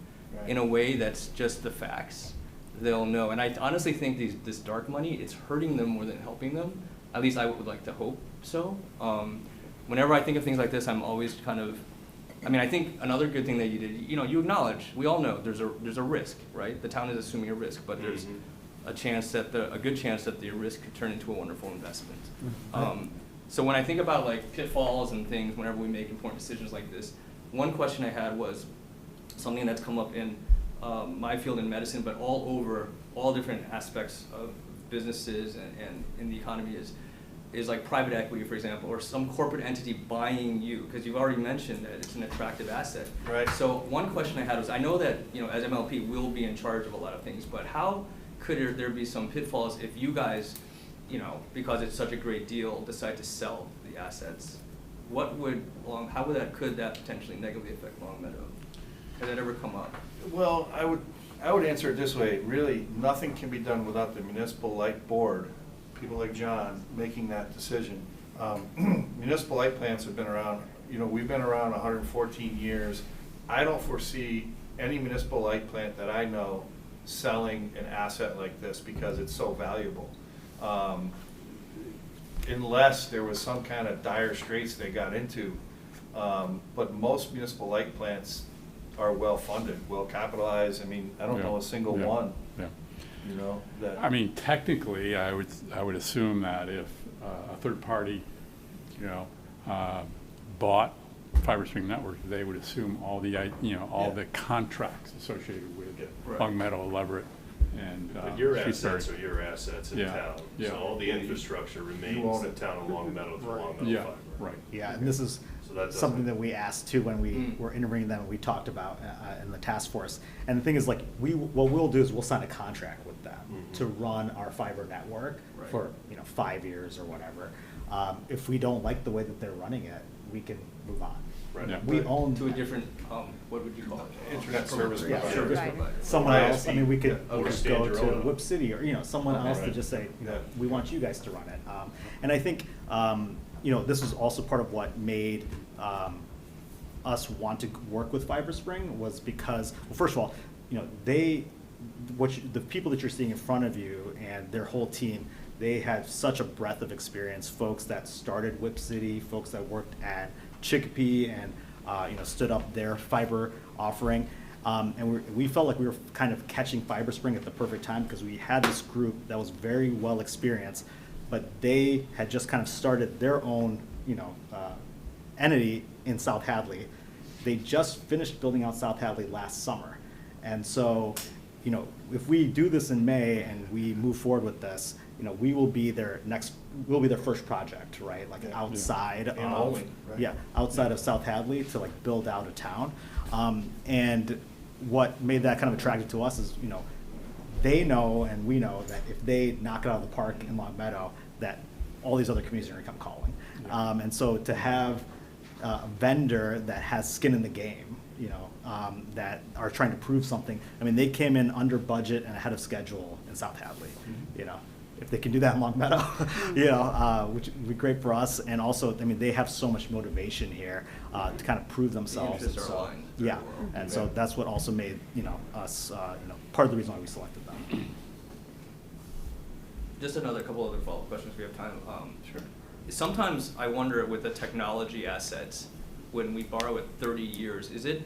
in a way that's just the facts, they'll know. And I honestly think this dark money is hurting them more than helping them. At least I would like to hope so. Whenever I think of things like this, I'm always kind of, I think another good thing that you did, you acknowledge, we all know there's a risk, right? The town is assuming a risk, but there's a good chance that the risk could turn into a wonderful investment. So when I think about pitfalls and things, whenever we make important decisions like this, one question I had was something that's come up in my field in medicine, but all over all different aspects of businesses and in the economy is like private equity, for example, or some corporate entity buying you, because you've already mentioned that it's an attractive asset. Right. So one question I had was, I know that as MLP we'll be in charge of a lot of things, but how could there be some pitfalls if you guys, because it's such a great deal, decide to sell the assets? Could that potentially negatively affect Longmeadow? Has that ever come up? Well, I would answer it this way. Really, nothing can be done without the municipal light board, people like John, making that decision. Municipal light plants have been around, we've been around 114 years. I don't foresee any municipal light plant that I know selling an asset like this because it's so valuable. Unless there was some kind of dire straits they got into. But most municipal light plants are well-funded, well-capitalized. I don't know a single one. Yeah. That. Technically, I would assume that if a third party, bought Fiber Spring Network, they would assume all the, the contracts associated with Right. Longmeadow, Leverett, and But your she's very. assets are your assets in Yeah, town. yeah. So all the infrastructure remains own in it. town of Long Meadow through Right. Long Meadow Yeah, Fiber. right. Yeah, and this is So that doesn't- something that we asked too when we were interviewing them, we talked about in the task force. And the thing is, like, what we'll do is we'll sign a contract with them to run our fiber network Right. for, 5 years or whatever. If we don't like the way that they're running it, we can move on. Right. Yeah. We own. To a different, what would you call it? Internet service Yeah, provider. service Right. provider. Someone Right. else, I mean, we could Yeah. we Or could stand go your to own. Whip City or, someone else to Right. just say, Yeah. we want you guys to run it. And I think, this was also part of what made, us want to work with Fiber Spring was because, well, first of all, the people that you're seeing in front of you and their whole team, they have such a breadth of experience, folks that started Whip City, folks that worked at Chicopee and, stood up their fiber offering. And we felt like we were kind of catching Fiber Spring at the perfect time because we had this group that was very well experienced, but they had just kind of started their own, entity in South Hadley. They just finished building out South Hadley last summer. And so, if we do this in May and we move forward with this, we will be we'll be their first project, right? Like outside And of, only, right? yeah, outside of South Hadley to like build out a town. And what made that kind of attractive to us is, they know and we know that if they knock it out of the park in Long Meadow, that all these other communities are gonna come calling. And so to have a vendor that has skin in the game, that are trying to prove something. I mean, they came in under budget and ahead of schedule in South Hadley. If they can do that in Long Meadow, which would be great for us. And also, I mean, they have so much motivation here to kind of prove themselves. interests And are so- aligned Yeah, very well. and so that's what also made, us, part of the reason why we selected them. Just another couple other follow-up questions if we have time. Sure. Sometimes I wonder with the technology assets, when we borrow it 30 years, is it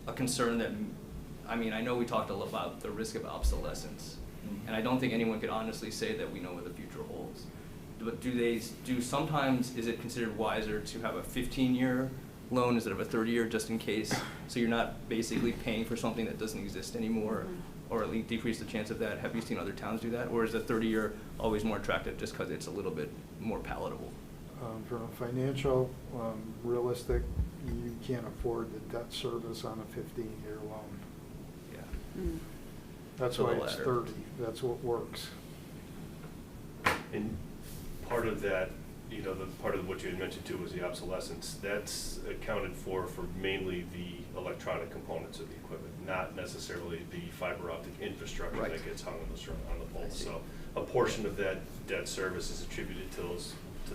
a concern that, I know we talked a lot about the risk of obsolescence, and I don't think anyone could honestly say that we know what the future holds. But sometimes, is it considered wiser to have a 15-year loan instead of a 30-year just in case? So you're not basically paying for something that doesn't exist anymore, or at least decrease the chance of that. Have you seen other towns do that? Or is a 30-year always more attractive just because it's a little bit more palatable? From a financial, realistic, you can't afford the debt service on a 15-year loan. Yeah. That's So why the it's latter. 30, that's what works. And part of that, part of what you had mentioned too was the obsolescence. That's accounted for mainly the electronic components of the equipment, not necessarily the fiber optic infrastructure Right. that gets hung on the poles. So a portion of that debt service is attributed to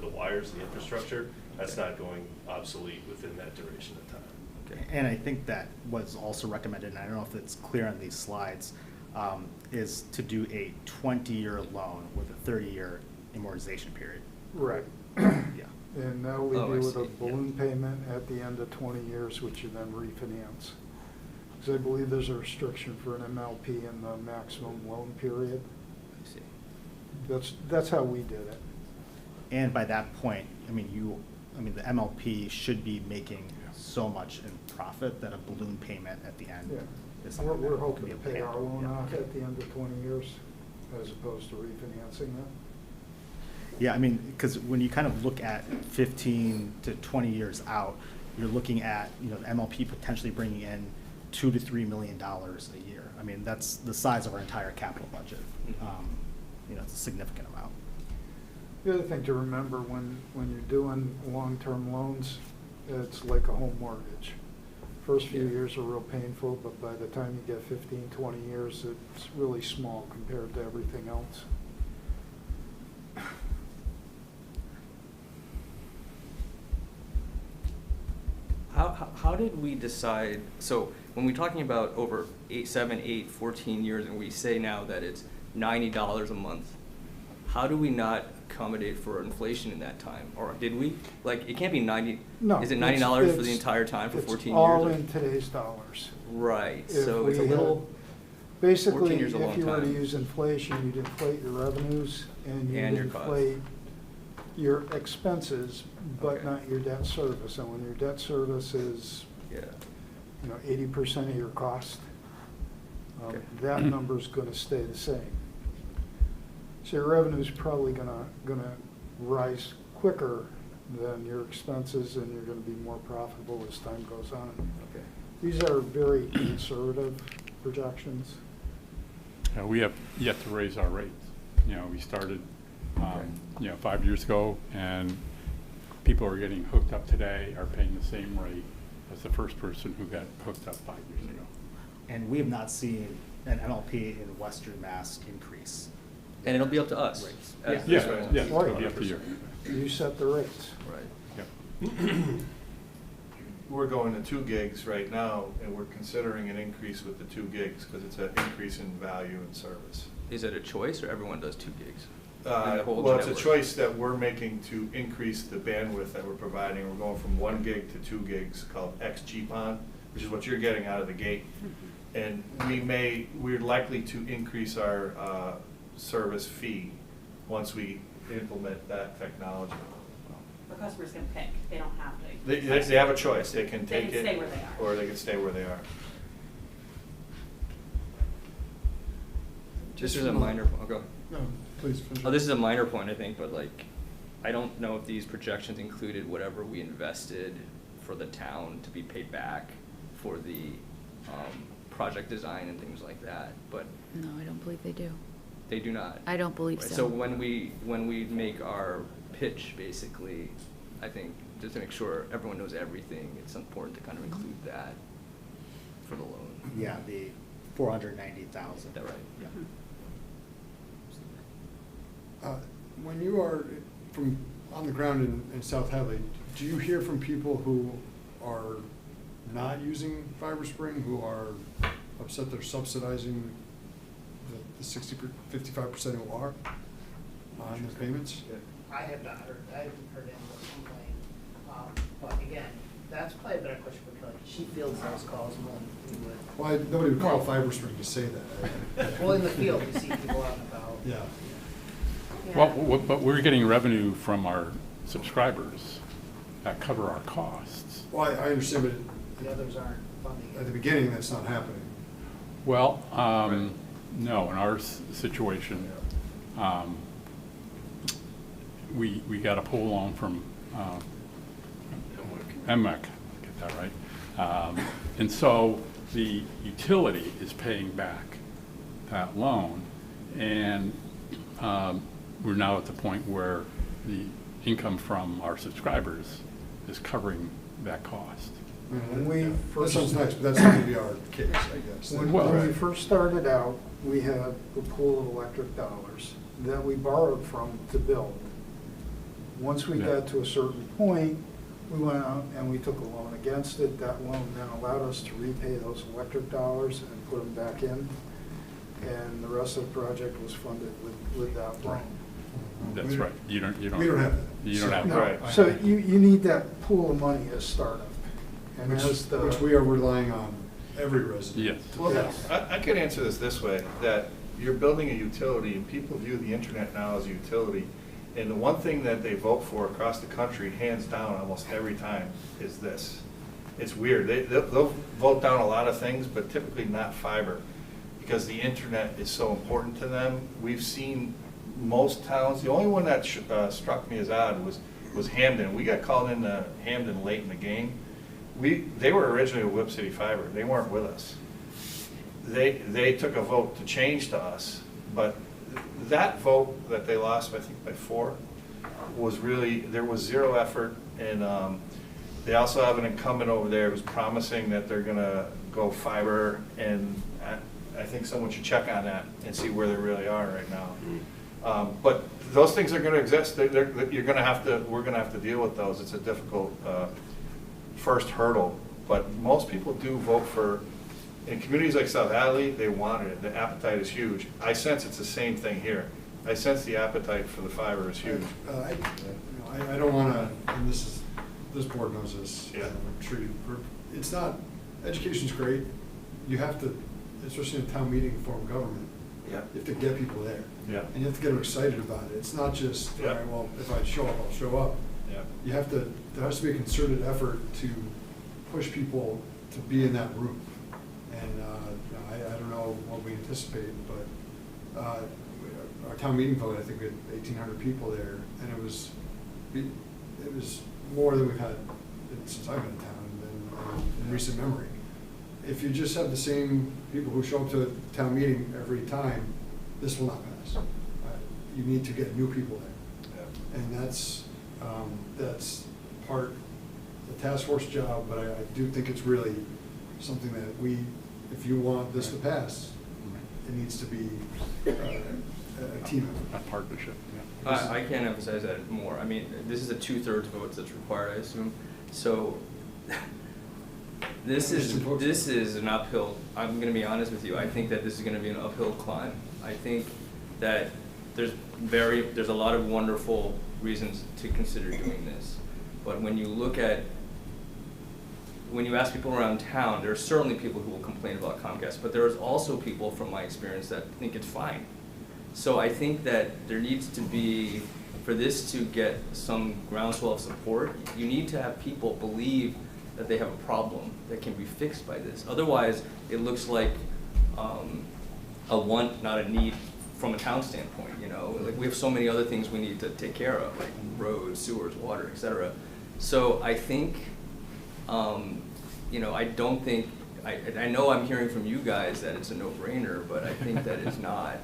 the wires and the infrastructure. That's not going obsolete within that duration of time. And I think that was also recommended, and I don't know if it's clear on these slides, is to do a 20-year loan with a 30-year amortization period. Right. Yeah. And now we Oh, I do with see, a yeah. balloon payment at the end of 20 years, which you then refinance. Because I believe there's a restriction for an MLP in the maximum loan period. I see. That's how we did it. And by that point, the MLP should be making so much in profit that a balloon payment at the end Yeah. is We're, something that we're will hoping be to able to pay our handle. loan Yeah. off at the end of 20 years, as opposed to refinancing them. Yeah, because when you kind of look at 15 to 20 years out, you're looking at, the MLP potentially bringing in $2 to $3 million a year. That's the size of our entire capital budget. It's a significant amount. The other thing to remember when you're doing long-term loans, it's like a home mortgage. First few years are real painful, but by the time you get 15, 20 years, it's really small compared to everything else. How did we decide, so when we're talking about over 7, 8, 14 years, and we say now that it's $90 a month, how do we not accommodate for inflation in that time? Or did we? Like, it can't be 90, No. is it $90 for the it's- entire time for 14 It's all years? in today's dollars. Right, If so it's a we little, had- Basically, 14 years if is a long you were to time. use inflation, you'd inflate your revenues and you'd And your costs. inflate your expenses, but Okay. not your debt service. And when your debt service is, yeah, 80% of your cost, That number's gonna stay the same. So your revenue's probably gonna rise quicker than your expenses, and you're gonna be more profitable as time goes on. Okay. These are very conservative projections. We have yet to raise our rates. We started, 5 years ago, and people who are getting hooked up today are paying the same rate as the first person who got hooked up 5 years ago. And we have not seen an MLP in Western Mass increase. And it'll be up to us. Rates. as Yeah, the- yeah, it'll be up to you. You set the rates. Right. We're going to 2 gigs right now, and we're considering an increase with the 2 gigs, because it's an increase in value and service. Is it a choice or everyone does 2 gigs? In the whole Well, it's a network? choice that we're making to increase the bandwidth that we're providing. We're going from 1 gig to 2 gigs, called XGPON, which is what you're getting out of the gate. And we're likely to increase our service fee once we implement that technology. The customers can pick, they don't have to. They have a choice, they can They take can it. stay where they are. Or they can stay where they are. This is a minor, I'll go. No, please finish. Oh, this is a minor point, I think, but like, I don't know if these projections included whatever we invested for the town to be paid back for the, project design and things like that, but No, I don't believe they do. they do not. I don't believe Right, so. So when we make our pitch, basically, I think, just to make sure everyone knows everything, it's important to kind of include that for the loan. Yeah, the 490,000. Is that right? Yeah. When you are on the ground in South Hadley, do you hear from people who are not using Fiber Spring, who are upset they're subsidizing the 55% who are on the payments? I have not heard, I haven't heard anyone complain. But again, that's probably a better question for Kelly, 'cause she fields those calls more than we would. Well, nobody would call Fiber Spring to say that. Well, in the field, you see people out and about. Yeah. Well, but we're getting revenue from our subscribers that cover our costs. Well, I understand, but The others aren't funding at it. the beginning, that's not happening. Well, no, in our situation, we got a pull loan from MWEC, get that right? And so the utility is paying back that loan, and we're now at the point where the income from our subscribers is covering that cost. When we That first, sounds nice, but that's not gonna be our case, I guess. when we first started out, we had a pool of electric dollars that we borrowed from to build. Once we Yeah. got to a certain point, we went out and we took a loan against it. That loan then allowed us to repay those electric dollars and put them back in. And the rest of the project was funded with that loan. That's right. You don't. We don't have that. You don't have No, that. so you need that pool of money as startup. And as the. Which we are relying on every resident. Yes. Well, Yes. I could answer this way, that you're building a utility, and people view the internet now as a utility. And the one thing that they vote for across the country, hands down, almost every time, is this. It's weird. They'll vote down a lot of things, but typically not fiber, because the internet is so important to them. We've seen most towns, the only one that struck me as odd was Hamden. We got called into Hamden late in the game. They were originally with Whip City Fiber. They weren't with us. They took a vote to change to us, but that vote that they lost, I think by 4, was really, there was zero effort, and they also have an incumbent over there who's promising that they're gonna go fiber, and I think someone should check on that and see where they really are right now. But those things are gonna exist. We're gonna have to deal with those. It's a difficult first hurdle, but most people do vote for. In communities like South Hadley, they wanted it. The appetite is huge. I sense it's the same thing here. I sense the appetite for the fiber is huge. I don't wanna, and this board knows this. Yeah. I'm sure it's not, education's great. You have to, especially in a town meeting form of government. Yeah. You have to get people there. Yeah. And you have to get them excited about it. It's not just, all Yeah. right, well, if I show up, I'll show up. Yeah. You have to, there has to be a concerted effort to push people to be in that room. And I don't know what we anticipate, but our town meeting vote, I think we had 1,800 people there, and it was more than we've had since I've been in town and in recent memory. If you just have the same people who show up to a town meeting every time, this will not pass. You need to get new people there. And that's part the task force job, but I do think it's really something that if you want this to pass, it needs to be a team effort. A partnership, I can't emphasize that more. I mean, this is a 2/3 vote that's required, I assume. So this is an uphill. I'm going to be honest with you. I think that this is going to be an uphill climb. I think that there's a lot of wonderful reasons to consider doing this, but when you ask people around town, there are certainly people who will complain about Comcast, but there's also people, from my experience, that think it's fine. So I think that there needs to be, for this to get some groundswell of support, you need to have people believe that they have a problem that can be fixed by this. Otherwise, it looks like a want, not a need from a town standpoint, you know? Like, we have so many other things we need to take care of, like roads, sewers, water, et cetera. So I think, you know, I don't think, I know I'm hearing from you guys that it's a no-brainer, but I think that it's not.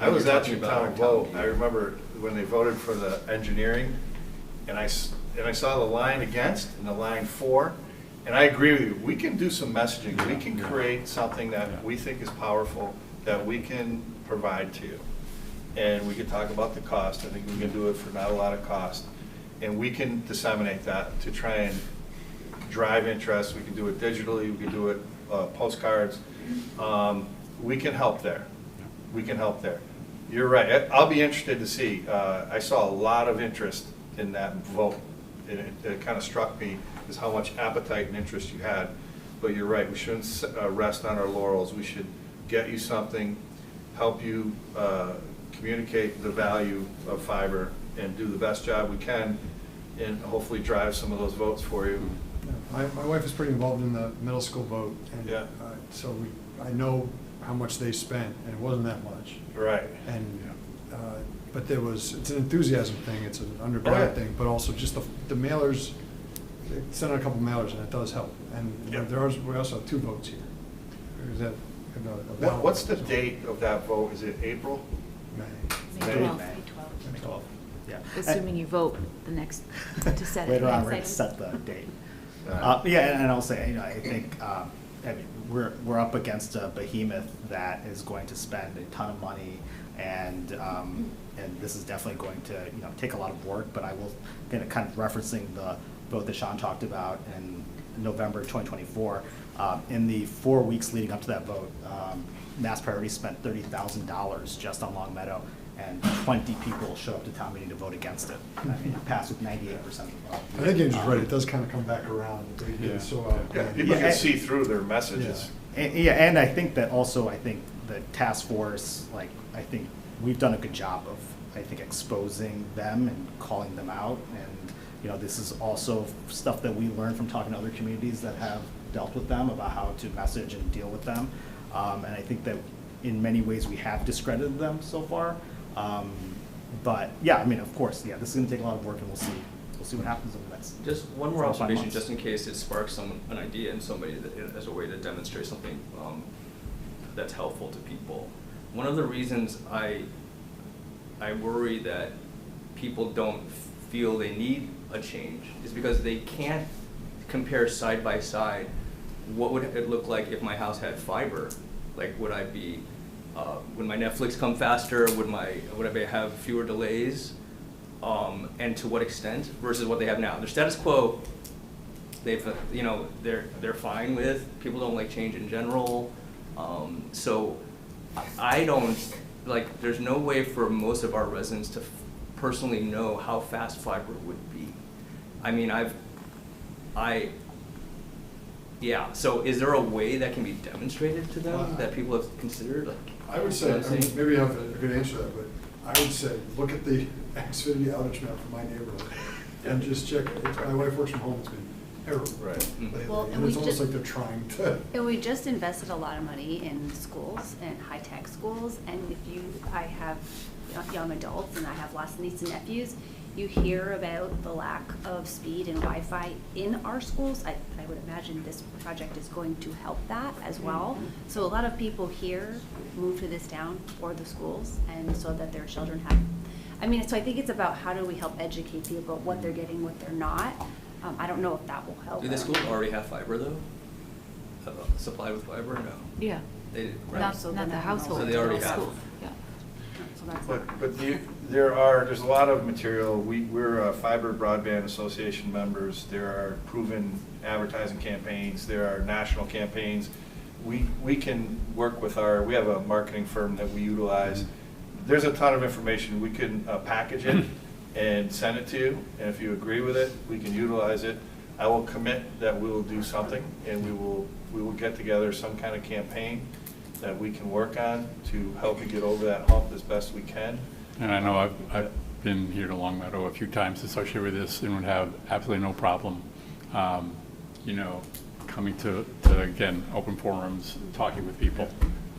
I was you're at talking your about our town vote. meeting. I remember when they voted for the engineering, and I saw the line against and the line for, and I agree with you. We can do some messaging. We can create something that we think is powerful, that we can provide to you. And we can talk about the cost. I think we can do it for not a lot of cost. And we can disseminate that to try and drive interest. We can do it digitally. We can do it postcards. We can help there. We can help there. You're right. I'll be interested to see. I saw a lot of interest in that vote. It kind of struck me as how much appetite and interest you had. But you're right. We shouldn't rest on our laurels. We should get you something, help you communicate the value of fiber, and do the best job we can, and hopefully drive some of those votes for you. Yeah, my wife is pretty involved in the middle school vote, and so I know how much they spent, and it wasn't that much. Right. And but it's an enthusiasm thing, it's an underground thing, but also just the mailers. They sent out a couple mailers, and it does help. And we also have 2 votes here. Is that what's the date of that vote? Is it April? May. May 12th. May 12th. Yeah. Assuming you vote the next, to set it. Later on, we're going to set the date. Yeah, and I'll say, you know, I think, I mean, we're up against a behemoth that is going to spend a ton of money, and this is definitely going to, you know, take a lot of work. But I will, again, kind of referencing the vote that Sean talked about in November 2024. In the 4 weeks leading up to that vote, Mass Priorities spent $30,000 just on Long Meadow, and 20 people showed up to town meeting to vote against it. I mean, it passed with 98% of the vote. I think you're just right. It does kind of come back around. People can see through their messages. And I think that also, I think the task force, like, I think we've done a good job of, I think, exposing them and calling them out. And, you know, this is also stuff that we learned from talking to other communities that have dealt with them about how to message and deal with them. And I think that in many ways we have discredited them so far. But yeah, I mean, of course, yeah, this is going to take a lot of work, and we'll see what happens in the next. Just one more 4 or 5 observation, months. just in case it sparks an idea in somebody as a way to demonstrate something that's helpful to people. One of the reasons I worry that people don't feel they need a change is because they can't compare side by side what would it look like if my house had fiber. Like, would I be, would my Netflix come faster? Would I have fewer delays? And to what extent versus what they have now? Their status quo, they've, you know, they're fine with. People don't like change in general. So I don't, like, there's no way for most of our residents to personally know how fast fiber would be. I mean, yeah, so is there a way that can be demonstrated to them that people have considered? Like, I would say, I mean, maybe you have a good answer to that, but I would say, look at the Xfinity outage map for my neighborhood and just check. My wife works from home, it's been error. Right. Well, And it's almost like they're trying to. And we just invested a lot of money in schools and high-tech schools, and I have young adults and I have lots of nieces and nephews, you hear about the lack of speed and Wi-Fi in our schools. I would imagine this project is going to help that as well. So a lot of people here move to this town for the schools and so that their children have, so I think it's about how do we help educate people about what they're getting, what they're not. I don't know if that will help. Do the schools already have fiber though? Supplied with fiber or no? Yeah. They, right. Not the household. So they already have. School. Yeah. So that's But there's a lot of material. We're Fiber Broadband Association members. There are proven advertising campaigns. There are national campaigns. We can work with we have a marketing firm that we utilize. There's a ton of information. We can package it and send it to you. And if you agree with it, we can utilize it. I will commit that we will do something, and we will get together some kind of campaign that we can work on to help you get over that hump as best we can. And I know I've been here to Long Meadow a few times associated with this and would have absolutely no problem, coming to again, open forums, talking with people,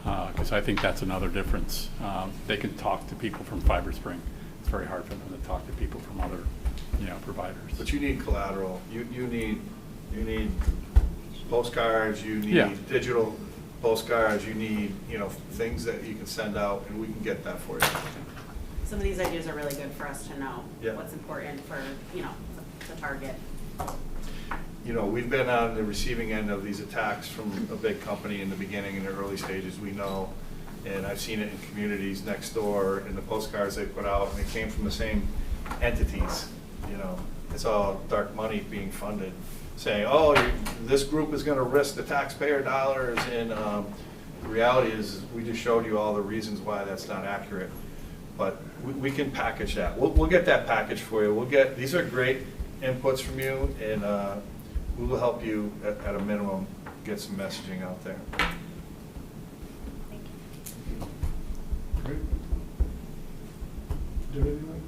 because I think that's another difference. They can talk to people from Fiber Spring. It's very hard for them to talk to people from other, providers. But you need collateral. You need postcards, you need Yeah. digital postcards, you need, things that you can send out, and we can get that for you. Some of these ideas are really good for us to know Yeah. what's important for, the target. We've been on the receiving end of these attacks from a big company in the beginning, in the early stages, we know. And I've seen it in communities next door, in the postcards they put out, and it came from the same entities, It's all dark money being funded, saying, oh, this group is gonna risk the taxpayer dollars, and the reality is, we just showed you all the reasons why that's not accurate. But we can package that. We'll get that package for you. These are great inputs from you, and we will help you, at a minimum, get some messaging out there. Great. Do you have anything?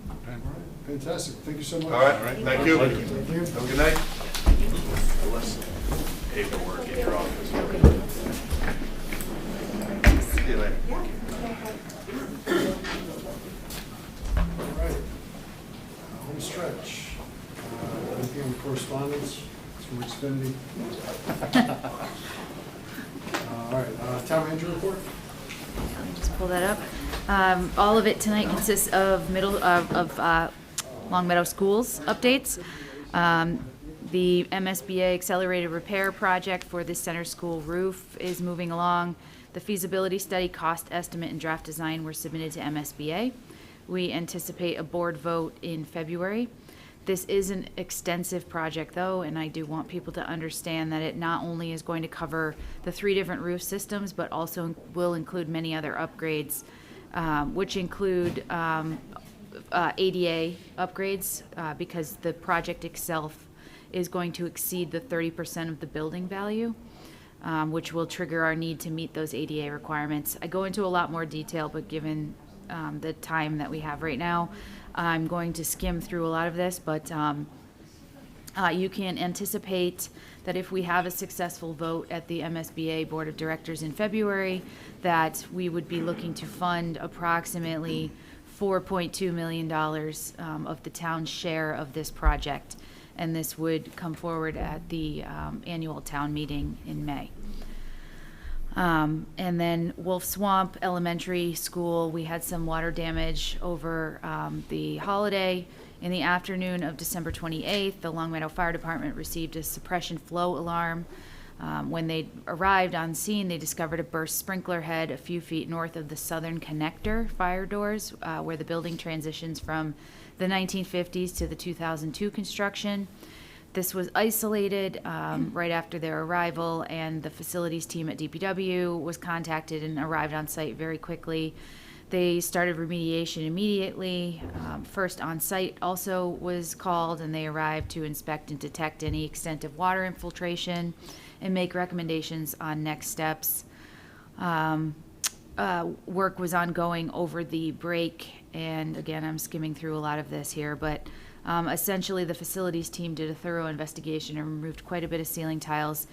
Okay. All right, fantastic. Thank you so much. All right, thank you. Thank you. Have a good night. Paperwork in your office. See you later. All right. Home stretch. Anything on correspondence from Xfinity? All right, town manager report? Let me just pull that up. All of it tonight consists of Long Meadow Schools updates. The MSBA accelerated repair project for the center school roof is moving along. The feasibility study, cost estimate, and draft design were submitted to MSBA. We anticipate a board vote in February. This is an extensive project though, and I do want people to understand that it not only is going to cover the 3 different roof systems, but also will include many other upgrades, which include ADA upgrades, because the project itself is going to exceed the 30% of the building value, which will trigger our need to meet those ADA requirements. I go into a lot more detail, but given the time that we have right now, I'm going to skim through a lot of this, but you can anticipate that if we have a successful vote at the MSBA Board of Directors in February, that we would be looking to fund approximately $4.2 million of the town's share of this project. And this would come forward at the annual town meeting in May. And then Wolf Swamp Elementary School, we had some water damage over the holiday. In the afternoon of December 28th, the Long Meadow Fire Department received a suppression flow alarm. When they arrived on scene, they discovered a burst sprinkler head a few feet north of the southern connector fire doors, where the building transitions from the 1950s to the 2002 construction. This was isolated right after their arrival, and the facilities team at DPW was contacted and arrived on site very quickly. They started remediation immediately. First on site also was called, and they arrived to inspect and detect any extent of water infiltration and make recommendations on next steps. Work was ongoing over the break, and again, I'm skimming through a lot of this here, but Essentially, the facilities team did a thorough investigation and removed quite a bit of ceiling tiles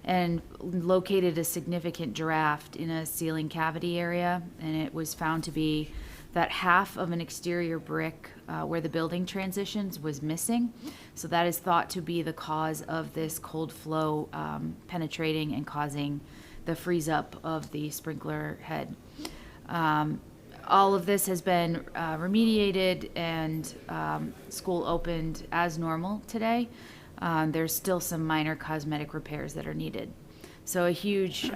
and located a significant draft in a ceiling cavity area, and it was found to be that half of an exterior brick where the building transitions was missing. So that is thought to be the cause of this cold flow penetrating and causing the freeze up of the sprinkler head. All of this has been remediated, and school opened as normal today. There's still some minor cosmetic repairs that are needed. So a huge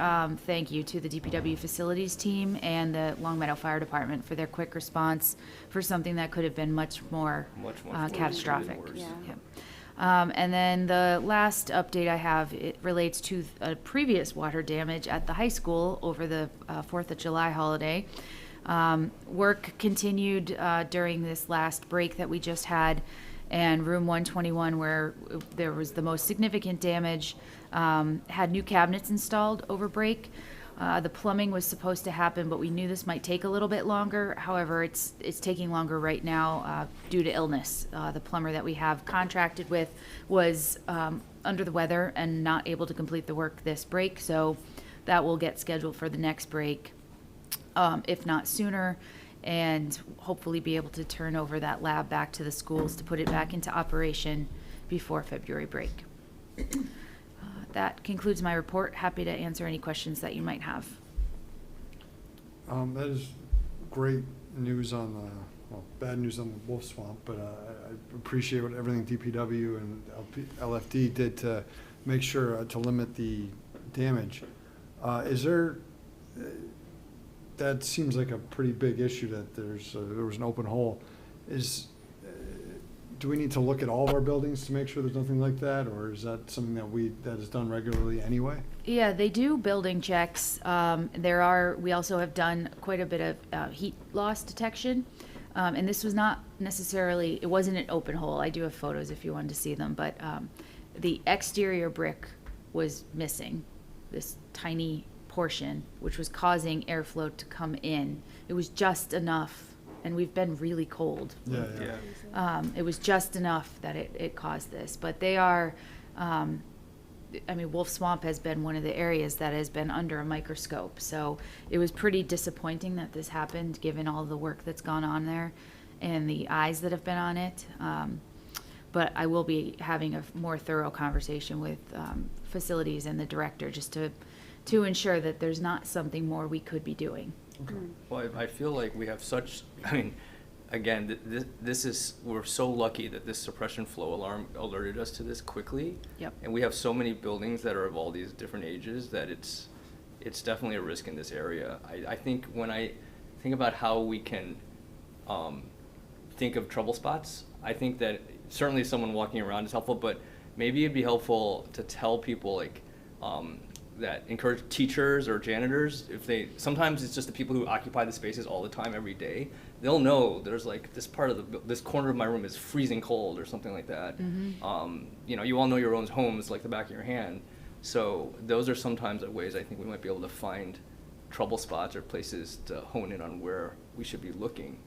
thank you to the DPW facilities team and the Long Meadow Fire Department for their quick response for something that could have been much more catastrophic. Yeah. And then the last update I have, it relates to a previous water damage at the high school over the 4th of July holiday. Work continued during this last break that we just had, and room 121, where there was the most significant damage, had new cabinets installed over break. The plumbing was supposed to happen, but we knew this might take a little bit longer. However, it's taking longer right now due to illness. The plumber that we have contracted with was under the weather and not able to complete the work this break, so that will get scheduled for the next break, if not sooner, and hopefully be able to turn over that lab back to the schools to put it back into operation before February break. That concludes my report. Happy to answer any questions that you might have. That is great news on the, well, bad news on the Wolf Swamp, but I appreciate what everything DPW and LFD did to make sure to limit the damage. Is there, that seems like a pretty big issue that there was an open hole. Do we need to look at all of our buildings to make sure there's nothing like that, or is that something that is done regularly anyway? Yeah, they do building checks. We also have done quite a bit of heat loss detection. And this was not necessarily, it wasn't an open hole. I do have photos if you wanted to see them, but the exterior brick was missing, this tiny portion, which was causing airflow to come in. It was just enough, and we've been really cold. Yeah. It was just enough that it caused this, but they are, Wolf Swamp has been one of the areas that has been under a microscope, so it was pretty disappointing that this happened, given all the work that's gone on there and the eyes that have been on it. But I will be having a more thorough conversation with facilities and the director just to ensure that there's not something more we could be doing. Okay. Well, I feel like we have such, again, we're so lucky that this suppression flow alarm alerted us to this quickly. Yep. And we have so many buildings that are of all these different ages that it's definitely a risk in this area. I think when I think about how we can think of trouble spots, I think that certainly someone walking around is helpful, but maybe it'd be helpful to tell people that encourage teachers or janitors, sometimes it's just the people who occupy the spaces all the time every day, they'll know there's like this corner of my room is freezing cold or something like that. Mm-hmm. You all know your own home is like the back of your hand. So those are sometimes the ways I think we might be able to find trouble spots or places to hone in on where we should be looking,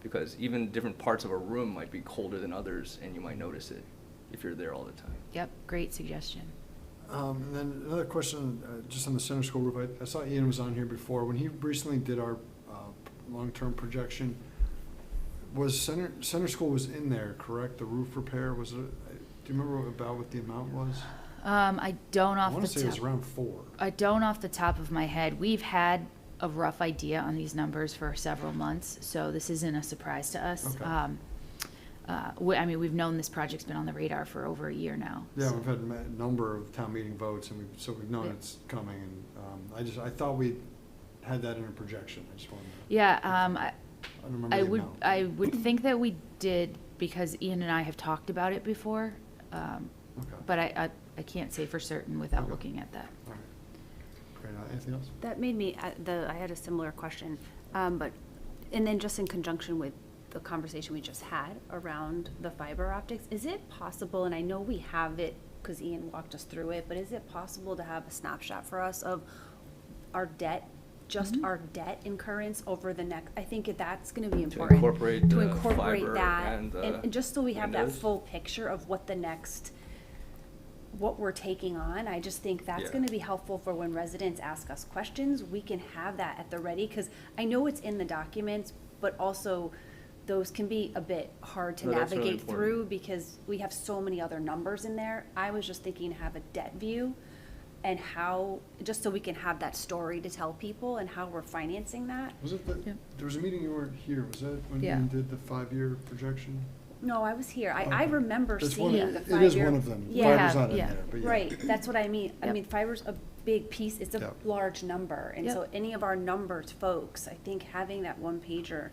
because even different parts of a room might be colder than others and you might notice it if you're there all the time. Yep, great suggestion. And then another question, just on the center school roof. I saw Ian was on here before. When he recently did our long-term projection, was center school was in there, correct? The roof repair, was it? Do you remember about what the amount was? I don't off I the want to say it was top. around 4. I don't off the top of my head. We've had a rough idea on these numbers for several months, so this isn't a surprise to us. Okay. We've known this project's been on the radar for over a year now. Yeah, so. we've had a number of town meeting votes, and we've known Yeah. it's coming. And I thought we had that in a projection. I just wanted to. Yeah, I don't remember the amount. I would think that we did, because Ian and I have talked about it before. Okay. But I can't say for certain without Okay. looking at that. All right. Great. Anything else? That made me, I had a similar question, and then just in conjunction with the conversation we just had around the fiber optics, is it possible, and I know we have it because Ian walked us through it, but is it possible to have a snapshot for us of our debt just Mm-hmm. our debt incurrence over the next, I think that's gonna be To important. incorporate To the incorporate fiber that, and the and just so we have that windows. full picture of what the next, what we're taking on, I just think that's Yeah. gonna be helpful for when residents ask us questions, we can have that at the ready, cause I know it's in the documents, but also those can be a bit hard to No, that's really navigate through because we have so many other numbers in there. I was just thinking to have a debt view and how, just so we can have that story to tell people and how we're financing that. Was it the, Yep. there was a meeting you weren't here, was that when Yeah. you did the 5-year projection? No, I was here. I Okay. remember That's seeing one- the It 5-year. is one of them. Yeah. Fiber's not in Yeah. there, but yeah. Right, that's what I mean. I Yep. mean, fiber's a big piece, it's a Yep. large number. And so Yep. any of our numbers folks, I think having that one pager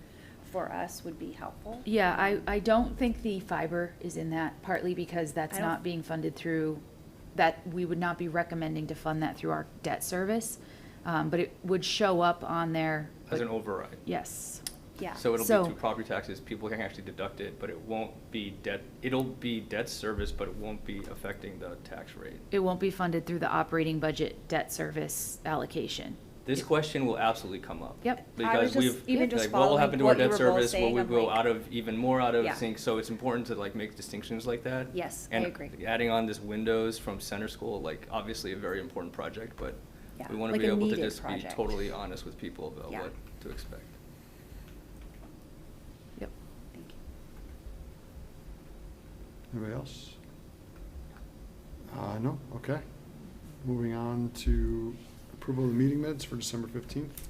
for us would be helpful. Yeah, I don't think the fiber is in that, partly because that's I don't- not being funded through, that we would not be recommending to fund that through our debt service. But it would show up on there. As but- an override. Yes. Yeah. So it'll So- be through property taxes, people can actually deduct it, but it won't be debt, it'll be debt service, but it won't be affecting the tax rate. It won't be funded through the operating budget debt service allocation. This question will absolutely come up. Yep. I was Because just- we've, even just like, what will following happen to our what you debt were both service, will saying, we I'm go like- out of, even more out of Yeah. sync, so it's important to like make distinctions like that. Yes, I And agree. adding on this windows from center school, like, obviously a very important project, but Yeah, we wanna like be a able to needed just be project. totally honest with people about Yeah. what to expect. Yep. Thank you. Anybody else? No? Okay. Moving on to approval of the meeting minutes for December 15th.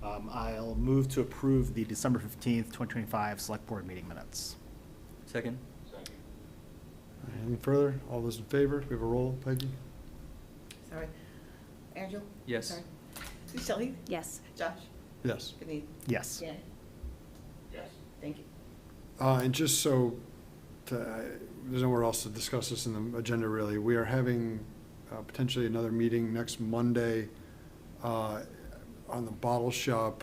I'll move to approve the December 15th, 2025 Select Board meeting minutes. Second? Anything further? All those in favor? We have a roll, Peggy? Sorry. Angela? Yes. Sorry. Shelley? Yes. Josh? Yes. Denise? Yes. Janet? Yes. Thank you. And just so, there's nowhere else to discuss this in the agenda really. We are having potentially another meeting next Monday on the bottle shop.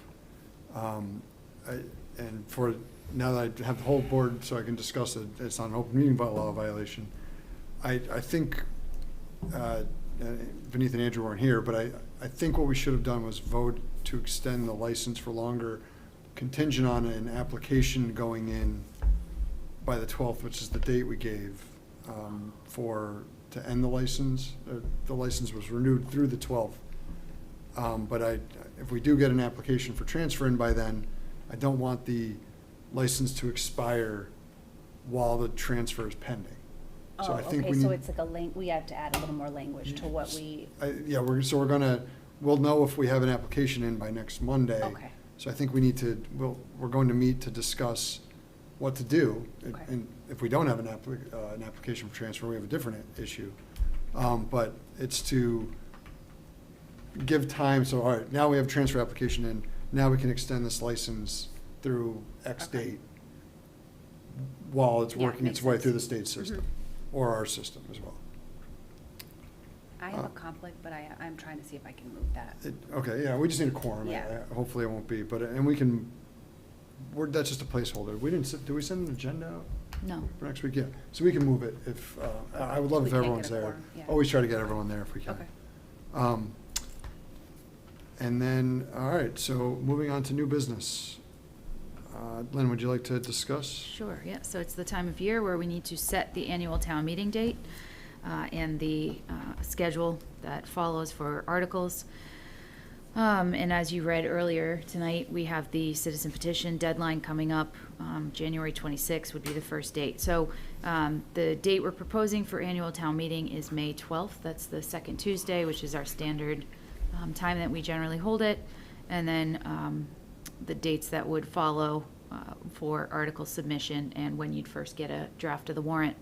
And for, now that I have the whole board so I can discuss it, it's not an open meeting law violation. I think, Vineeth and Andrew weren't here, but I think what we should have done was vote to extend the license for longer, contingent on an application going in by the 12th, which is the date we gave, to end the license. The license was renewed through the 12th. But if we do get an application for transfer in by then, I don't want the license to expire while the transfer is pending. So Oh, I think okay, we so need. it's like we have to add a little more language to what we, Yeah, we'll know if we have an application in by next Monday. Okay. So I think we need to, we're going to meet to discuss what to do. Okay. And if we don't have an application for transfer, we have a different issue. But it's to give time, so, all right, now we have a transfer application in, now we can extend this license through X Okay. date while it's Yeah, working its makes way sense. through the state system, or our system as well. I have a conflict, but I'm trying to see if I can move that. Okay, yeah, we just need a quorum. Yeah. Hopefully it won't be, but, and we can, that's just a placeholder. We didn't, did we send an agenda out No. for next week? Yeah, so we can move it if, I would love We if can't everyone's get a there. quorum, yeah. Always try to get everyone there if we can. Okay. And then, all right, so moving on to new business. Lynn, would you like to discuss? Sure, yeah, so it's the time of year where we need to set the annual town meeting date and the schedule that follows for articles. And as you read earlier tonight, we have the citizen petition deadline coming up. January 26th would be the first date. So the date we're proposing for annual town meeting is May 12th. That's the second Tuesday, which is our standard time that we generally hold it. And then the dates that would follow for article submission and when you'd first get a draft of the warrant.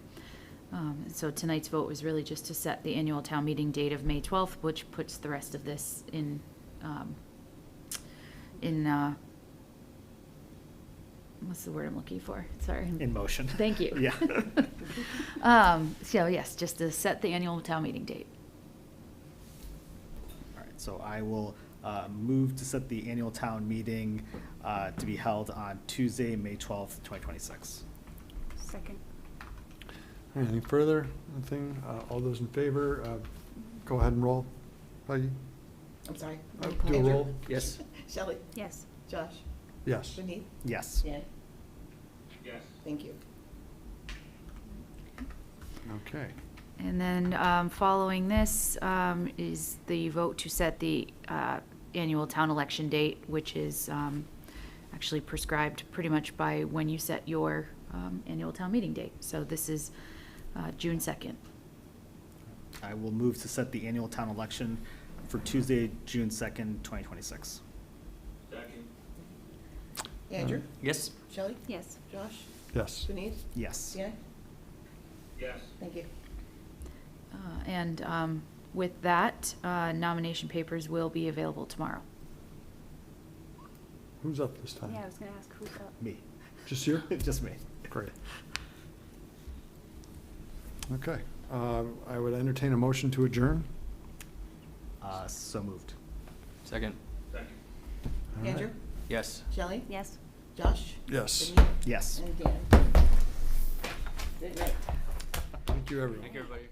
So tonight's vote was really just to set the annual town meeting date of May 12th, which puts the rest of this in what's the word I'm looking for? Sorry. In motion. Thank you. Yeah. So yes, just to set the annual town meeting date. All right, so I will move to set the annual town meeting to be held on Tuesday, May 12th, 2026. Second. Anything further? Anything? All those in favor, go ahead and roll. Peggy? I'm sorry. Do a roll. Yes. Shelley? Yes. Josh? Yes. Vineet? Yes. Dan? Yes. Thank you. Okay. And then following this is the vote to set the annual town election date, which is actually prescribed pretty much by when you set your annual town meeting date. So this is June 2nd. I will move to set the annual town election for Tuesday, June 2nd, 2026. Second. Andrew? Yes. Shelley? Yes. Josh? Yes. Vineet? Yes. Dan? Yes. Thank you. And with that, nomination papers will be available tomorrow. Who's up this time? Yeah, I was gonna ask who's up. Me. Just you? Just me. Great. Okay. I would entertain a motion to adjourn. So moved. Second. Second. All right. Andrew? Yes. Shelley? Yes. Josh? Yes. Vineet? Yes. And Dan? Good night. Thank you, everyone. Thank you, everybody.